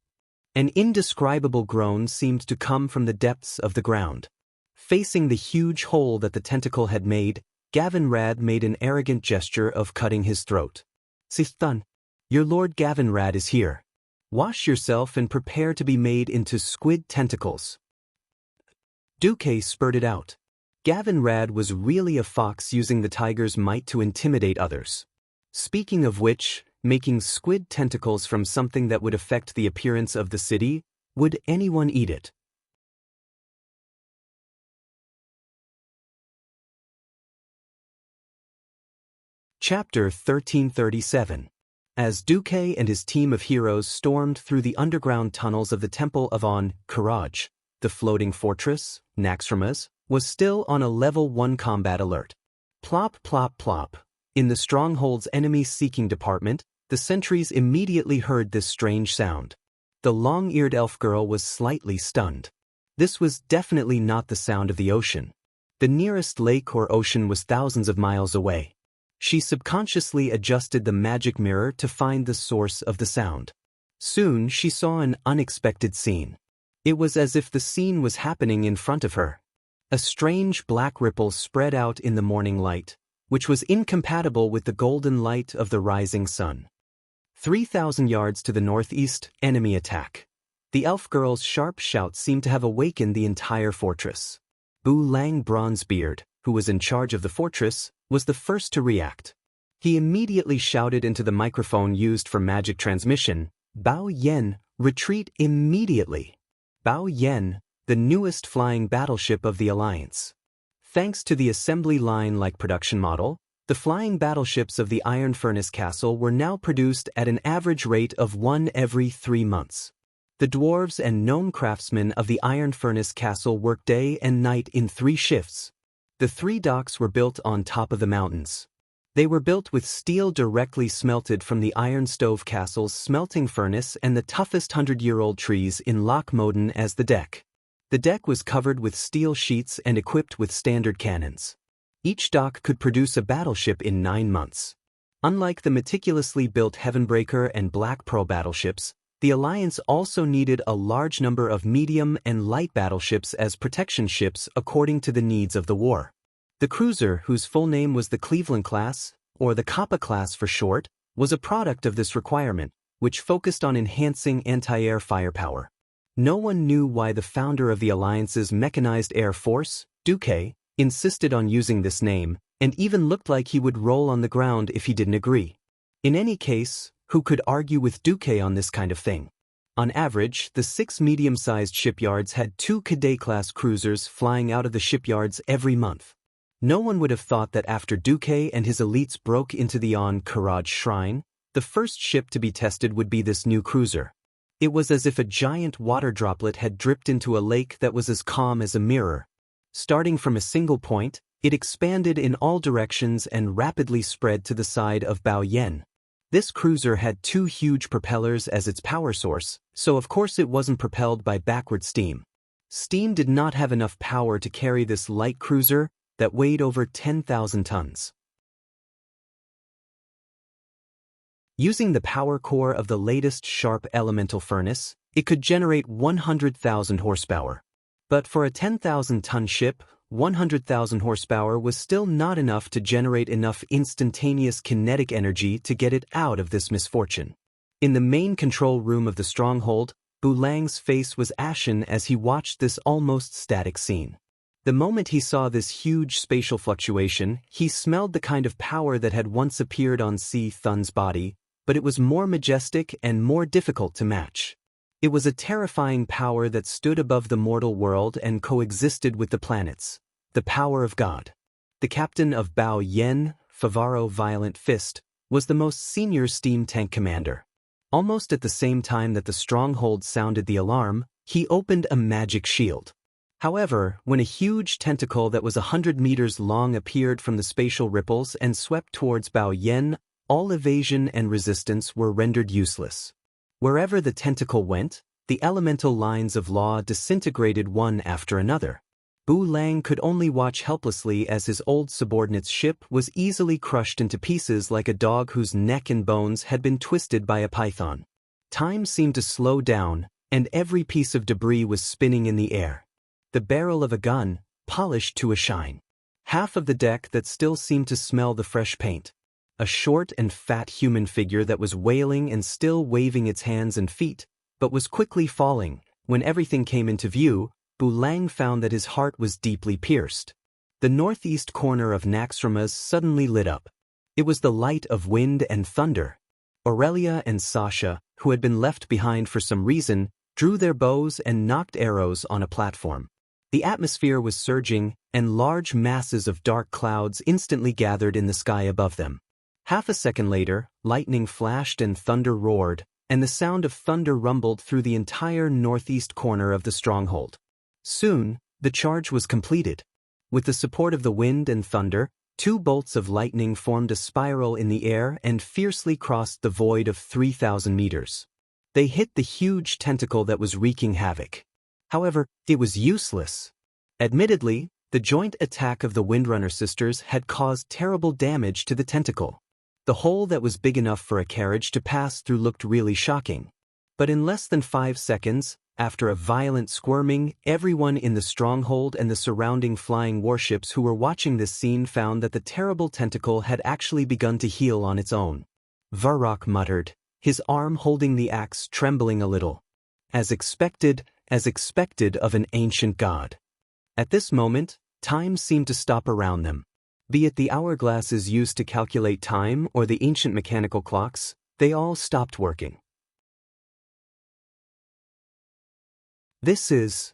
An indescribable groan seemed to come from the depths of the ground. Facing the huge hole that the tentacle had made, Gavinrad made an arrogant gesture of cutting his throat. "Sithun, your Lord Gavinrad is here. Wash yourself and prepare to be made into squid tentacles." Duque spurted out. Gavinrad was really a fox using the tiger's might to intimidate others. Speaking of which, making squid tentacles from something that would affect the appearance of the city, would anyone eat it? Chapter 1337. As Duque and his team of heroes stormed through the underground tunnels of the Temple of Karaj, the floating fortress, Naxxramas, was still on a level 1 combat alert. Plop plop plop. In the stronghold's enemy-seeking department, the sentries immediately heard this strange sound. The long-eared elf girl was slightly stunned. This was definitely not the sound of the ocean. The nearest lake or ocean was thousands of miles away. She subconsciously adjusted the magic mirror to find the source of the sound. Soon she saw an unexpected scene. It was as if the scene was happening in front of her. A strange black ripple spread out in the morning light, which was incompatible with the golden light of the rising sun. 3,000 yards to the northeast, enemy attack. The elf girl's sharp shout seemed to have awakened the entire fortress. Bu Lang Bronzebeard, who was in charge of the fortress, was the first to react. He immediately shouted into the microphone used for magic transmission, "Bao Yen, retreat immediately." Bao Yen, the newest flying battleship of the Alliance. Thanks to the assembly line-like production model, the flying battleships of the Iron Furnace Castle were now produced at an average rate of 1 every 3 months. The dwarves and gnome craftsmen of the Iron Furnace Castle worked day and night in 3 shifts. The 3 docks were built on top of the mountains. They were built with steel directly smelted from the Iron Stove Castle's smelting furnace and the toughest 100-year-old trees in Lochmoden as the deck. The deck was covered with steel sheets and equipped with standard cannons. Each dock could produce a battleship in 9 months. Unlike the meticulously built Heavenbreaker and Black Pearl battleships, the Alliance also needed a large number of medium and light battleships as protection ships according to the needs of the war. The cruiser, whose full name was the Cleveland class, or the Kappa class for short, was a product of this requirement, which focused on enhancing anti-air firepower. No one knew why the founder of the Alliance's mechanized air force, Duque, insisted on using this name, and even looked like he would roll on the ground if he didn't agree. In any case, who could argue with Duque on this kind of thing? On average, the 6 medium-sized shipyards had 2 Cadet-class cruisers flying out of the shipyards every month. No one would have thought that after Duque and his elites broke into the Karaj shrine, the first ship to be tested would be this new cruiser. It was as if a giant water droplet had dripped into a lake that was as calm as a mirror. Starting from a single point, it expanded in all directions and rapidly spread to the side of Bao Yen. This cruiser had 2 huge propellers as its power source, so of course it wasn't propelled by backward steam. Steam did not have enough power to carry this light cruiser that weighed over 10,000 tons. Using the power core of the latest sharp elemental furnace, it could generate 100,000 horsepower. But for a 10,000-ton ship, 100,000 horsepower was still not enough to generate enough instantaneous kinetic energy to get it out of this misfortune. In the main control room of the stronghold, Bulang's face was ashen as he watched this almost static scene. The moment he saw this huge spatial fluctuation, he smelled the kind of power that had once appeared on Thun's body, but it was more majestic and more difficult to match. It was a terrifying power that stood above the mortal world and coexisted with the planets, the power of God. The captain of Bao Yen, Favaro Violent Fist, was the most senior steam tank commander. Almost at the same time that the stronghold sounded the alarm, he opened a magic shield. However, when a huge tentacle that was 100 meters long appeared from the spatial ripples and swept towards Bao Yan, all evasion and resistance were rendered useless. Wherever the tentacle went, the elemental lines of law disintegrated one after another. Bu Lang could only watch helplessly as his old subordinate's ship was easily crushed into pieces like a dog whose neck and bones had been twisted by a python. Time seemed to slow down, and every piece of debris was spinning in the air. The barrel of a gun, polished to a shine. Half of the deck that still seemed to smell the fresh paint. A short and fat human figure that was wailing and still waving its hands and feet, but was quickly falling. When everything came into view, Bu Lang found that his heart was deeply pierced. The northeast corner of Naxxramas suddenly lit up. It was the light of wind and thunder. Aurelia and Sasha, who had been left behind for some reason, drew their bows and knocked arrows on a platform. The atmosphere was surging, and large masses of dark clouds instantly gathered in the sky above them. Half a second later, lightning flashed and thunder roared, and the sound of thunder rumbled through the entire northeast corner of the stronghold. Soon, the charge was completed. With the support of the wind and thunder, 2 bolts of lightning formed a spiral in the air and fiercely crossed the void of 3,000 meters. They hit the huge tentacle that was wreaking havoc. However, it was useless. Admittedly, the joint attack of the Windrunner sisters had caused terrible damage to the tentacle. The hole that was big enough for a carriage to pass through looked really shocking. But in less than 5 seconds, after a violent squirming, everyone in the stronghold and the surrounding flying warships who were watching this scene found that the terrible tentacle had actually begun to heal on its own. Varrock muttered, his arm holding the axe trembling a little. As expected of an ancient god. At this moment, time seemed to stop around them. Be it the hourglasses used to calculate time or the ancient mechanical clocks, they all stopped working. This is...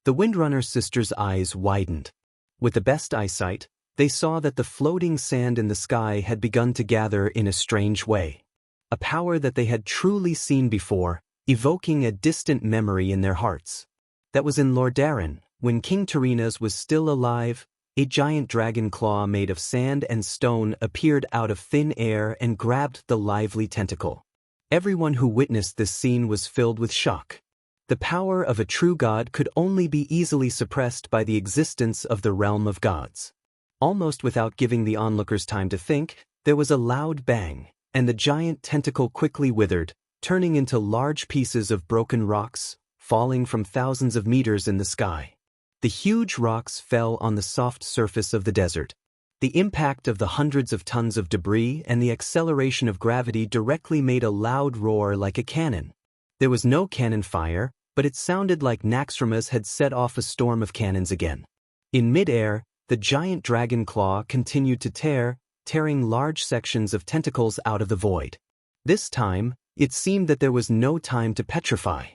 The Windrunner sisters' eyes widened. With the best eyesight, they saw that the floating sand in the sky had begun to gather in a strange way. A power that they had truly seen before, evoking a distant memory in their hearts. That was in Lordaeron, when King Terenas was still alive, a giant dragon claw made of sand and stone appeared out of thin air and grabbed the lively tentacle. Everyone who witnessed this scene was filled with shock. The power of a true god could only be easily suppressed by the existence of the realm of gods. Almost without giving the onlookers time to think, there was a loud bang, and the giant tentacle quickly withered, turning into large pieces of broken rocks, falling from thousands of meters in the sky. The huge rocks fell on the soft surface of the desert. The impact of the hundreds of tons of debris and the acceleration of gravity directly made a loud roar like a cannon. There was no cannon fire, but it sounded like Naxxramas had set off a storm of cannons again. In mid-air, the giant dragon claw continued to tearing large sections of tentacles out of the void. This time, it seemed that there was no time to petrify.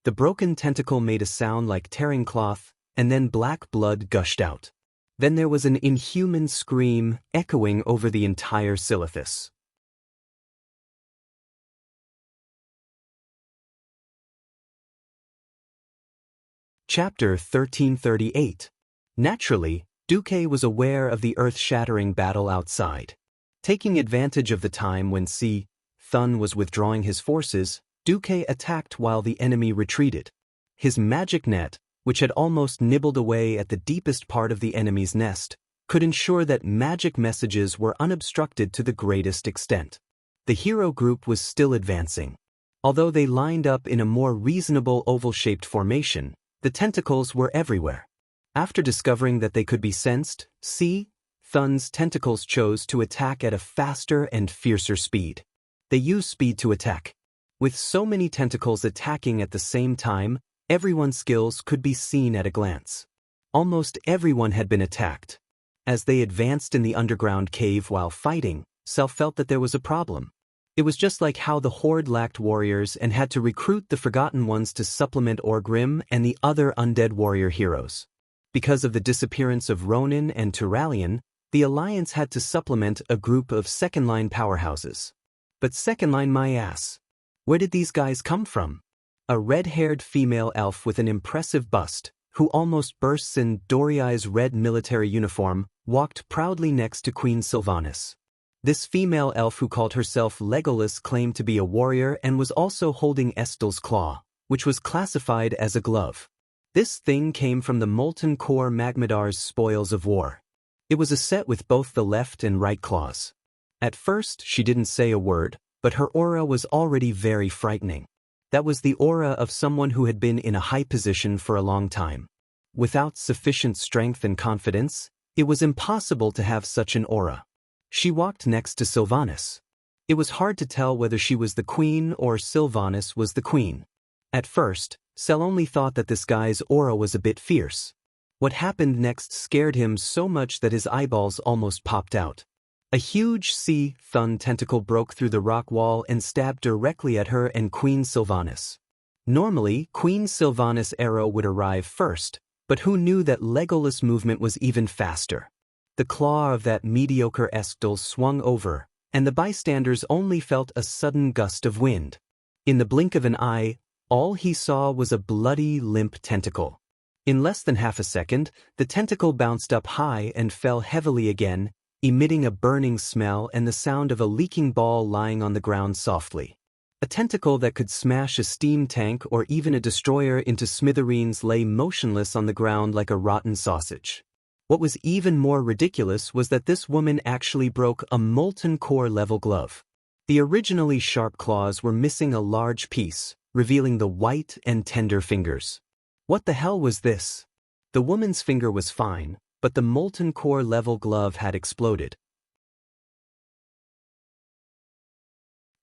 The broken tentacle made a sound like tearing cloth, and then black blood gushed out. Then there was an inhuman scream echoing over the entire Silithus. Chapter 1338. Naturally, Duque was aware of the earth-shattering battle outside. Taking advantage of the time when Thun was withdrawing his forces, Duque attacked while the enemy retreated. His magic net, which had almost nibbled away at the deepest part of the enemy's nest, could ensure that magic messages were unobstructed to the greatest extent. The hero group was still advancing. Although they lined up in a more reasonable oval-shaped formation, the tentacles were everywhere. After discovering that they could be sensed, Thun's tentacles chose to attack at a faster and fiercer speed. They used speed to attack. With so many tentacles attacking at the same time, everyone's skills could be seen at a glance. Almost everyone had been attacked. As they advanced in the underground cave while fighting, Self felt that there was a problem. It was just like how the Horde lacked warriors and had to recruit the Forgotten Ones to supplement Orgrim and the other undead warrior heroes. Because of the disappearance of Ronin and Turalion, the Alliance had to supplement a group of second-line powerhouses. But second-line my ass. Where did these guys come from? A red-haired female elf with an impressive bust, who almost bursts in Doriai's red military uniform, walked proudly next to Queen Sylvanas. This female elf who called herself Legolas claimed to be a warrior and was also holding Estel's claw, which was classified as a glove. This thing came from the Molten Core Magmadar's Spoils of War. It was a set with both the left and right claws. At first, she didn't say a word, but her aura was already very frightening. That was the aura of someone who had been in a high position for a long time. Without sufficient strength and confidence, it was impossible to have such an aura. She walked next to Sylvanas. It was hard to tell whether she was the queen or Sylvanas was the queen. At first, Sel only thought that this guy's aura was a bit fierce. What happened next scared him so much that his eyeballs almost popped out. A huge sea-thun tentacle broke through the rock wall and stabbed directly at her and Queen Sylvanas. Normally, Queen Sylvanas' arrow would arrive first, but who knew that Legolas' movement was even faster? The claw of that mediocre Estel swung over, and the bystanders only felt a sudden gust of wind. In the blink of an eye, all he saw was a bloody, limp tentacle. In less than half a second, the tentacle bounced up high and fell heavily again, emitting a burning smell and the sound of a leaking ball lying on the ground softly. A tentacle that could smash a steam tank or even a destroyer into smithereens lay motionless on the ground like a rotten sausage. What was even more ridiculous was that this woman actually broke a molten core level glove. The originally sharp claws were missing a large piece, revealing the white and tender fingers. What the hell was this? The woman's finger was fine, but the molten core level glove had exploded.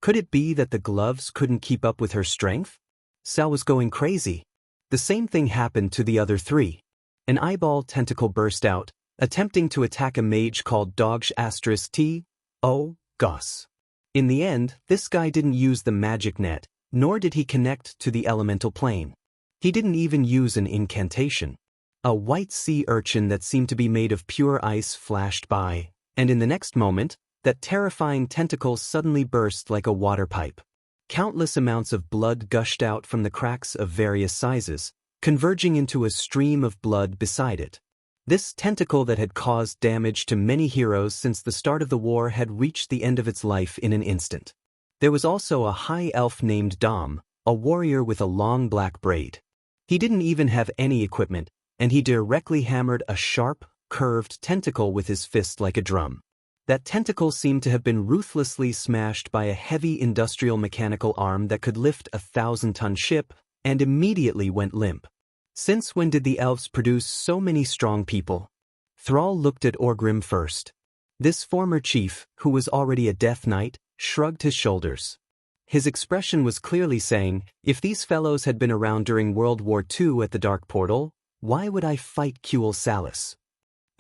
Could it be that the gloves couldn't keep up with her strength? Sal was going crazy. The same thing happened to the other three. An eyeball tentacle burst out, attempting to attack a mage called Dogsh*T. Oh, goss. In the end, this guy didn't use the magic net, nor did he connect to the elemental plane. He didn't even use an incantation. A white sea urchin that seemed to be made of pure ice flashed by, and in the next moment, that terrifying tentacle suddenly burst like a water pipe. Countless amounts of blood gushed out from the cracks of various sizes, converging into a stream of blood beside it. This tentacle that had caused damage to many heroes since the start of the war had reached the end of its life in an instant. There was also a high elf named Dom, a warrior with a long black braid. He didn't even have any equipment, and he directly hammered a sharp, curved tentacle with his fist like a drum. That tentacle seemed to have been ruthlessly smashed by a heavy industrial mechanical arm that could lift a 1,000-ton ship, and immediately went limp. Since when did the elves produce so many strong people? Thrall looked at Orgrim first. This former chief, who was already a Death Knight, shrugged his shoulders. His expression was clearly saying, if these fellows had been around during World War II at the Dark Portal, why would I fight Kuel Salas?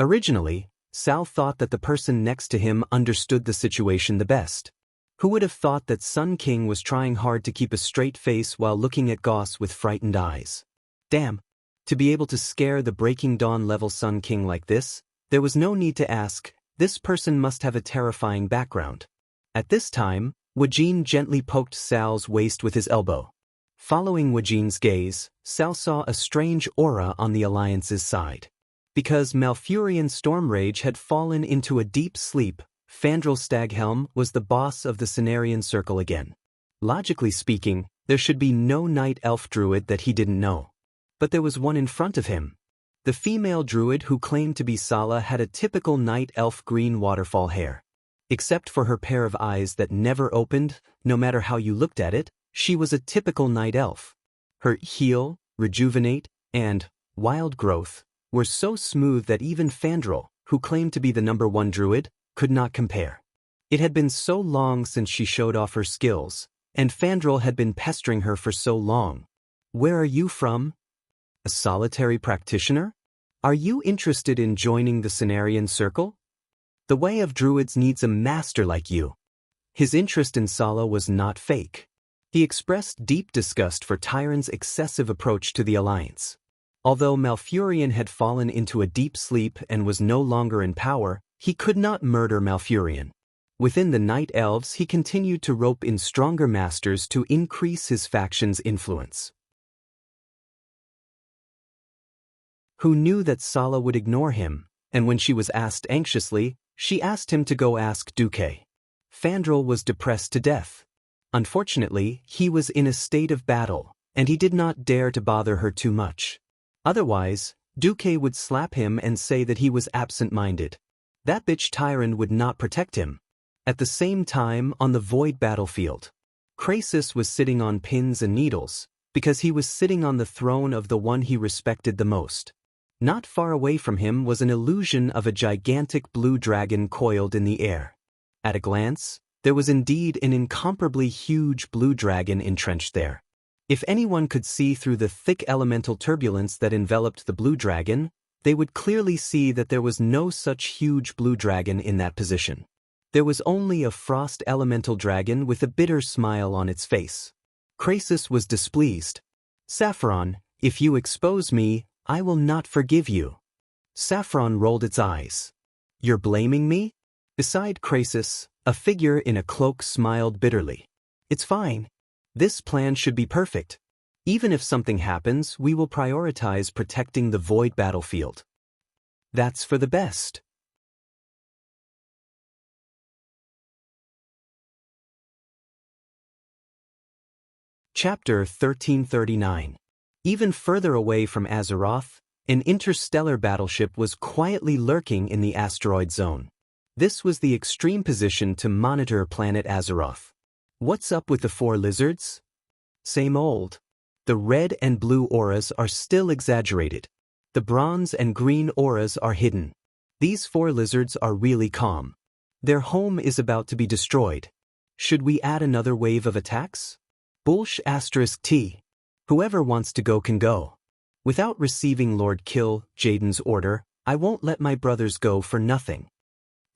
Originally, Sal thought that the person next to him understood the situation the best. Who would have thought that Sun King was trying hard to keep a straight face while looking at Goss with frightened eyes? Damn, to be able to scare the Breaking Dawn level Sun King like this, there was no need to ask, this person must have a terrifying background. At this time, Wajin gently poked Sal's waist with his elbow. Following Wajin's gaze, Sal saw a strange aura on the Alliance's side. Because Malfurion Stormrage had fallen into a deep sleep, Fandral Staghelm was the boss of the Cenarian Circle again. Logically speaking, there should be no Night Elf Druid that he didn't know. But there was one in front of him. The female druid who claimed to be Sala had a typical Night Elf green waterfall hair. Except for her pair of eyes that never opened, no matter how you looked at it, she was a typical Night Elf. Her heal, rejuvenate, and wild growth were so smooth that even Fandral, who claimed to be the #1 druid, could not compare. It had been so long since she showed off her skills, and Fandral had been pestering her for so long. Where are you from? A solitary practitioner? Are you interested in joining the Cenarian Circle? The way of druids needs a master like you. His interest in Sala was not fake. He expressed deep disgust for Tyron's excessive approach to the Alliance. Although Malfurion had fallen into a deep sleep and was no longer in power, He could not murder Malfurion. Within the Night Elves, he continued to rope in stronger masters to increase his faction's influence. Who knew that Sala would ignore him, and when she was asked anxiously, she asked him to go ask Duque. Fandral was depressed to death. Unfortunately, he was in a state of battle, and he did not dare to bother her too much. Otherwise, Duque would slap him and say that he was absent-minded. That bitch Tyron would not protect him. At the same time, on the void battlefield, Krasus was sitting on pins and needles, because he was sitting on the throne of the one he respected the most. Not far away from him was an illusion of a gigantic blue dragon coiled in the air. At a glance, there was indeed an incomparably huge blue dragon entrenched there. If anyone could see through the thick elemental turbulence that enveloped the blue dragon, they would clearly see that there was no such huge blue dragon in that position. There was only a frost elemental dragon with a bitter smile on its face. Krasus was displeased. "Saffron, if you expose me, I will not forgive you." Saffron rolled its eyes. "You're blaming me?" Beside Krasus, a figure in a cloak smiled bitterly. "It's fine. This plan should be perfect. Even if something happens, we will prioritize protecting the void battlefield. That's for the best." Chapter 1339. Even further away from Azeroth, an interstellar battleship was quietly lurking in the asteroid zone. This was the extreme position to monitor planet Azeroth. What's up with the 4 lizards? Same old. The red and blue auras are still exaggerated. The bronze and green auras are hidden. These 4 lizards are really calm. Their home is about to be destroyed. Should we add another wave of attacks? Bullsh*T. Whoever wants to go can go. Without receiving Lord Kill Jaden's order, I won't let my brothers go for nothing.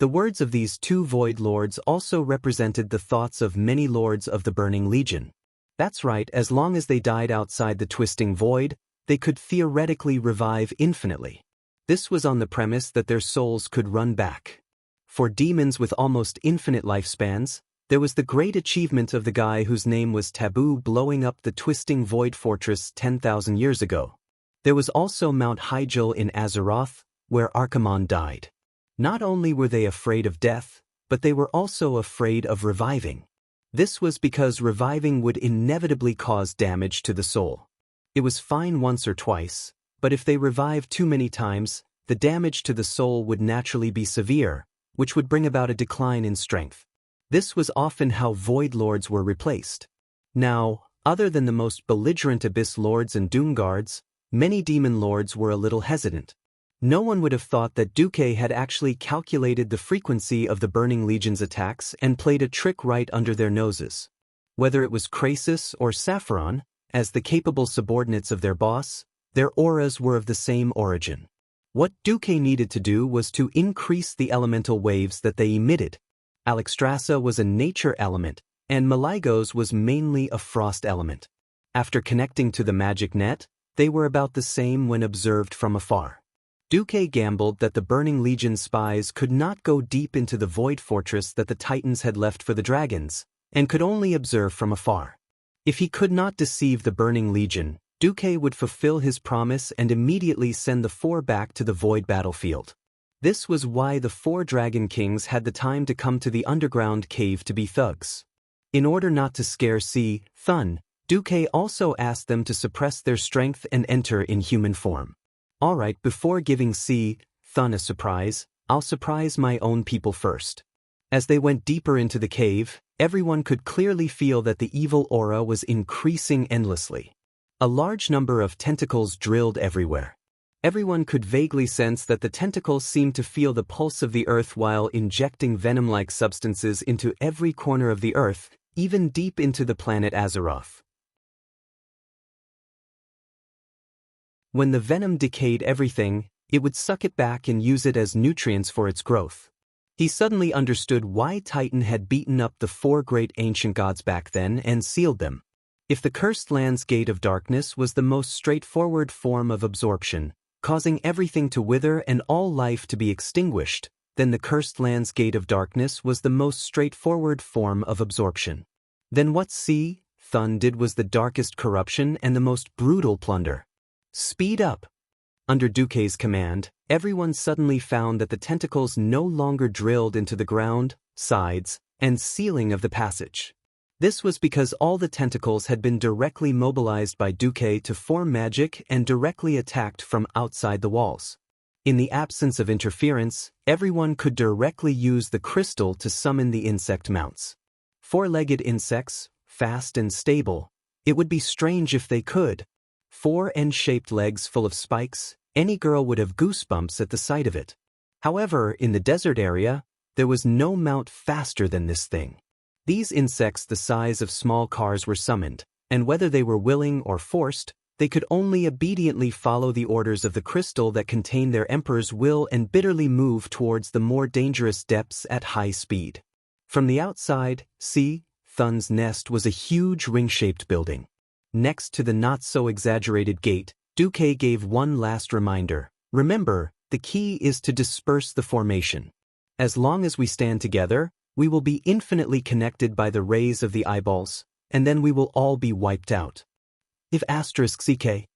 The words of these 2 Void Lords also represented the thoughts of many lords of the Burning Legion. That's right, as long as they died outside the twisting void, they could theoretically revive infinitely. This was on the premise that their souls could run back. For demons with almost infinite lifespans, there was the great achievement of the guy whose name was Taboo blowing up the twisting void fortress 10,000 years ago. There was also Mount Hyjal in Azeroth, where Archimonde died. Not only were they afraid of death, but they were also afraid of reviving. This was because reviving would inevitably cause damage to the soul. It was fine once or twice, but if they revived too many times, the damage to the soul would naturally be severe, which would bring about a decline in strength. This was often how Void Lords were replaced. Now, other than the most belligerent Abyss Lords and Doom Guards, many Demon Lords were a little hesitant. No one would have thought that Duque had actually calculated the frequency of the Burning Legion's attacks and played a trick right under their noses. Whether it was Krasus or Saffron, as the capable subordinates of their boss, their auras were of the same origin. What Duque needed to do was to increase the elemental waves that they emitted. Alexstrasza was a nature element, and Maligos was mainly a frost element. After connecting to the magic net, they were about the same when observed from afar. Duque gambled that the Burning Legion spies could not go deep into the void fortress that the Titans had left for the dragons, and could only observe from afar. If he could not deceive the Burning Legion, Duque would fulfill his promise and immediately send the 4 back to the void battlefield. This was why the 4 Dragon Kings had the time to come to the underground cave to be thugs. In order not to scare Thun, Duque also asked them to suppress their strength and enter in human form. Alright, before giving Thun a surprise, I'll surprise my own people first. As they went deeper into the cave, everyone could clearly feel that the evil aura was increasing endlessly. A large number of tentacles drilled everywhere. Everyone could vaguely sense that the tentacles seemed to feel the pulse of the earth while injecting venom-like substances into every corner of the earth, even deep into the planet Azeroth. When the venom decayed everything, it would suck it back and use it as nutrients for its growth. He suddenly understood why Titan had beaten up the 4 great ancient gods back then and sealed them. If the Cursed Land's Gate of Darkness was the most straightforward form of absorption, causing everything to wither and all life to be extinguished, then the cursed land's gate of darkness was the most straightforward form of absorption. Then what Thun did was the darkest corruption and the most brutal plunder. Speed up! Under Duque's command, everyone suddenly found that the tentacles no longer drilled into the ground, sides, and ceiling of the passage. This was because all the tentacles had been directly mobilized by Duque to form magic and directly attacked from outside the walls. In the absence of interference, everyone could directly use the crystal to summon the insect mounts. Four-legged insects, fast and stable. It would be strange if they could. 4 N-shaped legs full of spikes, any girl would have goosebumps at the sight of it. However, in the desert area, there was no mount faster than this thing. These insects the size of small cars were summoned, and whether they were willing or forced, they could only obediently follow the orders of the crystal that contained their emperor's will and bitterly move towards the more dangerous depths at high speed. From the outside, Thun's nest was a huge ring-shaped building. Next to the not-so-exaggerated gate, Duque gave one last reminder. Remember, the key is to disperse the formation. As long as we stand together, we will be infinitely connected by the rays of the eyeballs, and then we will all be wiped out. If *CK.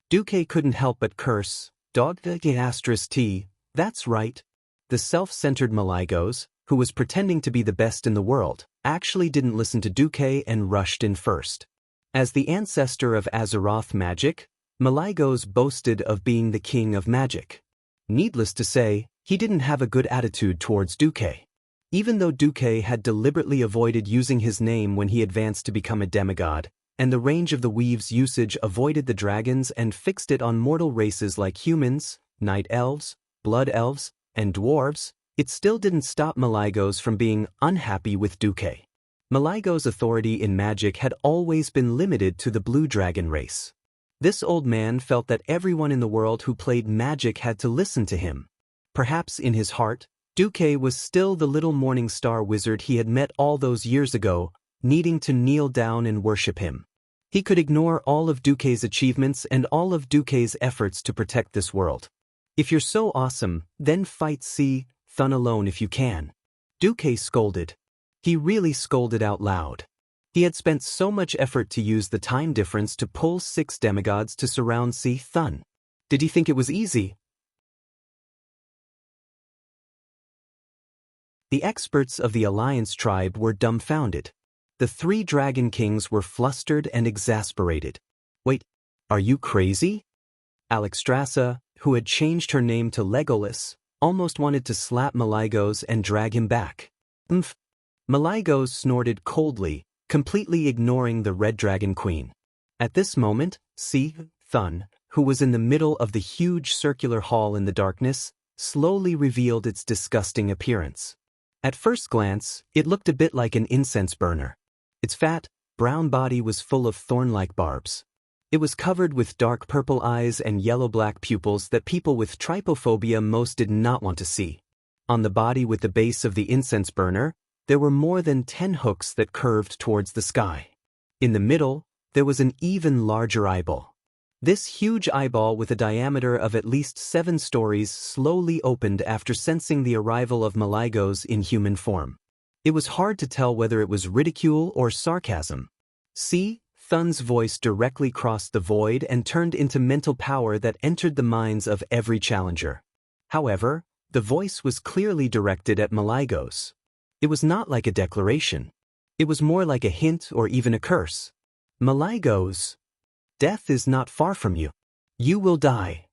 Duque couldn't help but curse. Dog *T. That's right. The self-centered Malaigos, who was pretending to be the best in the world, actually didn't listen to Duque and rushed in first. As the ancestor of Azeroth magic, Malaigos boasted of being the king of magic. Needless to say, he didn't have a good attitude towards Duque. Even though Duque had deliberately avoided using his name when he advanced to become a demigod, and the range of the weave's usage avoided the dragons and fixed it on mortal races like humans, night elves, blood elves, and dwarves, it still didn't stop Malaigos from being unhappy with Duque. Malaigos' authority in magic had always been limited to the blue dragon race. This old man felt that everyone in the world who played magic had to listen to him. Perhaps in his heart, Duque was still the little morning star wizard he had met all those years ago, needing to kneel down and worship him. He could ignore all of Duque's achievements and all of Duque's efforts to protect this world. If you're so awesome, then fight Thun alone if you can. Duque scolded. He really scolded out loud. He had spent so much effort to use the time difference to pull 6 demigods to surround Thun. Did he think it was easy? The experts of the Alliance tribe were dumbfounded. The 3 dragon kings were flustered and exasperated. Wait, are you crazy? Alexstrasza, who had changed her name to Legolas, almost wanted to slap Malaigos and drag him back. Malaigos snorted coldly, completely ignoring the Red Dragon Queen. At this moment, Thun, who was in the middle of the huge circular hall in the darkness, slowly revealed its disgusting appearance. At first glance, it looked a bit like an incense burner. Its fat, brown body was full of thorn-like barbs. It was covered with dark purple eyes and yellow-black pupils that people with trypophobia most did not want to see. On the body with the base of the incense burner, there were more than 10 hooks that curved towards the sky. In the middle, there was an even larger eyeball. This huge eyeball with a diameter of at least 7 stories slowly opened after sensing the arrival of Malaigos in human form. It was hard to tell whether it was ridicule or sarcasm. Thun's voice directly crossed the void and turned into mental power that entered the minds of every challenger. However, the voice was clearly directed at Malaigos. It was not like a declaration. It was more like a hint or even a curse. Malaigos, death is not far from you. You will die.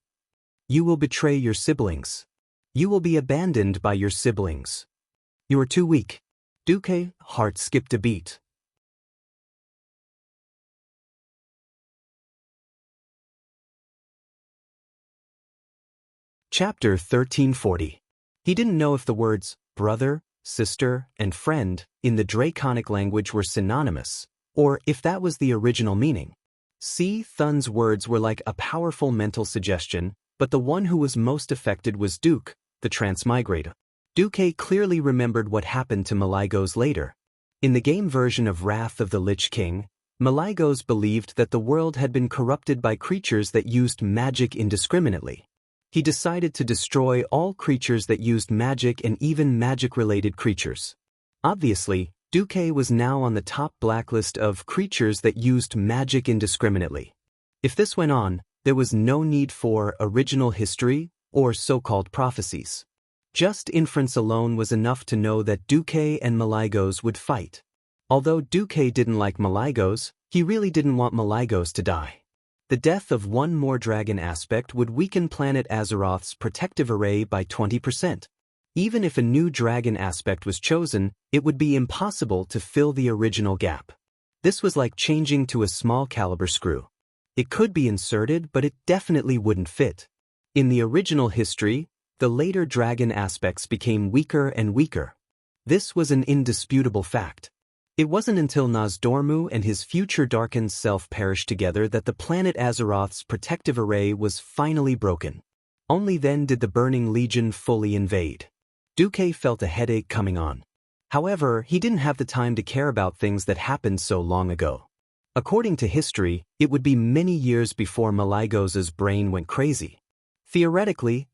You will betray your siblings. You will be abandoned by your siblings. You are too weak. Duque's heart skipped a beat. Chapter 1340. He didn't know if the words brother, sister, and friend in the Draconic language were synonymous, or if that was the original meaning. Thun's words were like a powerful mental suggestion, but the one who was most affected was Duque, the transmigrator. Duque clearly remembered what happened to Malaigos later. In the game version of Wrath of the Lich King, Malaigos believed that the world had been corrupted by creatures that used magic indiscriminately. He decided to destroy all creatures that used magic and even magic-related creatures. Obviously, Duque was now on the top blacklist of creatures that used magic indiscriminately. If this went on, there was no need for original history or so-called prophecies. Just inference alone was enough to know that Duque and Malygos would fight. Although Duque didn't like Malygos, he really didn't want Malygos to die. The death of one more dragon aspect would weaken planet Azeroth's protective array by 20%. Even if a new dragon aspect was chosen, it would be impossible to fill the original gap. This was like changing to a small caliber screw. It could be inserted, but it definitely wouldn't fit. In the original history, the later dragon aspects became weaker and weaker. This was an indisputable fact. It wasn't until Nozdormu and his future darkened self perished together that the planet Azeroth's protective array was finally broken. Only then did the Burning Legion fully invade. Duque felt a headache coming on. However, he didn't have the time to care about things that happened so long ago. According to history, it would be many years before Malygos's brain went crazy. Theoretically,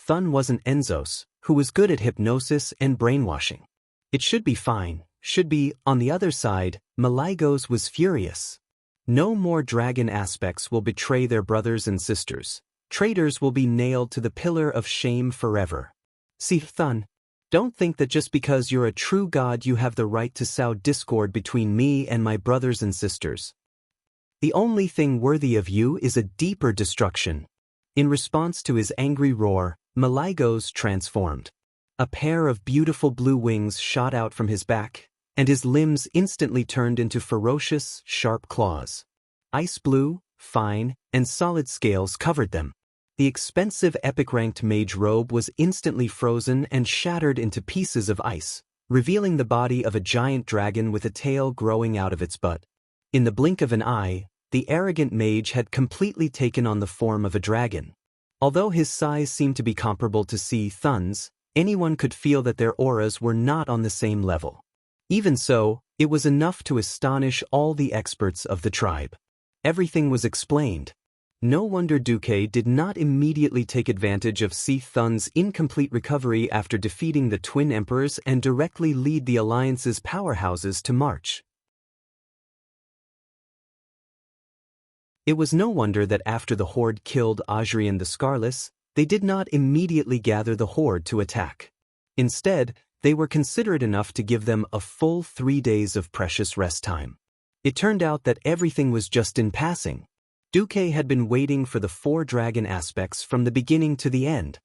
Thun wasn't Enzos, who was good at hypnosis and brainwashing. It should be fine. On the other side, Malygos was furious. No more dragon aspects will betray their brothers and sisters. Traitors will be nailed to the pillar of shame forever. Thun, don't think that just because you're a true god you have the right to sow discord between me and my brothers and sisters. The only thing worthy of you is a deeper destruction. In response to his angry roar, Malygos transformed. A pair of beautiful blue wings shot out from his back, and his limbs instantly turned into ferocious, sharp claws. Ice blue, fine, and solid scales covered them. The expensive epic-ranked mage robe was instantly frozen and shattered into pieces of ice, revealing the body of a giant dragon with a tail growing out of its butt. In the blink of an eye, the arrogant mage had completely taken on the form of a dragon. Although his size seemed to be comparable to Thun's, anyone could feel that their auras were not on the same level. Even so, it was enough to astonish all the experts of the tribe. Everything was explained. No wonder Duque did not immediately take advantage of Thun's incomplete recovery after defeating the twin emperors and directly lead the alliance's powerhouses to march. It was no wonder that after the Horde killed Azrian the Scarless, they did not immediately gather the Horde to attack. Instead, they were considerate enough to give them a full 3 days of precious rest time. It turned out that everything was just in passing. Duque had been waiting for the 4 dragon aspects from the beginning to the end.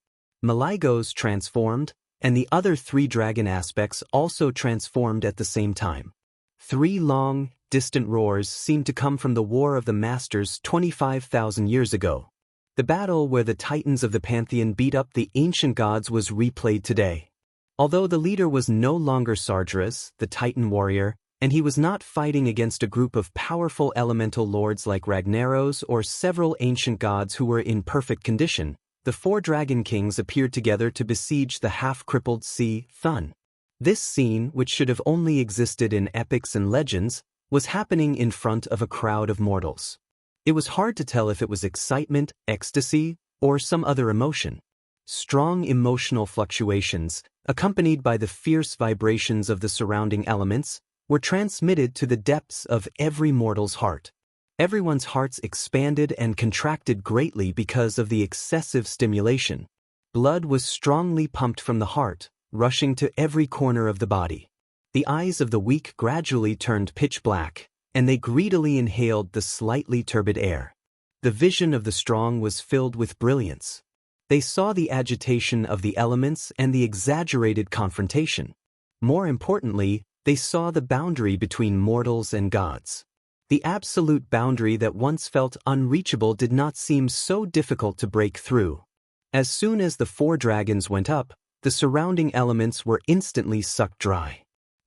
Malygos transformed, and the other 3 dragon aspects also transformed at the same time. 3 long, distant roars seemed to come from the War of the Masters 25,000 years ago. The battle where the titans of the Pantheon beat up the ancient gods was replayed today. Although the leader was no longer Sargeras, the Titan warrior, and he was not fighting against a group of powerful elemental lords like Ragnaros or several ancient gods who were in perfect condition, the 4 dragon kings appeared together to besiege the half-crippled Thun. This scene, which should have only existed in epics and legends, was happening in front of a crowd of mortals. It was hard to tell if it was excitement, ecstasy, or some other emotion. Strong emotional fluctuations, accompanied by the fierce vibrations of the surrounding elements, were transmitted to the depths of every mortal's heart. Everyone's hearts expanded and contracted greatly because of the excessive stimulation. Blood was strongly pumped from the heart, rushing to every corner of the body. The eyes of the weak gradually turned pitch black, and they greedily inhaled the slightly turbid air. The vision of the strong was filled with brilliance. They saw the agitation of the elements and the exaggerated confrontation. More importantly, they saw the boundary between mortals and gods. The absolute boundary that once felt unreachable did not seem so difficult to break through. As soon as the 4 dragons went up, the surrounding elements were instantly sucked dry.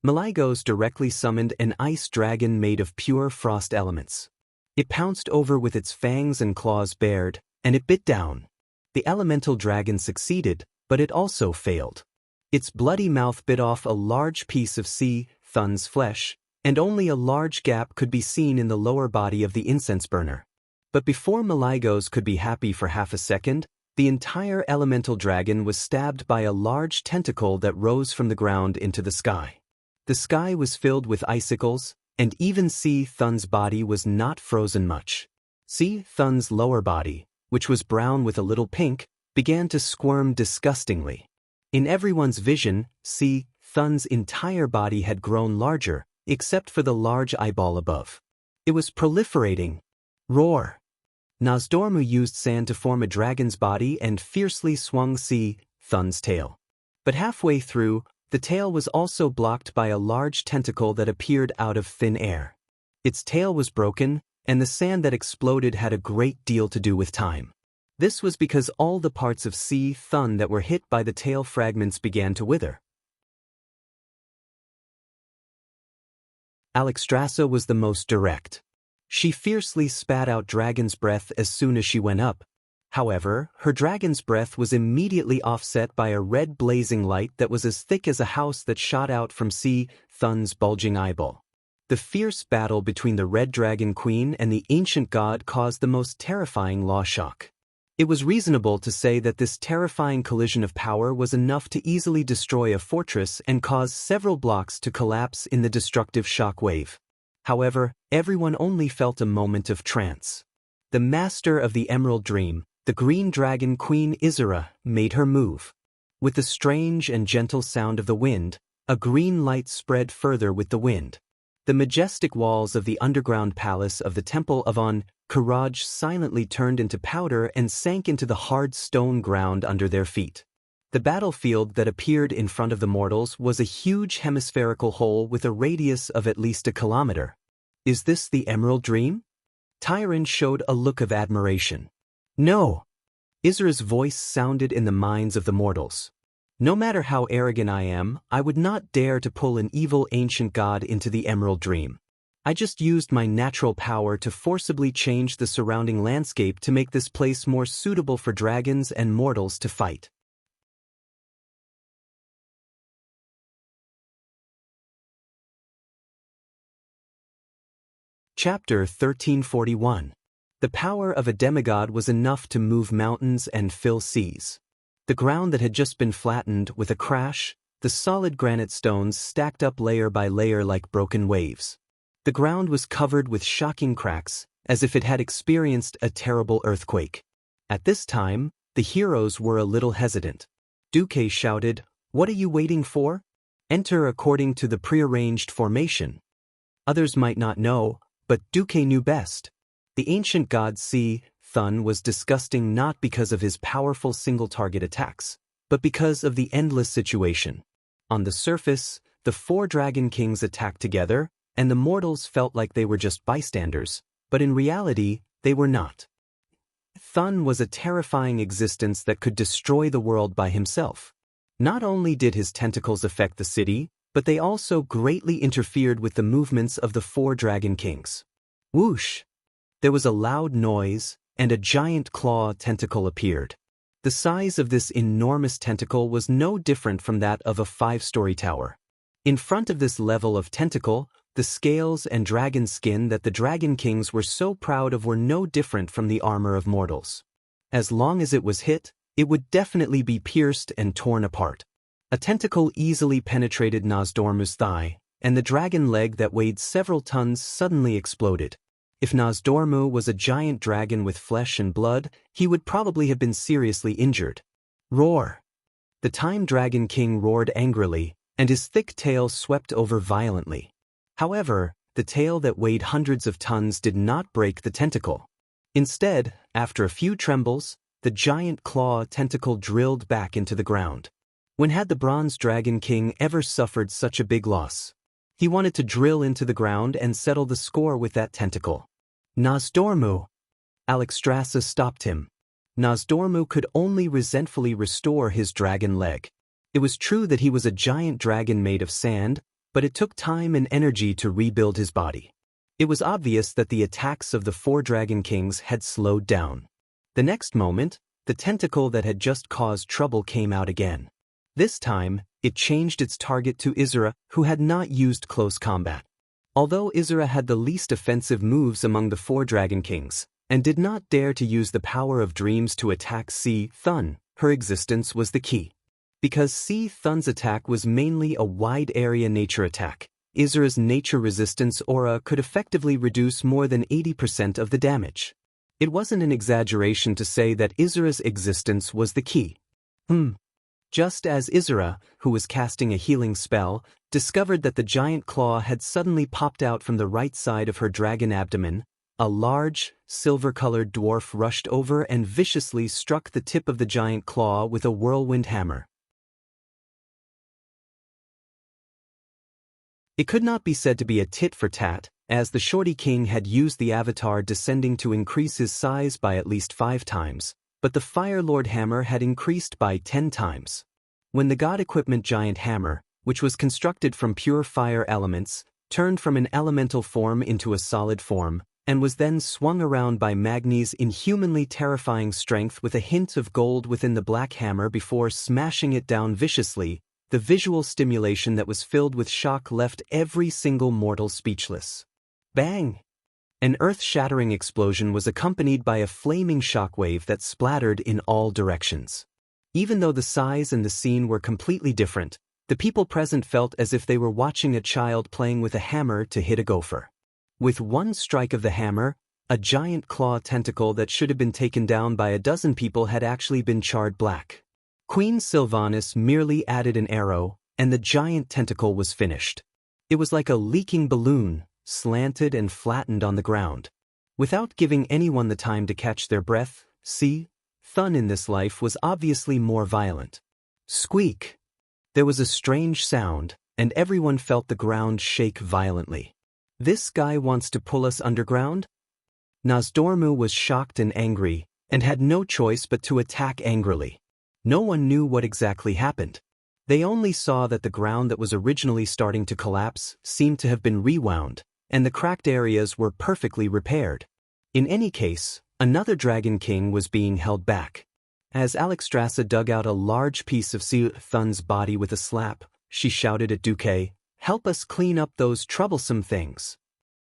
Malygos directly summoned an ice dragon made of pure frost elements. It pounced over with its fangs and claws bared, and it bit down. The elemental dragon succeeded, but it also failed. Its bloody mouth bit off a large piece of Thun's flesh, and only a large gap could be seen in the lower body of the incense burner. But before Malygos could be happy for half a second, The entire elemental dragon was stabbed by a large tentacle that rose from the ground into the sky. The sky was filled with icicles, and even Si Thun's body was not frozen much. Si Thun's lower body, which was brown with a little pink, began to squirm disgustingly. In everyone's vision, Si Thun's entire body had grown larger, except for the large eyeball above. It was proliferating. Roar! Nozdormu used sand to form a dragon's body and fiercely swung Si Thun's tail. But halfway through, the tail was also blocked by a large tentacle that appeared out of thin air. Its tail was broken, and the sand that exploded had a great deal to do with time. This was because all the parts of Si Thun that were hit by the tail fragments began to wither. Alexstrasza was the most direct. She fiercely spat out dragon's breath as soon as she went up. However, her dragon's breath was immediately offset by a red blazing light that was as thick as a house that shot out from Si Thun's bulging eyeball. The fierce battle between the Red Dragon Queen and the ancient god caused the most terrifying law shock. It was reasonable to say that this terrifying collision of power was enough to easily destroy a fortress and cause several blocks to collapse in the destructive shock wave. However, everyone only felt a moment of trance. The master of the Emerald Dream, the Green Dragon Queen Izura, made her move. With the strange and gentle sound of the wind, a green light spread further with the wind. The majestic walls of the underground palace of the Temple of Karaj silently turned into powder and sank into the hard stone ground under their feet. The battlefield that appeared in front of the mortals was a huge hemispherical hole with a radius of at least a kilometer. Is this the Emerald Dream? Tyron showed a look of admiration. No! Izura's voice sounded in the minds of the mortals. No matter how arrogant I am, I would not dare to pull an evil ancient god into the Emerald Dream. I just used my natural power to forcibly change the surrounding landscape to make this place more suitable for dragons and mortals to fight. Chapter 1341. The power of a demigod was enough to move mountains and fill seas. The ground that had just been flattened with a crash, the solid granite stones stacked up layer by layer like broken waves. The ground was covered with shocking cracks, as if it had experienced a terrible earthquake. At this time, the heroes were a little hesitant. Duque shouted, "What are you waiting for? Enter according to the prearranged formation." Others might not know, but Duque knew best. The ancient god Si Thun was disgusting not because of his powerful single-target attacks, but because of the endless situation. On the surface, the four dragon kings attacked together, and the mortals felt like they were just bystanders, but in reality, they were not. Thun was a terrifying existence that could destroy the world by himself. Not only did his tentacles affect the city, but they also greatly interfered with the movements of the four dragon kings. Whoosh! There was a loud noise, and a giant claw tentacle appeared. The size of this enormous tentacle was no different from that of a 5-story tower. In front of this level of tentacle, the scales and dragon skin that the dragon kings were so proud of were no different from the armor of mortals. As long as it was hit, it would definitely be pierced and torn apart. A tentacle easily penetrated Nozdormu's thigh, and the dragon leg that weighed several tons suddenly exploded. If Nozdormu was a giant dragon with flesh and blood, he would probably have been seriously injured. Roar! The Time Dragon King roared angrily, and his thick tail swept over violently. However, the tail that weighed hundreds of tons did not break the tentacle. Instead, after a few trembles, the giant claw tentacle drilled back into the ground. When had the Bronze Dragon King ever suffered such a big loss? He wanted to drill into the ground and settle the score with that tentacle. Nozdormu! Alexstrasza stopped him. Nozdormu could only resentfully restore his dragon leg. It was true that he was a giant dragon made of sand, but it took time and energy to rebuild his body. It was obvious that the attacks of the four dragon kings had slowed down. The next moment, the tentacle that had just caused trouble came out again. This time, it changed its target to Izura, who had not used close combat. Although Izura had the least offensive moves among the four dragon kings, and did not dare to use the power of dreams to attack Si Thun. Her existence was the key. Because Si Thun's attack was mainly a wide-area nature attack, Izra's nature resistance aura could effectively reduce more than 80% of the damage. It wasn't an exaggeration to say that Izra's existence was the key. Just as Izra, who was casting a healing spell, discovered that the giant claw had suddenly popped out from the right side of her dragon abdomen, a large, silver-colored dwarf rushed over and viciously struck the tip of the giant claw with a whirlwind hammer. It could not be said to be a tit-for-tat, as the Shorty King had used the avatar descending to increase his size by at least 5 times, but the Fire Lord hammer had increased by 10 times. When the God Equipment giant hammer, which was constructed from pure fire elements, turned from an elemental form into a solid form, and was then swung around by Magni's inhumanly terrifying strength with a hint of gold within the black hammer before smashing it down viciously, the visual stimulation that was filled with shock left every single mortal speechless. Bang! An earth-shattering explosion was accompanied by a flaming shockwave that splattered in all directions. Even though the size and the scene were completely different, the people present felt as if they were watching a child playing with a hammer to hit a gopher. With one strike of the hammer, a giant claw tentacle that should have been taken down by a dozen people had actually been charred black. Queen Sylvanas merely added an arrow, and the giant tentacle was finished. It was like a leaking balloon, slanted and flattened on the ground. Without giving anyone the time to catch their breath, Si Thun in this life was obviously more violent. Squeak! There was a strange sound, and everyone felt the ground shake violently. This guy wants to pull us underground? Nozdormu was shocked and angry, and had no choice but to attack angrily. No one knew what exactly happened. They only saw that the ground that was originally starting to collapse seemed to have been rewound, and the cracked areas were perfectly repaired. In any case, another Dragon King was being held back. As Alexstrasza dug out a large piece of Si Thun's body with a slap, she shouted at Duque, "Help us clean up those troublesome things."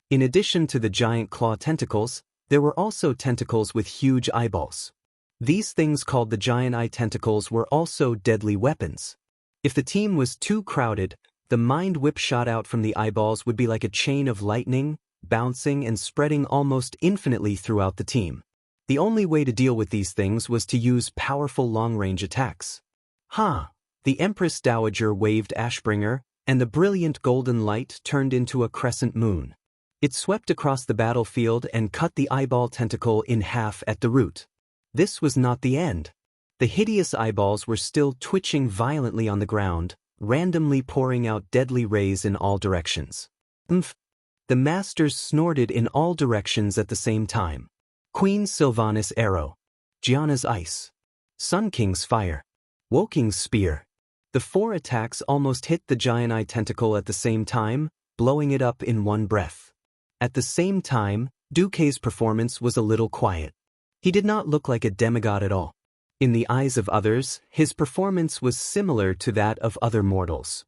In addition to the giant claw tentacles, there were also tentacles with huge eyeballs. These things called the giant eye tentacles were also deadly weapons. If the team was too crowded, the mind whip shot out from the eyeballs would be like a chain of lightning, bouncing and spreading almost infinitely throughout the team. The only way to deal with these things was to use powerful long-range attacks. The Empress Dowager waved Ashbringer, and the brilliant golden light turned into a crescent moon. It swept across the battlefield and cut the eyeball tentacle in half at the root. This was not the end. The hideous eyeballs were still twitching violently on the ground, randomly pouring out deadly rays in all directions. The masters snorted in all directions at the same time. Queen Sylvanas' arrow, Gianna's ice, Sun King's fire, Woking's spear. The 4 attacks almost hit the giant eye tentacle at the same time, blowing it up in one breath. At the same time, Duque's performance was a little quiet. He did not look like a demigod at all. In the eyes of others, his performance was similar to that of other mortals.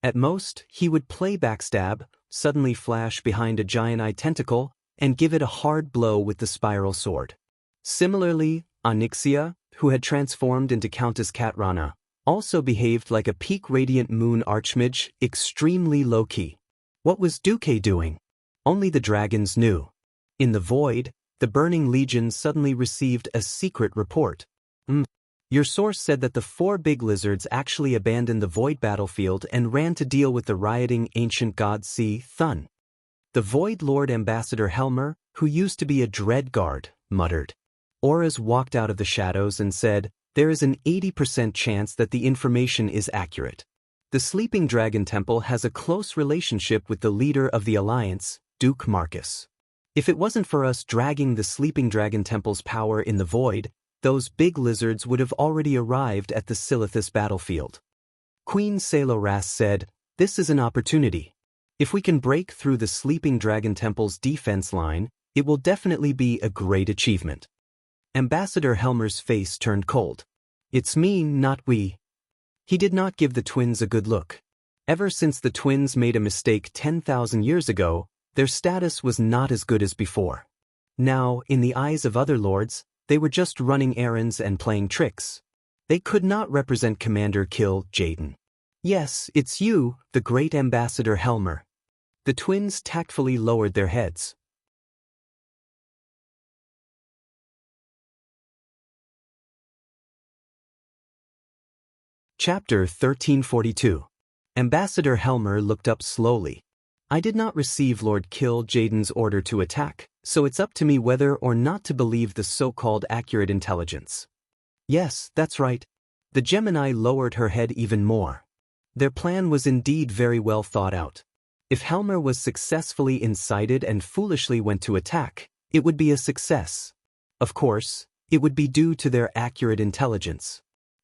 At most, he would play backstab, suddenly flash behind a giant eye tentacle, and give it a hard blow with the spiral sword. Similarly, Onyxia, who had transformed into Countess Katrana, also behaved like a peak radiant moon archmage, extremely low-key. What was Duque doing? Only the dragons knew. In the void, the Burning Legion suddenly received a secret report. Your source said that the 4 big lizards actually abandoned the void battlefield and ran to deal with the rioting ancient god Si Thun. The Void Lord Ambassador Helmer, who used to be a dread guard, muttered. Auras walked out of the shadows and said, "There is an 80% chance that the information is accurate. The Sleeping Dragon Temple has a close relationship with the leader of the Alliance, Duke Marcus. If it wasn't for us dragging the Sleeping Dragon Temple's power in the void, those big lizards would have already arrived at the Silithus battlefield." Queen Saloras said, "This is an opportunity. If we can break through the Sleeping Dragon Temple's defense line, it will definitely be a great achievement." Ambassador Helmer's face turned cold. "It's me, not we." He did not give the twins a good look. Ever since the twins made a mistake 10,000 years ago, Their status was not as good as before. Now, in the eyes of other lords, they were just running errands and playing tricks. They could not represent Commander Kill Jaden. Yes, it's you, the great Ambassador Helmer. The twins tactfully lowered their heads. Chapter 1342. Ambassador Helmer looked up slowly. I did not receive Lord Kill Jaden's order to attack, so it's up to me whether or not to believe the so-called accurate intelligence. Yes, that's right. The Gemini lowered her head even more. Their plan was indeed very well thought out. If Helmer was successfully incited and foolishly went to attack, it would be a success. Of course, it would be due to their accurate intelligence.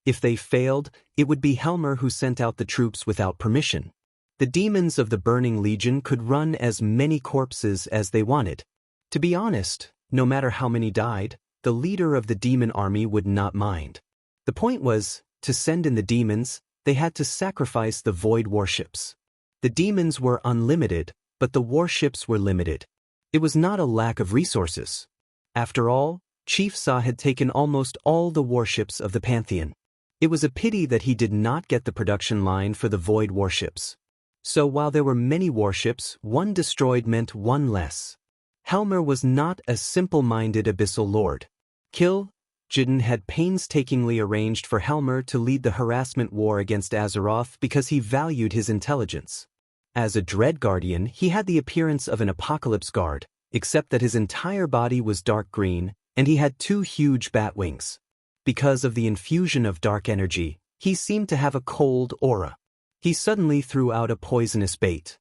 If they failed, it would be Helmer who sent out the troops without permission. The demons of the Burning Legion could run as many corpses as they wanted. To be honest, no matter how many died, the leader of the demon army would not mind. The point was, to send in the demons, they had to sacrifice the void warships. The demons were unlimited, but the warships were limited. It was not a lack of resources. After all, Chief Sa had taken almost all the warships of the Pantheon. It was a pity that he did not get the production line for the void warships. So while there were many warships, one destroyed meant one less. Helmer was not a simple-minded abyssal lord. Kill Jaden had painstakingly arranged for Helmer to lead the harassment war against Azeroth because he valued his intelligence. As a Dread Guardian, he had the appearance of an Apocalypse Guard, except that his entire body was dark green, and he had 2 huge bat wings. Because of the infusion of dark energy, he seemed to have a cold aura. He suddenly threw out a poisonous bait.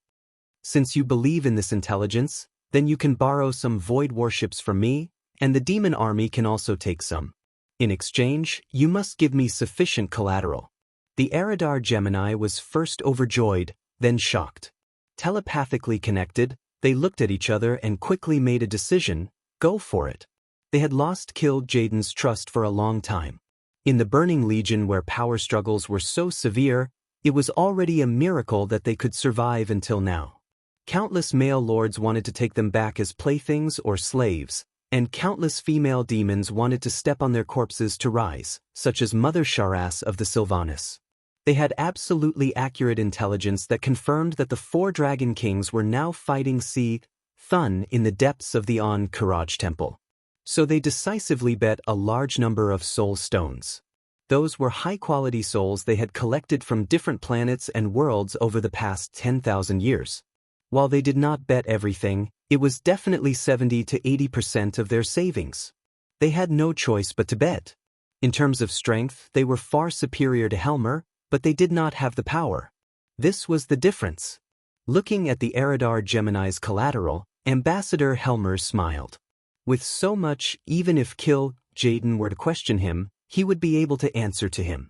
Since you believe in this intelligence, then you can borrow some void warships from me, and the demon army can also take some. In exchange, you must give me sufficient collateral. The Eridar Gemini was first overjoyed, then shocked. Telepathically connected, they looked at each other and quickly made a decision: go for it. They had lost Kill Jaden's trust for a long time. In the Burning Legion, where power struggles were so severe, it was already a miracle that they could survive until now. Countless male lords wanted to take them back as playthings or slaves, and countless female demons wanted to step on their corpses to rise, such as Mother Sharas of the Sylvanas. They had absolutely accurate intelligence that confirmed that the 4 Dragon Kings were now fighting Thun in the depths of the Karaj Temple. So they decisively bet a large number of soul stones. Those were high-quality souls they had collected from different planets and worlds over the past 10,000 years. While they did not bet everything, it was definitely 70 to 80% of their savings. They had no choice but to bet. In terms of strength, they were far superior to Helmer, but they did not have the power. This was the difference. Looking at the Eridar Gemini's collateral, Ambassador Helmer smiled. With so much, even if Kill Jaden were to question him, he would be able to answer to him.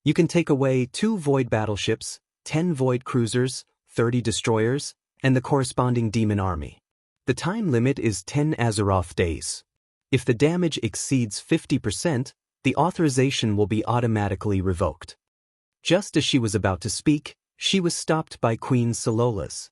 You can take away 2 void battleships, 10 void cruisers, 30 destroyers, and the corresponding demon army. The time limit is 10 Azeroth days. If the damage exceeds 50%, the authorization will be automatically revoked. Just as she was about to speak, she was stopped by Queen Sololas.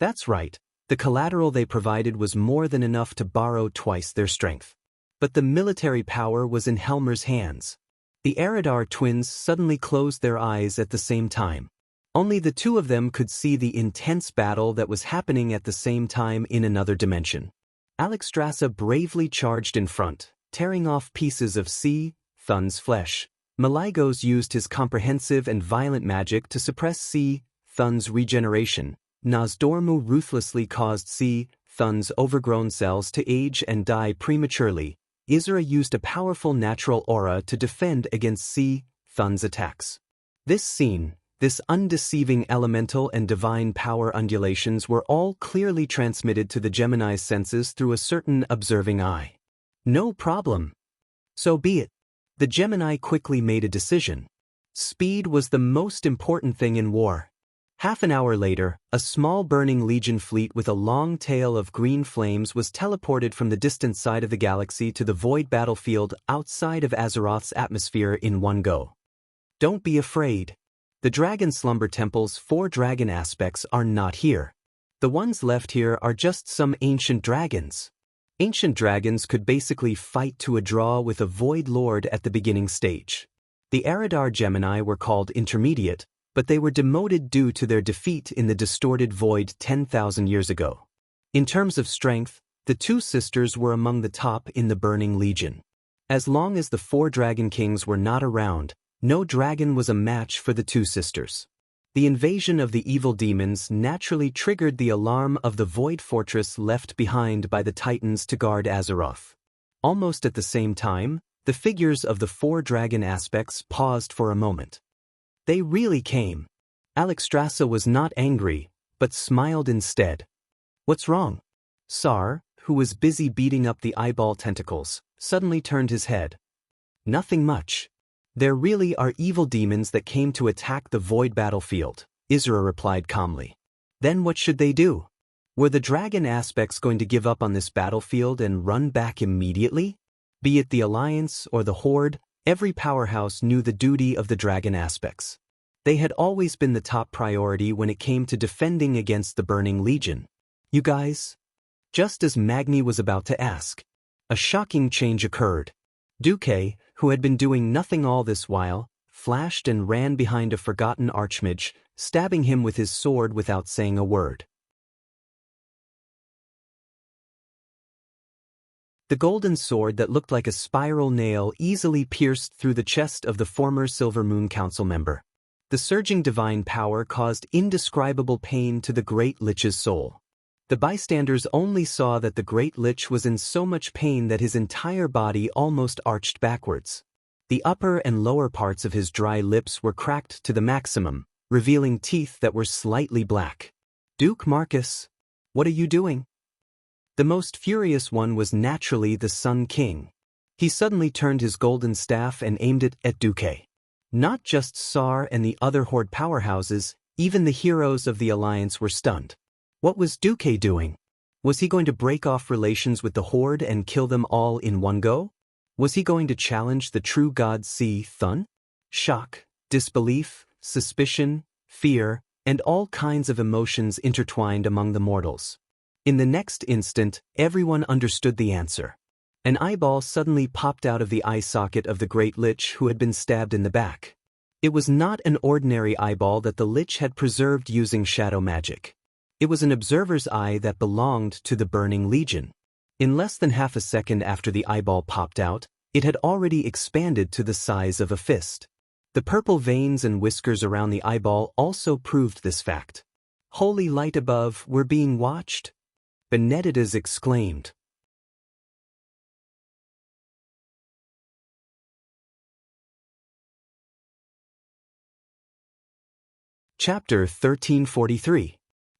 That's right, the collateral they provided was more than enough to borrow twice their strength. But the military power was in Helmer's hands. The Eridar twins suddenly closed their eyes at the same time. Only the 2 of them could see the intense battle that was happening at the same time in another dimension. Alexstrasza bravely charged in front, tearing off pieces of Thun's flesh. Maligos used his comprehensive and violent magic to suppress Thun's regeneration. Nozdormu ruthlessly caused Thun's overgrown cells to age and die prematurely. Isra used a powerful natural aura to defend against Thun's attacks. This scene, this undeceiving elemental and divine power undulations were all clearly transmitted to the Gemini's senses through a certain observing eye. No problem. So be it. The Gemini quickly made a decision. Speed was the most important thing in war. Half an hour later, a small Burning Legion fleet with a long tail of green flames was teleported from the distant side of the galaxy to the void battlefield outside of Azeroth's atmosphere in one go. Don't be afraid. The Dragon Slumber Temple's 4 dragon aspects are not here. The ones left here are just some ancient dragons. Ancient dragons could basically fight to a draw with a Void Lord at the beginning stage. The Aradar Gemini were called intermediate, but they were demoted due to their defeat in the distorted void 10,000 years ago. In terms of strength, the 2 sisters were among the top in the Burning Legion. As long as the 4 Dragon Kings were not around, no dragon was a match for the 2 sisters. The invasion of the evil demons naturally triggered the alarm of the Void Fortress left behind by the Titans to guard Azeroth. Almost at the same time, the figures of the 4 dragon aspects paused for a moment. They really came. Alexstrasza was not angry, but smiled instead. What's wrong? Sar, who was busy beating up the eyeball tentacles, suddenly turned his head. Nothing much. There really are evil demons that came to attack the void battlefield, Isra replied calmly. Then what should they do? Were the dragon aspects going to give up on this battlefield and run back immediately? Be it the Alliance or the Horde, every powerhouse knew the duty of the dragon aspects. They had always been the top priority when it came to defending against the Burning Legion. You guys? Just as Magni was about to ask, a shocking change occurred. Duque, who had been doing nothing all this while, flashed and ran behind a forgotten archmage, stabbing him with his sword without saying a word. The golden sword that looked like a spiral nail easily pierced through the chest of the former Silver Moon Council member. The surging divine power caused indescribable pain to the Great Lich's soul. The bystanders only saw that the Great Lich was in so much pain that his entire body almost arched backwards. The upper and lower parts of his dry lips were cracked to the maximum, revealing teeth that were slightly black. Duke Marcus, what are you doing? The most furious one was naturally the Sun King. He suddenly turned his golden staff and aimed it at Duque. Not just Sar and the other Horde powerhouses, even the heroes of the Alliance were stunned. What was Duque doing? Was he going to break off relations with the Horde and kill them all in one go? Was he going to challenge the true god Thun? Shock, disbelief, suspicion, fear, and all kinds of emotions intertwined among the mortals. In the next instant, everyone understood the answer. An eyeball suddenly popped out of the eye socket of the Great Lich who had been stabbed in the back. It was not an ordinary eyeball that the Lich had preserved using shadow magic. It was an observer's eye that belonged to the Burning Legion. In less than half a second after the eyeball popped out, it had already expanded to the size of a fist. The purple veins and whiskers around the eyeball also proved this fact. Holy light above, we're being watched? Benedictus exclaimed. Chapter 1343.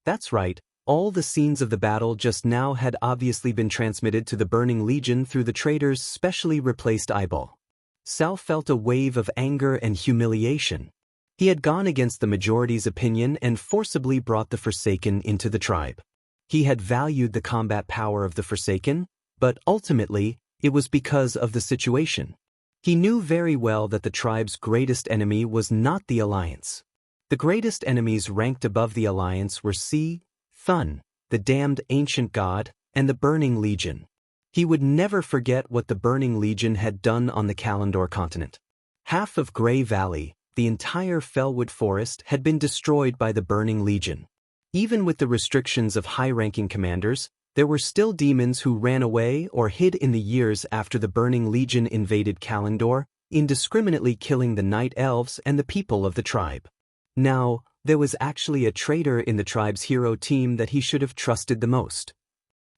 That's right, all the scenes of the battle just now had obviously been transmitted to the Burning Legion through the trader's specially replaced eyeball. Sal felt a wave of anger and humiliation. He had gone against the majority's opinion and forcibly brought the Forsaken into the tribe. He had valued the combat power of the Forsaken, but ultimately, it was because of the situation. He knew very well that the tribe's greatest enemy was not the Alliance. The greatest enemies ranked above the Alliance were Thun, the damned ancient god, and the Burning Legion. He would never forget what the Burning Legion had done on the Kalandor continent. Half of Grey Valley, the entire Fellwood Forest, had been destroyed by the Burning Legion. Even with the restrictions of high-ranking commanders, there were still demons who ran away or hid in the years after the Burning Legion invaded Kalandor, indiscriminately killing the Night Elves and the people of the tribe. Now, there was actually a traitor in the tribe's hero team that he should have trusted the most.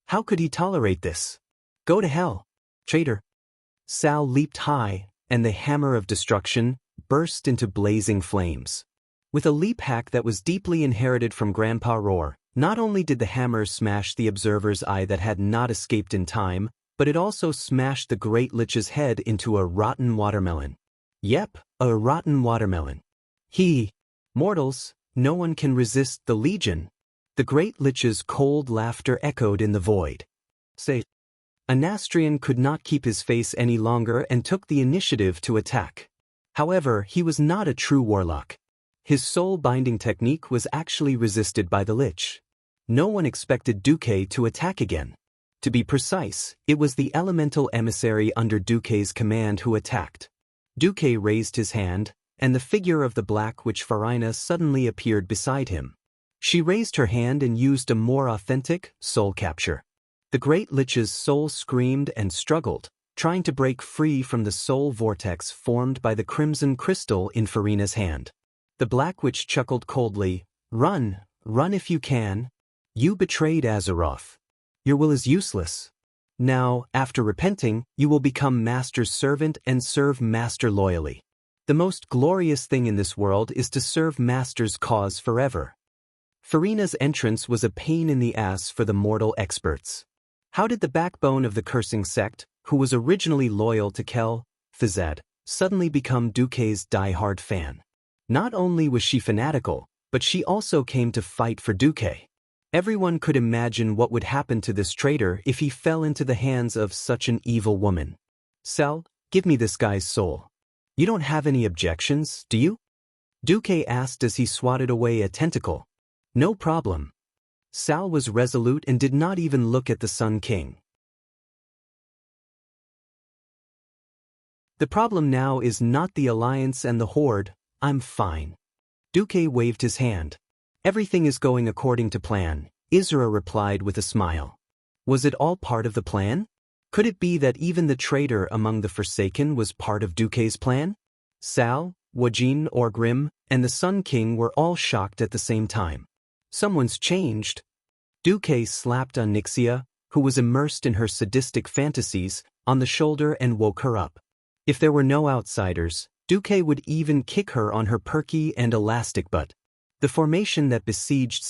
How could he tolerate this? Go to hell, traitor. Sal leaped high, and the hammer of destruction burst into blazing flames. With a leap hack that was deeply inherited from Grandpa Roar, not only did the hammer smash the observer's eye that had not escaped in time, but it also smashed the Great Lich's head into a rotten watermelon. Yep, a rotten watermelon. Mortals, no one can resist the Legion. The Great Lich's cold laughter echoed in the void. Say, Anastrian could not keep his face any longer and took the initiative to attack. However, he was not a true warlock. his soul-binding technique was actually resisted by the Lich. No one expected Duque to attack again. To be precise, it was the elemental emissary under Duque's command who attacked. Duque raised his hand, and the figure of the Black Witch Farina suddenly appeared beside him. She raised her hand and used a more authentic soul capture. The Great Lich's soul screamed and struggled, trying to break free from the soul vortex formed by the crimson crystal in Farina's hand. The Black Witch chuckled coldly, "Run, run if you can. You betrayed Azeroth. Your will is useless. Now, after repenting, you will become Master's servant and serve Master loyally. The most glorious thing in this world is to serve Master's cause forever." Farina's entrance was a pain in the ass for the mortal experts. How did the backbone of the cursing sect, who was originally loyal to Kel, Fizad, suddenly become Duque's die-hard fan? Not only was she fanatical, but she also came to fight for Duque. Everyone could imagine what would happen to this traitor if he fell into the hands of such an evil woman. "Sal, give me this guy's soul. You don't have any objections, do you?" Duque asked as he swatted away a tentacle. "No problem." Sal was resolute and did not even look at the Sun King. "The problem now is not the Alliance and the Horde. I'm fine." Duque waved his hand. "Everything is going according to plan," Isra replied with a smile. Was it all part of the plan? Could it be that even the traitor among the Forsaken was part of Duque's plan? Sal, Wajin Orgrim, and the Sun King were all shocked at the same time. "Someone's changed." Duque slapped Xianxia, who was immersed in her sadistic fantasies, on the shoulder and woke her up. If there were no outsiders, Duque would even kick her on her perky and elastic butt. The formation that besieged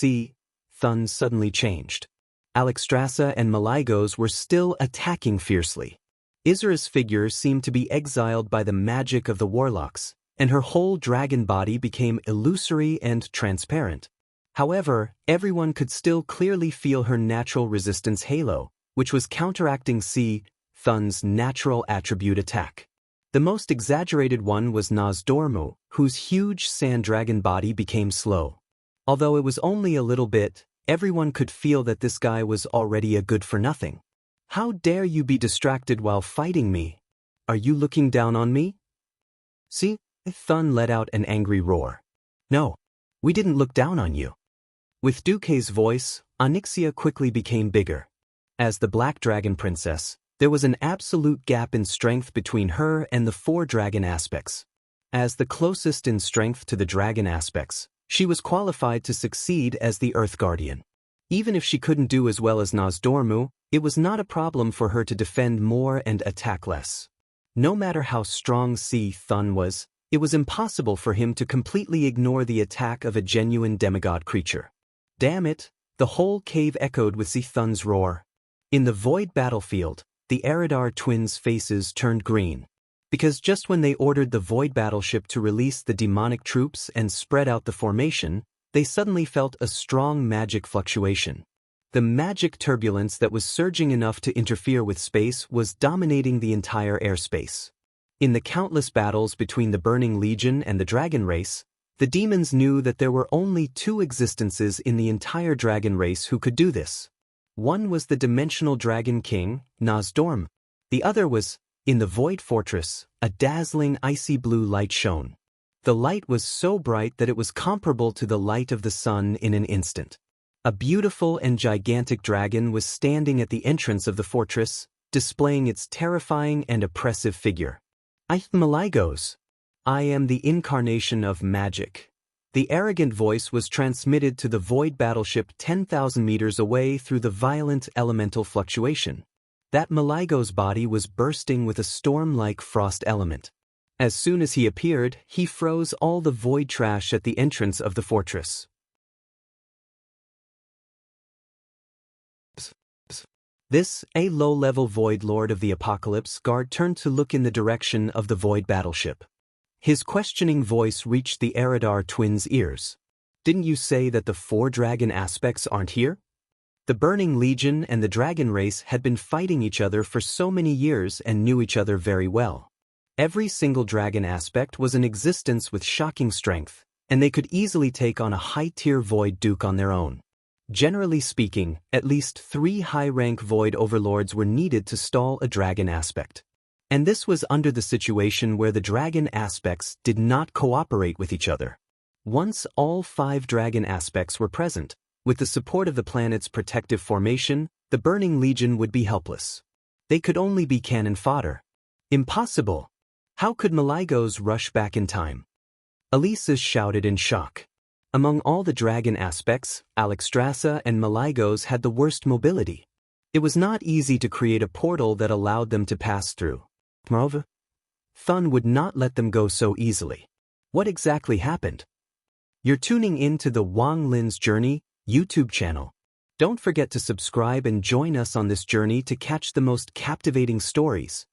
Thun suddenly changed. Alexstrasza and Malygos were still attacking fiercely. Isra's figure seemed to be exiled by the magic of the warlocks, and her whole dragon body became illusory and transparent. However, everyone could still clearly feel her natural resistance halo, which was counteracting Thun's natural attribute attack. The most exaggerated one was Nozdormu, whose huge sand dragon body became slow. Although it was only a little bit, everyone could feel that this guy was already a good-for-nothing. "How dare you be distracted while fighting me? Are you looking down on me?" Thun let out an angry roar. "No, we didn't look down on you." With Duque's voice, Xianxia quickly became bigger. As the Black Dragon Princess, there was an absolute gap in strength between her and the 4 dragon aspects. As the closest in strength to the dragon aspects, she was qualified to succeed as the Earth Guardian. Even if she couldn't do as well as Nozdormu, it was not a problem for her to defend more and attack less. No matter how strong Thun was, it was impossible for him to completely ignore the attack of a genuine demigod creature. Damn it, the whole cave echoed with Thun's roar. In the void battlefield, the Eridar twins' faces turned green. Because just when they ordered the void battleship to release the demonic troops and spread out the formation, they suddenly felt a strong magic fluctuation. The magic turbulence that was surging enough to interfere with space was dominating the entire airspace. In the countless battles between the Burning Legion and the Dragon Race, the demons knew that there were only 2 existences in the entire dragon race who could do this. One was the Dimensional Dragon King, Nozdorm. The other was, in the Void Fortress, a dazzling icy blue light shone. The light was so bright that it was comparable to the light of the sun in an instant. A beautiful and gigantic dragon was standing at the entrance of the fortress, displaying its terrifying and oppressive figure. "Malygos. I am the incarnation of magic." The arrogant voice was transmitted to the void battleship 10,000 meters away through the violent elemental fluctuation. That Malygos body was bursting with a storm-like frost element. As soon as he appeared, he froze all the void trash at the entrance of the fortress. This, a low-level Void Lord of the Apocalypse guard turned to look in the direction of the void battleship. His questioning voice reached the Eridar twins' ears. "Didn't you say that the 4 dragon aspects aren't here?" The Burning Legion and the Dragon Race had been fighting each other for so many years and knew each other very well. Every single dragon aspect was in existence with shocking strength, and they could easily take on a high-tier Void Duke on their own. Generally speaking, at least 3 high-rank Void Overlords were needed to stall a dragon aspect. And this was under the situation where the dragon aspects did not cooperate with each other. Once all 5 dragon aspects were present, with the support of the planet's protective formation, the Burning Legion would be helpless. They could only be cannon fodder. Impossible! How could Maligos rush back in time? Elisa shouted in shock. Among all the dragon aspects, Alexstrasza and Maligos had the worst mobility. It was not easy to create a portal that allowed them to pass through. Moreover, Thun would not let them go so easily. What exactly happened? You're tuning in to the Wang Lin's Journey YouTube channel. Don't forget to subscribe and join us on this journey to catch the most captivating stories.